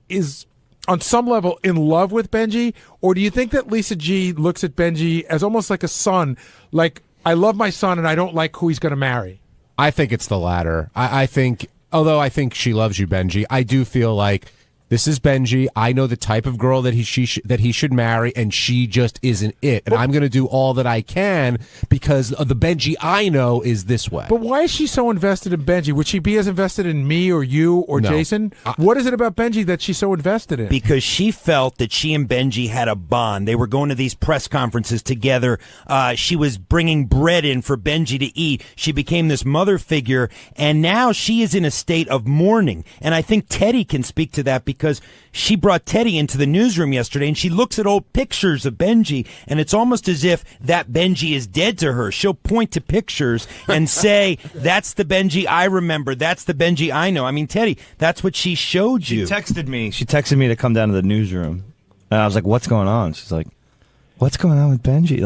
is on some level in love with Benji, or do you think that Lisa G looks at Benji as almost like a son? Like, I love my son, and I don't like who he's going to marry." I think it's the latter. I think, although I think she loves you, Benji, I do feel like this is Benji. I know the type of girl that he should marry, and she just isn't it. And I'm going to do all that I can because of the Benji I know is this way. But why is she so invested in Benji? Would she be as invested in me or you or No. Jason? What is it about Benji that she's so invested in? Because she felt that she and Benji had a bond. They were going to these press conferences together. She was bringing bread in for Benji to eat. She became this mother figure, and now she is in a state of mourning. And I think Teddy can speak to that because she brought Teddy into the newsroom yesterday, and she looks at old pictures of Benji, and it's almost as if that Benji is dead to her. She'll point to pictures and say, "That's the Benji I remember. That's the Benji I know." I mean, Teddy, that's what she showed you. She texted me to come down to the newsroom, and I was like, "What's going on?" She's like, "What's going on with Benji?"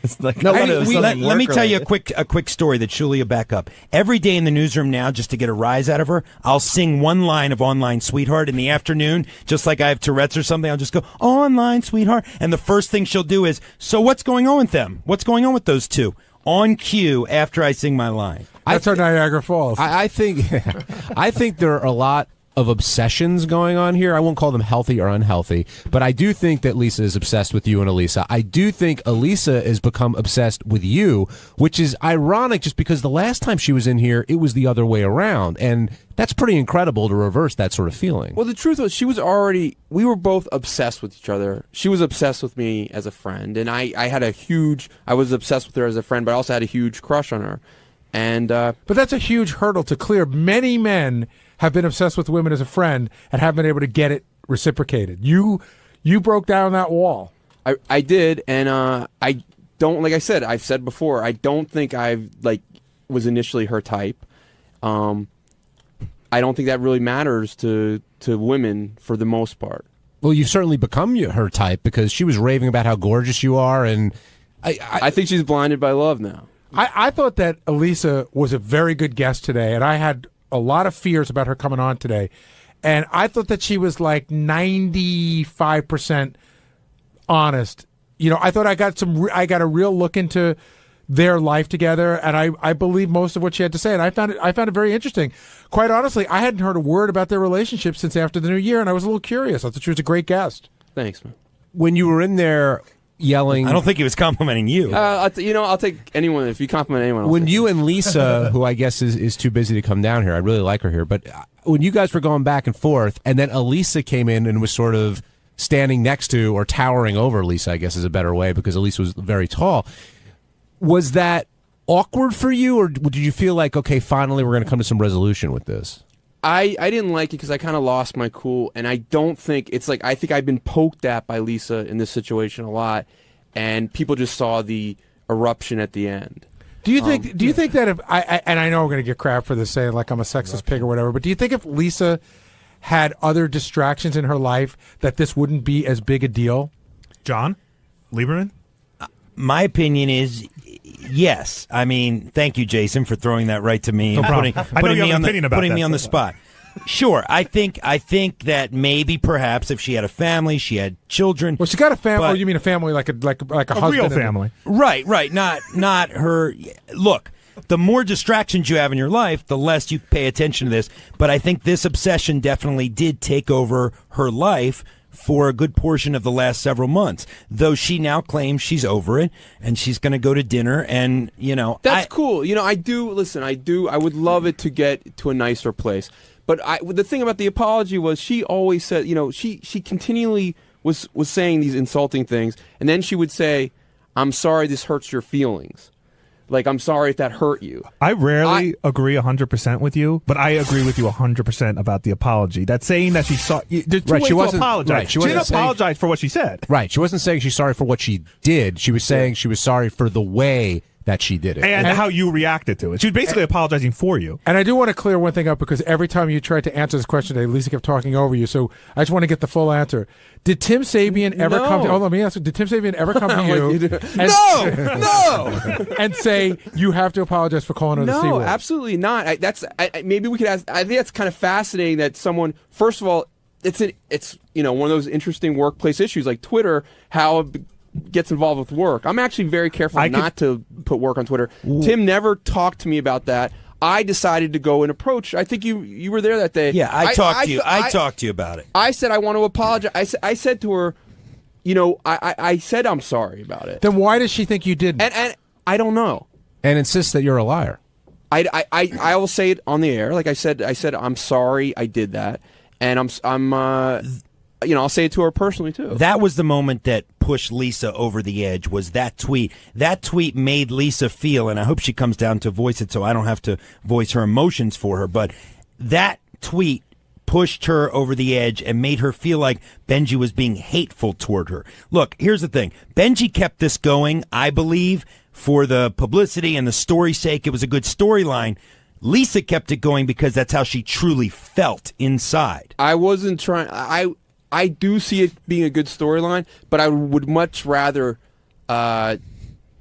It's like, No, I thought it was let something me tell you work-related. a quick story that Julia back up. Every day in the newsroom now, just to get a rise out of her, I'll sing one line of Online Sweetheart in the afternoon, just like I have Tourette's or something. I'll just go, "Online Sweetheart," and the first thing she'll do is, "So what's going on with them? What's going on with those two?" On cue after I sing my line. That's our Niagara Falls. I think there are a lot of obsessions going on here. I won't call them healthy or unhealthy, but I do think that Lisa is obsessed with you and Elisa. I do think Elisa has become obsessed with you, which is ironic just because the last time she was in here, it was the other way around. And that's pretty incredible to reverse that sort of feeling. Well, the truth was, we were both obsessed with each other. She was obsessed with me as a friend, and I was obsessed with her as a friend, but I also had a huge crush on her. And but that's a huge hurdle to clear. Many men have been obsessed with women as a friend and haven't been able to get it reciprocated. You broke down that wall. I did, and I don't, like I said, I've said before, I don't think was initially her type. I don't think that really matters to women for the most part. Well, you've certainly become her type because she was raving about how gorgeous you are, and I think she's blinded by love now. I thought that Elisa was a very good guest today, and I had a lot of fears about her coming on today. And I thought that she was like 95% honest. I thought I got a real look into their life together, and I believe most of what she had to say, and I found it very interesting. Quite honestly, I hadn't heard a word about their relationship since after the New Year, and I was a little curious. I thought she was a great guest. Thanks, man. When you were in there yelling, I don't think he was complimenting you. I'll take anyone. If you compliment anyone, when you and Lisa, who I guess is too busy to come down here, I really like her here, but when you guys were going back and forth, and then Elisa came in and was sort of standing next to or towering over Lisa, I guess is a better way, because Elisa was very tall. Was that awkward for you, or did you feel like, okay, finally we're going to come to some resolution with this? I didn't like it because I kind of lost my cool, and I don't think it's like, I think I've been poked at by Lisa in this situation a lot, and people just saw the eruption at the end. Do you think that if I know we're going to get crap for this, saying like I'm a sexist pig or whatever, but do you think if Lisa had other distractions in her life that this wouldn't be as big a deal? John Lieberman? My opinion is Yes. I mean, thank you, Jason, for throwing that right to me. No and problem. I know you have an opinion about putting that, me on the so- spot. Sure, I think that maybe perhaps if she had a family, she had children. Well, she got a family. but- Or you mean a family like a husband? real and- family. Right. Not her. Look, the more distractions you have in your life, the less you pay attention to this. But I think this obsession definitely did take over her life for a good portion of the last several months, though she now claims she's over it and she's going to go to dinner and, That's cool. I would love it to get to a nicer place. But the thing about the apology was she always said, she continually was saying these insulting things, and then she would say, "I'm sorry this hurts your feelings." Like, I'm sorry if that hurt you. I rarely agree 100% with you, but I agree with you 100% about the apology. That's saying that she saw. There's two ways to apologize. Right, she didn't apologize for what she said. Right. She wasn't saying she's sorry for what she did. She was saying she was sorry for the way that she did it. And how you reacted to it. She was basically apologizing for you. And I do want to clear one thing up because every time you tried to answer this question today, Lisa kept talking over you. So I just want to get the full answer. Did Tim Sabian ever come to... Oh, let me ask you. Did Tim Sabian ever come to you... No! And say, you have to apologize for calling her the C word? No, absolutely not. Maybe we could ask... I think that's kind of fascinating that someone... First of all, it's one of those interesting workplace issues like Twitter, how... gets involved with work. I'm actually very careful not to put work on Twitter. Tim never talked to me about that. I decided to go and approach. I think you were there that day. Yeah, I talked to you. I talked to you about it. I said I want to apologize. I said to her, I said I'm sorry about it. Then why does she think you didn't? And I don't know. And insists that you're a liar. I will say it on the air. Like I said I'm sorry I did that, and I'll say it to her personally too. That was the moment that pushed Lisa over the edge, was that tweet. That tweet made Lisa feel, and I hope she comes down to voice it so I don't have to voice her emotions for her, but that tweet pushed her over the edge and made her feel like Benji was being hateful toward her. Look, here's the thing. Benji kept this going, I believe, for the publicity and the story's sake. It was a good storyline. Lisa kept it going because that's how she truly felt inside. I wasn't trying... I do see it being a good storyline, but I would much rather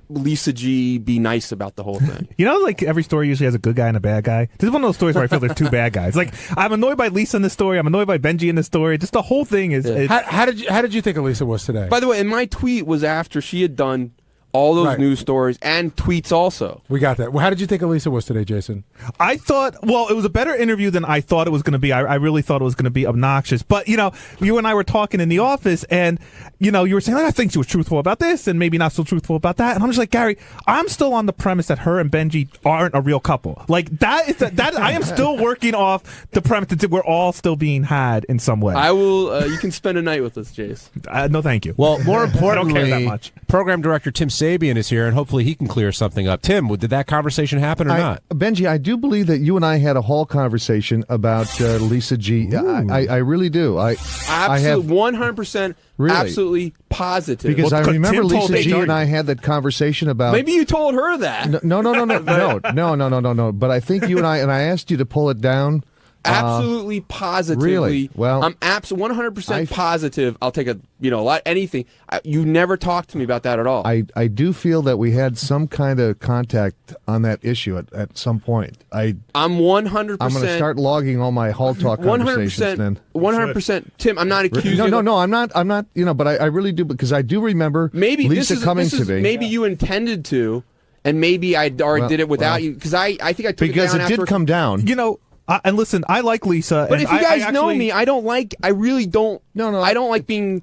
Lisa G be nice about the whole thing. Like every story usually has a good guy and a bad guy. This is one of those stories where I feel there's two bad guys. Like, I'm annoyed by Lisa in this story. I'm annoyed by Benji in this story. Just the whole thing is... How did you think Lisa was today? By the way, and my tweet was after she had done all those news stories and tweets also. We got that. Well, how did you think Elisa was today, Jason? I thought, it was a better interview than I thought it was going to be. I really thought it was going to be obnoxious. But, you and I were talking in the office and, you were saying, I think she was truthful about this and maybe not so truthful about that. And I'm just like, Gary, I'm still on the premise that her and Benji aren't a real couple. Like, that I am still working off the premise that we're all still being had in some way. I will, you can spend a night with us, Jace. No, thank you. Well, more importantly, I don't care that much. Program director Tim Sabian is here, and hopefully he can clear something up. Tim, did that conversation happen or not? Benji, I do believe that you and I had a whole conversation about Lisa G. I really do. I have 100% really? Absolutely positive. Because I remember Lisa G. and I had that conversation about... Maybe you told her that. No. But I think you and I asked you to pull it down. Absolutely, positively. Really? Well, I'm 100% positive. I'll take a lot anything. You never talked to me about that at all. I do feel that we had some kind of contact on that issue at some point. I'm 100%. I'm going to start logging all my hall talk conversations. 100%. Tim, I'm not accusing. No. I'm not. But I really do, because I do remember Lisa coming to me. Maybe you intended to, and maybe I already did it without you, because I think I took because it down did come down. And listen, I like Lisa. But if you guys know me, I really don't. No. I don't like being.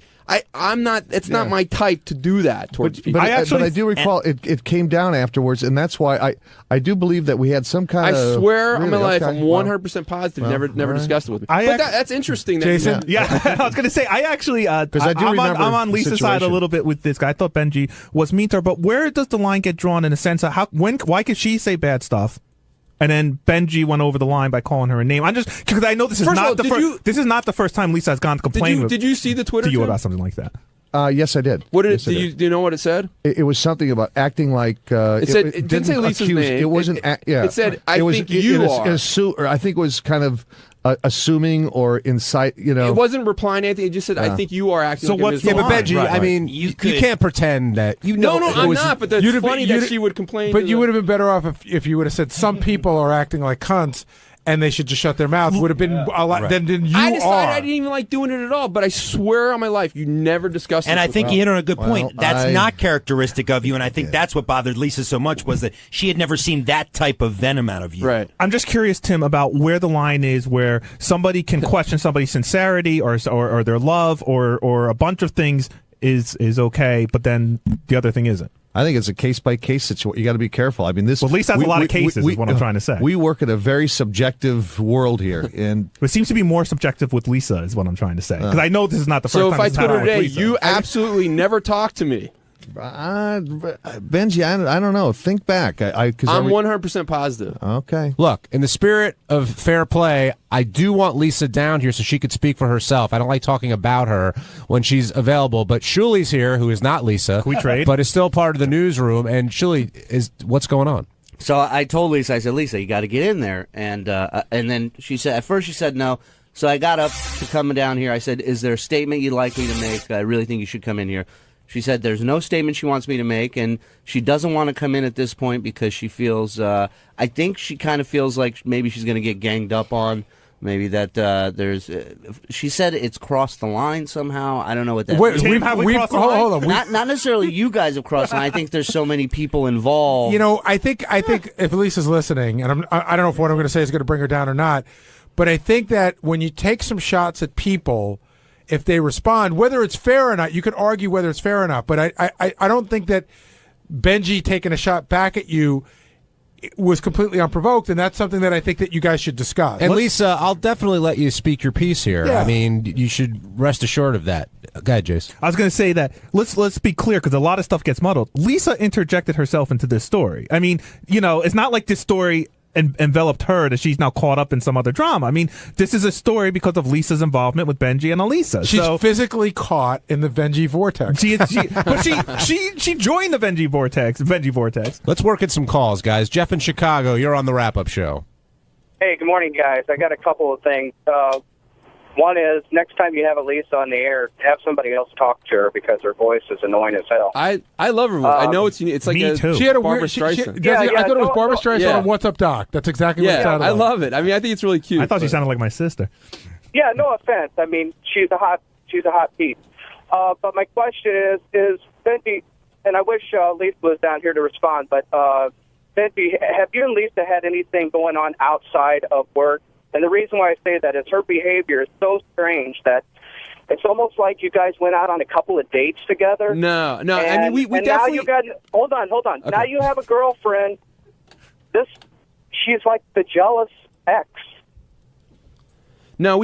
I'm not. It's not my type to do that towards people. But I do recall it came down afterwards, and that's why I do believe that we had some kind of. I swear on my life, I'm 100% positive. Never discussed it with me. But that's interesting. Jason, I was going to say, I actually, because I'm on Lisa's side a little bit with this guy. I thought Benji was mean to her, but where does the line get drawn in a sense of why could she say bad stuff? And then Benji went over the line by calling her a name. I'm just because I know this is not the first time Lisa has gone to complain. Did you see the Twitter to you too? about something like that? Yes, I did. What did Yes, I did. do you know what it said? It was something about acting like. It didn't say Lisa's name. It wasn't. It said, "I think you are." Or I think it was kind of assuming or incite. You know, it wasn't replying to anything. It just said, "I think you are acting." So like what's a Ms. But Benji, Right. I mean, you can't pretend that you know. No, I'm not. But that's funny that she would complain. But you would have been better off if you would have said some people are acting like cunts and they should just shut their mouth. Would have been a lot. Then you I decided are. I didn't even like doing it at all. But I swear on my life, you never discussed. And this I with think me. you hit on a good point. That's not characteristic of you, and I think that's what bothered Lisa so much was that she had never seen that type of venom out of you. Right. I'm just curious, Tim, about where the line is where somebody can question somebody's sincerity or their love or a bunch of things is okay, but then the other thing isn't. I think it's a case-by-case situation. You got to be careful. I mean, this. Well, Lisa has a lot of cases, is what I'm trying to say. We work in a very subjective world here, and it seems to be more subjective with Lisa, is what I'm trying to say. Because I know this is not the first So time. if I this has Twitter happened with today, Lisa. you absolutely never talk to me. Benji, I don't know. Think back. I'm 100% positive. Okay. Look, in the spirit of fair play, I do want Lisa down here so she could speak for herself. I don't like talking about her when she's available, but Shuli's here, who is not Lisa, Can we trade? but is still part of the newsroom. And Shuli, what's going on? So I told Lisa, I said, Lisa, you got to get in there. And then she said, at first she said no. So I got up to come down here. I said, is there a statement you'd like me to make? I really think you should come in here. She said there's no statement she wants me to make, and she doesn't want to come in at this point because she feels, I think she kind of feels like maybe she's going to get ganged up on. Maybe that she said it's crossed the line somehow. I don't know what that means. Hold on. Not necessarily you guys have crossed the line. I think there's so many people involved. You know, I think if Lisa's listening, and I don't know if what I'm going to say is going to bring her down or not, but I think that when you take some shots at people, if they respond, whether it's fair or not, you could argue whether it's fair or not. But I don't think that Benji taking a shot back at you was completely unprovoked, and that's something that I think that you guys should discuss. And Lisa, I'll definitely let you speak your piece here. Yeah. I mean, you should rest assured of that. Go ahead, Jace. I was going to say that let's be clear because a lot of stuff gets muddled. Lisa interjected herself into this story. I mean, you know, it's not like this story enveloped her that she's now caught up in some other drama. I mean, this is a story because of Lisa's involvement with Benji and Elisa. She's physically caught in the Benji vortex. But she joined the Benji vortex. Let's work at some calls, guys. Jeff in Chicago, you're on the wrap-up show. Hey, good morning, guys. I got a couple of things. One is, next time you have Elisa on the air, have somebody else talk to her because her voice is annoying as hell. I love her voice. I know it's like Me a too. She had a Barbara weird. Streisand. I thought it was Barbara Streisand on What's Up, Doc. That's exactly what it sounded I like. love it. I mean, I think it's really cute. I thought she sounded like my sister. Yeah, no offense. I mean, she's a hot piece. But my question is Benji, and I wish Lisa was down here to respond, but Benji, have you and Lisa had anything going on outside of work? And the reason why I say that is her behavior is so strange that it's almost like you guys went out on a couple of dates together. No. And, I mean, we and definitely. now you got. Hold on. Okay. Now you have a girlfriend. She's like the jealous ex. No,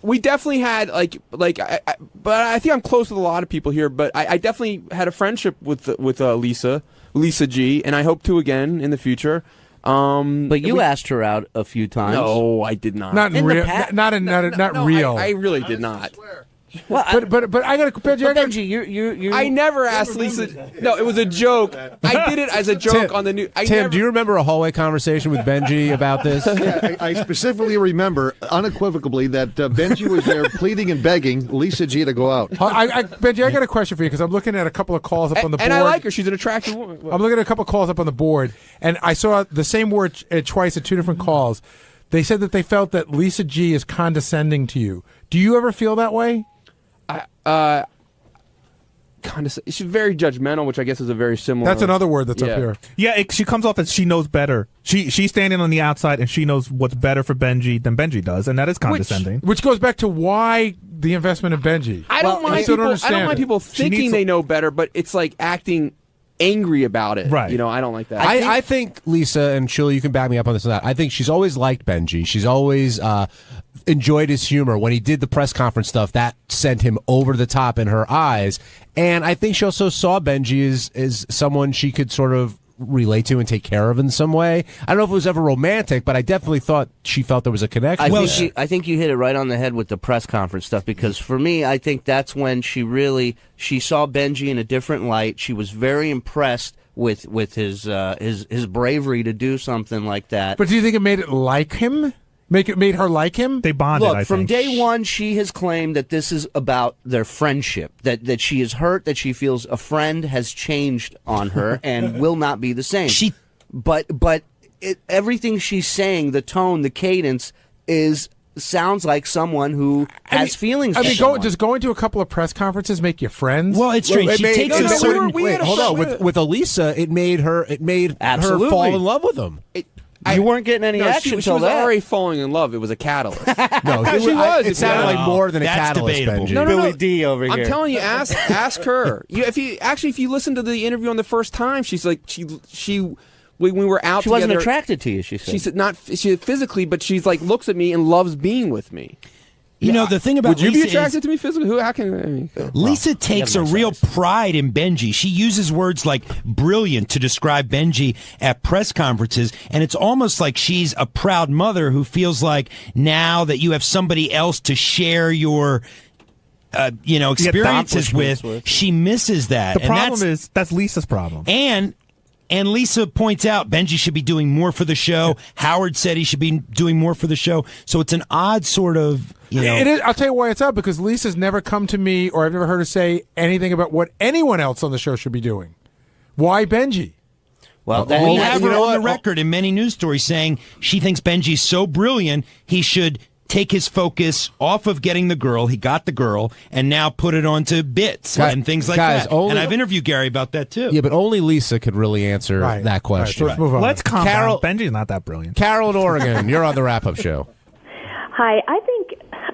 we definitely had but I think I'm close with a lot of people here. But I definitely had a friendship with Lisa G, and I hope to again in the future. But you asked her out a few times. No, I did not. Not in real. Not real. I really did not. Well, but I got to Benji, you. I never asked Lisa. No, it was a joke. I did it as a joke on the news. Tim, do you remember a hallway conversation with Benji about this? Yeah, I specifically remember unequivocally that Benji was there pleading and begging Lisa G to go out. Benji, I got a question for you because I'm looking at a couple of calls up on the board. And I like her. She's an attractive woman. I'm looking at a couple of calls up on the board, and I saw the same word twice at two different calls. They said that they felt that Lisa G is condescending to you. Do you ever feel that way? She's very judgmental, which I guess is a very similar. That's another word that's up here. Yeah, she comes off as she knows better. She's standing on the outside and she knows what's better for Benji than Benji does, and that is condescending. Which goes back to why the investment in Benji. I don't mind people thinking they know better, but it's like acting angry about it. Right. You know, I don't like that. I think Lisa, and Shuli, you can back me up on this and that. I think she's always liked Benji. She's always enjoyed his humor. When he did the press conference stuff, that sent him over the top in her eyes. And I think she also saw Benji as someone she could sort of relate to and take care of in some way. I don't know if it was ever romantic, but I definitely thought she felt there was a connection. I think you hit it right on the head with the press conference stuff, because for me, I think that's when she saw Benji in a different light. She was very impressed with his bravery to do something like that. But do you think it made it like him? Made her like him? They bonded. Look, I from think. day one, she has claimed that this is about their friendship. That she is hurt. That she feels a friend has changed on her and will not be the same. But everything she's saying, the tone, the cadence, sounds like someone who has feelings. I mean, does going to a couple of press conferences make you friends? Well, it's strange. She takes a certain. Wait, hold on. With Elisa, it made her fall in love with him. You weren't getting any action she was already falling in love. It was a catalyst. No, she was. It sounded like more than a That's catalyst, debatable. Benji. No. Billy D over here. I'm telling you, ask her. If you listen to the interview on the first time, she's like when we were out she together, wasn't attracted to you. She said not physically, but she's like looks at me and loves being with me. You know, the thing about Would you Lisa be attracted is, to me physically? How can Lisa takes a real pride in Benji. She uses words like brilliant to describe Benji at press conferences, and it's almost like she's a proud mother who feels like now that you have somebody else to share your experiences with, she misses that. The problem is that's Lisa's problem. And Lisa points out Benji should be doing more for the show. Howard said he should be doing more for the show. So it's an odd sort of, It is. I'll tell you why it's up, because Lisa's never come to me, or I've never heard her say anything about what anyone else on the show should be doing. Why Benji? Well, we have her on the record in many news stories saying she thinks Benji's so brilliant he should take his focus off of getting the girl. He got the girl, and now put it onto bits and things like that. And I've interviewed Gary about that too. Yeah, but only Lisa could really answer that question. So let's move on. Let's calm down. Benji's not that brilliant. Carol in Oregon, you're on the wrap-up show. Hi,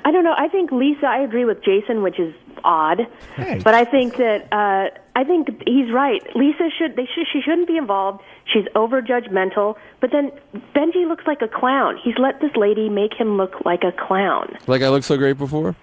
I don't know. I think Lisa, I agree with Jason, which is odd. But I think that I think he's right. Lisa she shouldn't be involved. She's over judgmental. But then Benji looks like a clown. He's let this lady make him look like a clown. Like I looked so great before?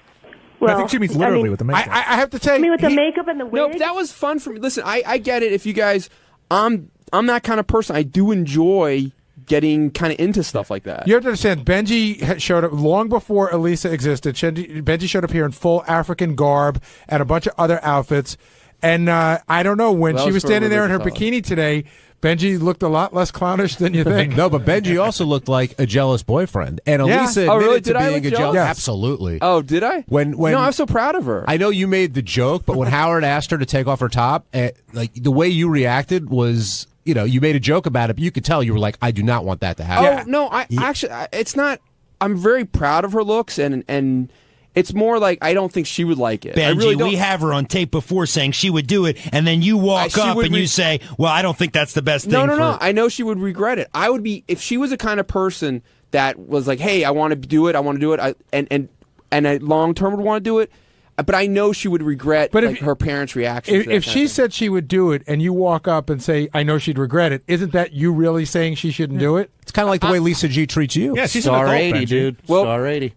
Well, I think she means literally with the makeup. I have to tell you, with the makeup and the wig. No, that was fun for me. Listen, I get it. If you guys, I'm that kind of person. I do enjoy getting kind of into stuff like that. You have to understand, Benji had showed up long before Elisa existed. Benji showed up here in full African garb and a bunch of other outfits. And I don't know, when she was standing there in her bikini today, Benji looked a lot less clownish than you think. No, but Benji also looked like a jealous boyfriend. And Elisa admitted to being a jealous. Yes. Absolutely. Oh, did I? When no, I'm so proud of her. I know you made the joke, but when Howard asked her to take off her top, like the way you reacted was, you made a joke about it, but you could tell you were like, I do not want that to happen. Oh, no, actually, it's not. I'm very proud of her looks, and it's more like I don't think she would like it. Benji, I really don't. we have her on tape before saying she would do it, and then you walk up and you say, well, I don't think that's the best thing. No. I know she would regret it. I would be, if she was a kind of person that was like, hey, I want to do it, and I long term would want to do it, but I know she would regret her parents' reaction. If she said she would do it and you walk up and say, I know she'd regret it, isn't that you really saying she shouldn't do it? It's kind of like the way Lisa G treats you. Yeah, she's Star an adult, 80, Benji. dude. Star 80.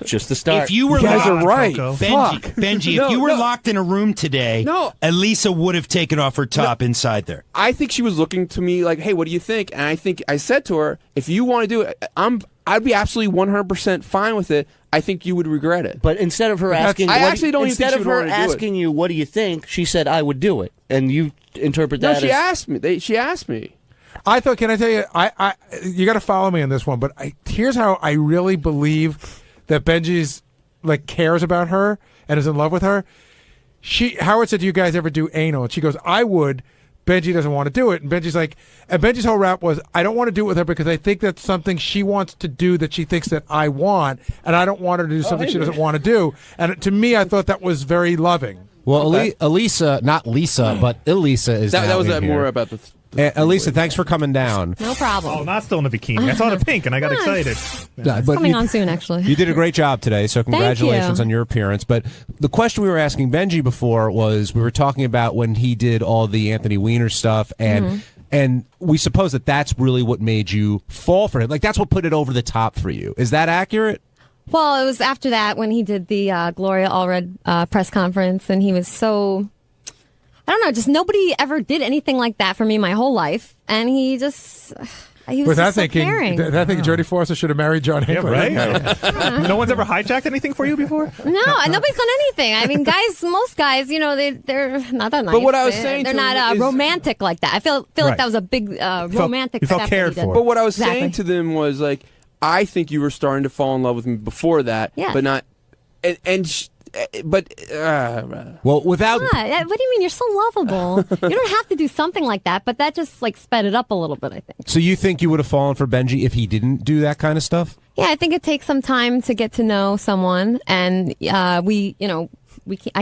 Just the start. If you were Benji, if you were no. locked in a room today, Elisa would have taken off her top inside there. I think she was looking to me like, hey, what do you think? And I think I said to her, if you want to do it, I'd be absolutely 100% fine with it. I think you would regret it. But instead of her asking, instead of her asking you, what do you think? She said, I would do it, and you interpret that. No, she asked me. She asked me. I thought, can I tell you, you got to follow me on this one, but here's how I really believe that Benji's cares about her and is in love with her. Howard said, do you guys ever do anal? And she goes, I would. Benji doesn't want to do it. And Benji's whole rap was, I don't want to do it with her because I think that's something she wants to do that she thinks that I want, and I don't want her to do something she doesn't want to do. And to me, I thought that was very loving. Well, Elisa, not Lisa, but Elisa is that was more more about the Elisa, thanks for coming down. No problem. Oh, not still in the bikini. I saw the pink and I got excited. It's coming on soon, actually. You did a great job today, so congratulations on your appearance. But the question we were asking Benji before was, we were talking about when he did all the Anthony Weiner stuff, and we suppose that that's really what made you fall for him. That's what put it over the top for you. Is that accurate? Well, it was after that when he did the Gloria Allred press conference, and he was so I don't know, just nobody ever did anything like that for me my whole life, and he was just so caring. That thinking Jodie Foster should have married John Hinckley. Right? No one's ever hijacked anything for you before? No, nobody's done anything. I mean, most guys, they're not that nice. But what I was saying they're to him not is- romantic like that. I feel like that was a big romantic you felt step cared that he did. for. But what I was Exactly. saying to them was like, I think you were starting to fall in love with me before that, Yeah. but not, Well, without What do you mean? You're so lovable. You don't have to do something like that, but that just like sped it up a little bit, I think. So you think you would have fallen for Benji if he didn't do that kind of stuff? Yeah, I think it takes some time to get to know someone, and I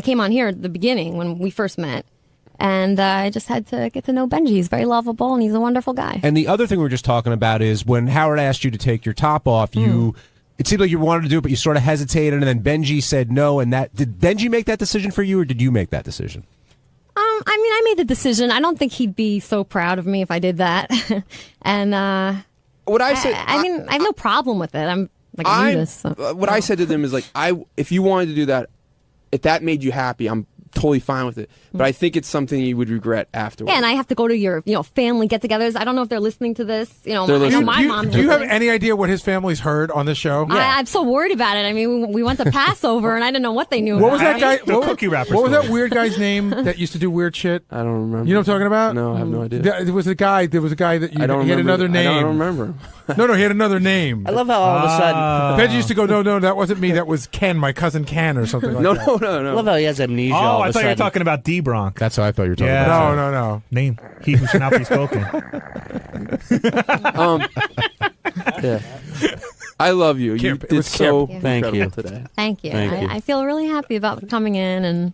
came on here at the beginning when we first met, and I just had to get to know Benji. He's very lovable, and he's a wonderful guy. And the other thing we were just talking about is when Howard asked you to take your top off, it seemed like you wanted to do it, but you sort of hesitated, and then Benji said no. And did Benji make that decision for you, or did you make that decision? I mean, I made the decision. I don't think he'd be so proud of me if I did that. And what I said, I mean, I have no problem with it. I'm like, I do this. So. What I said to them is like, if you wanted to do that, if that made you happy, I'm totally fine with it. But I think it's something you would regret afterwards. Yeah, and I have to go to your, family get-togethers. I don't know if they're listening to this. I know my mom. Do you have any idea what his family's heard on this show? I'm so worried about it. I mean, we went to Passover, and I didn't know what they knew. What was about that guy? Cookie wrapper. What was that weird guy's name that used to do weird shit? I don't remember. You know what I'm talking about? No, I have no idea. There was a guy that I don't he had remember. another name. I don't remember. No, he had another name. I love how all of a sudden Benji used to go, no, that wasn't me. That was Ken, my cousin Ken, or something like that. I love how he has amnesia. all I of a thought you were sudden. talking about D. Bronx. That's what I thought you were talking Yeah. about. No. Name. He who should not be spoken. Yeah. I love you. You It did was so Thank you. incredible today. Thank you. Thank you. I feel really happy about coming in, and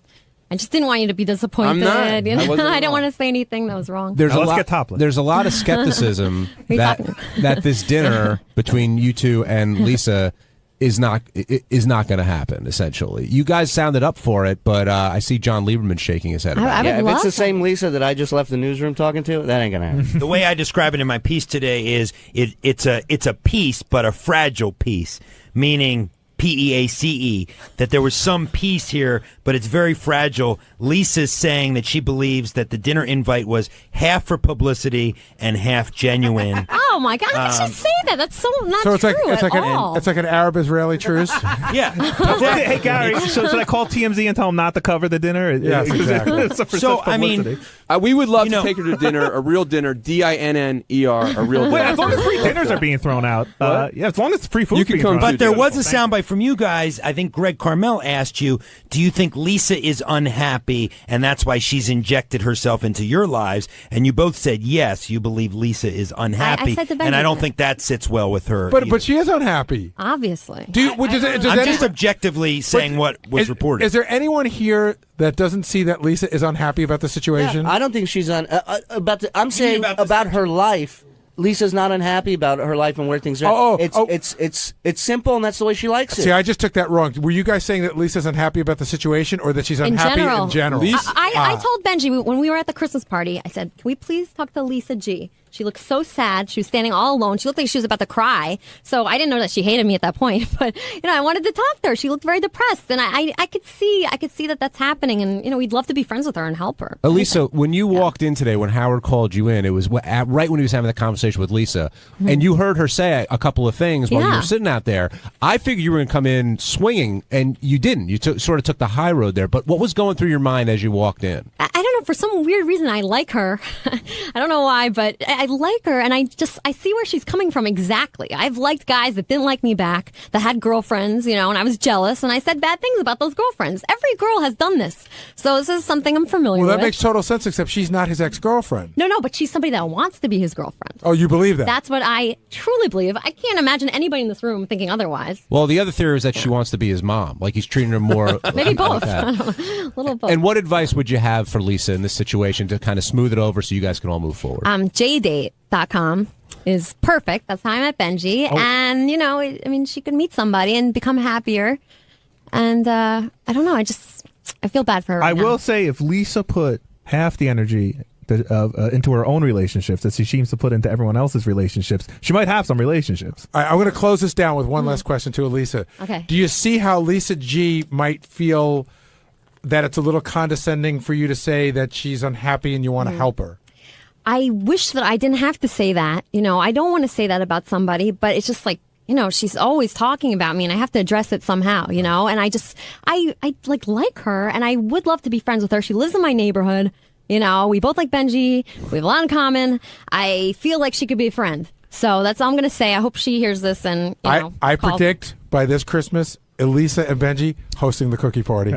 I just didn't want you to be disappointed. I'm not. I wasn't at didn't all. want to say anything that was wrong. There's Now a let's lot. get topless. There's a lot of skepticism you that talking? that this dinner between you two and Lisa is not going to happen. Essentially, you guys sounded up for it, but I see John Lieberman shaking his head. About it. Yeah, if it's the same Lisa that I just left the newsroom talking to, that ain't gonna happen. The way I describe it in my piece today is it's a piece, but a fragile piece, meaning PEACE, that there was some piece here, but it's very fragile. Lisa's saying that she believes that the dinner invite was half for publicity and half genuine. Oh my God! How could you say that? That's so not So it's true like at all. it's like an Arab-Israeli truce. Yeah. Hey, Gary, so should I call TMZ and tell them not to cover the dinner? Yes, exactly. It's for So, such I mean, publicity. We would love to take her to dinner, a real dinner, DINNER, a real dinner. Wait, as long as free dinners are being thrown out. Yeah, as long as free food You can being come thrown out. But there was a soundbite from you guys. I think Greg Carmel asked you, do you think Lisa is unhappy and that's why she's injected herself into your lives? And you both said yes, you believe Lisa is unhappy. said to Benji and I don't that. think that sits well with her. But she is unhappy. Obviously. I'm just objectively saying what was reported. Is there anyone here that doesn't see that Lisa is unhappy about the situation? I don't think she's I'm saying about her life. Lisa's not unhappy about her life and where things are. It's simple, and that's the way she likes it. See, I just took that wrong. Were you guys saying that Lisa's unhappy about the situation, or that she's unhappy in general? I told Benji when we were at the Christmas party, I said, can we please talk to Lisa G? She looked so sad. She was standing all alone. She looked like she was about to cry. So I didn't know that she hated me at that point. But, I wanted to talk to her. She looked very depressed. And I could see that that's happening. And, we'd love to be friends with her and help her. Elisa, when you walked in today, when Howard called you in, it was right when he was having the conversation with Lisa, and you heard her say a couple of things while you were sitting out there. I figured you were going to come in swinging, and you didn't. You sort of took the high road there. But what was going through your mind as you walked in? I don't know. For some weird reason, I like her. I don't know why, but I like her, and I see where she's coming from exactly. I've liked guys that didn't like me back, that had girlfriends, and I was jealous, and I said bad things about those girlfriends. Every girl has done this. So this is something I'm familiar with. Well, that makes total sense, except she's not his ex-girlfriend. No, but she's somebody that wants to be his girlfriend. Oh, you believe that? That's what I truly believe. I can't imagine anybody in this room thinking otherwise. Well, the other theory is that she wants to be his mom. Like he's treating her more Maybe like both. that. A little both. And what advice would you have for Lisa in this situation to kind of smooth it over so you guys can all move forward? JDate.com is perfect. That's how I met Benji. Oh. And, she could meet somebody and become happier. And I don't know. I feel bad for her. I will say, if Lisa put half the energy into her own relationships that she seems to put into everyone else's relationships, she might have some relationships. All right, I'm going to close this down with one last question to Elisa. Okay. Do you see how Lisa G might feel that it's a little condescending for you to say that she's unhappy and you want to help her? I wish that I didn't have to say that. I don't want to say that about somebody, but it's just like, she's always talking about me and I have to address it somehow, and I like her and I would love to be friends with her. She lives in my neighborhood. We both like Benji. We have a lot in common. I feel like she could be a friend. So that's all I'm going to say. I hope she hears this and, I predict by this Christmas, Elisa and Benji hosting the cookie party.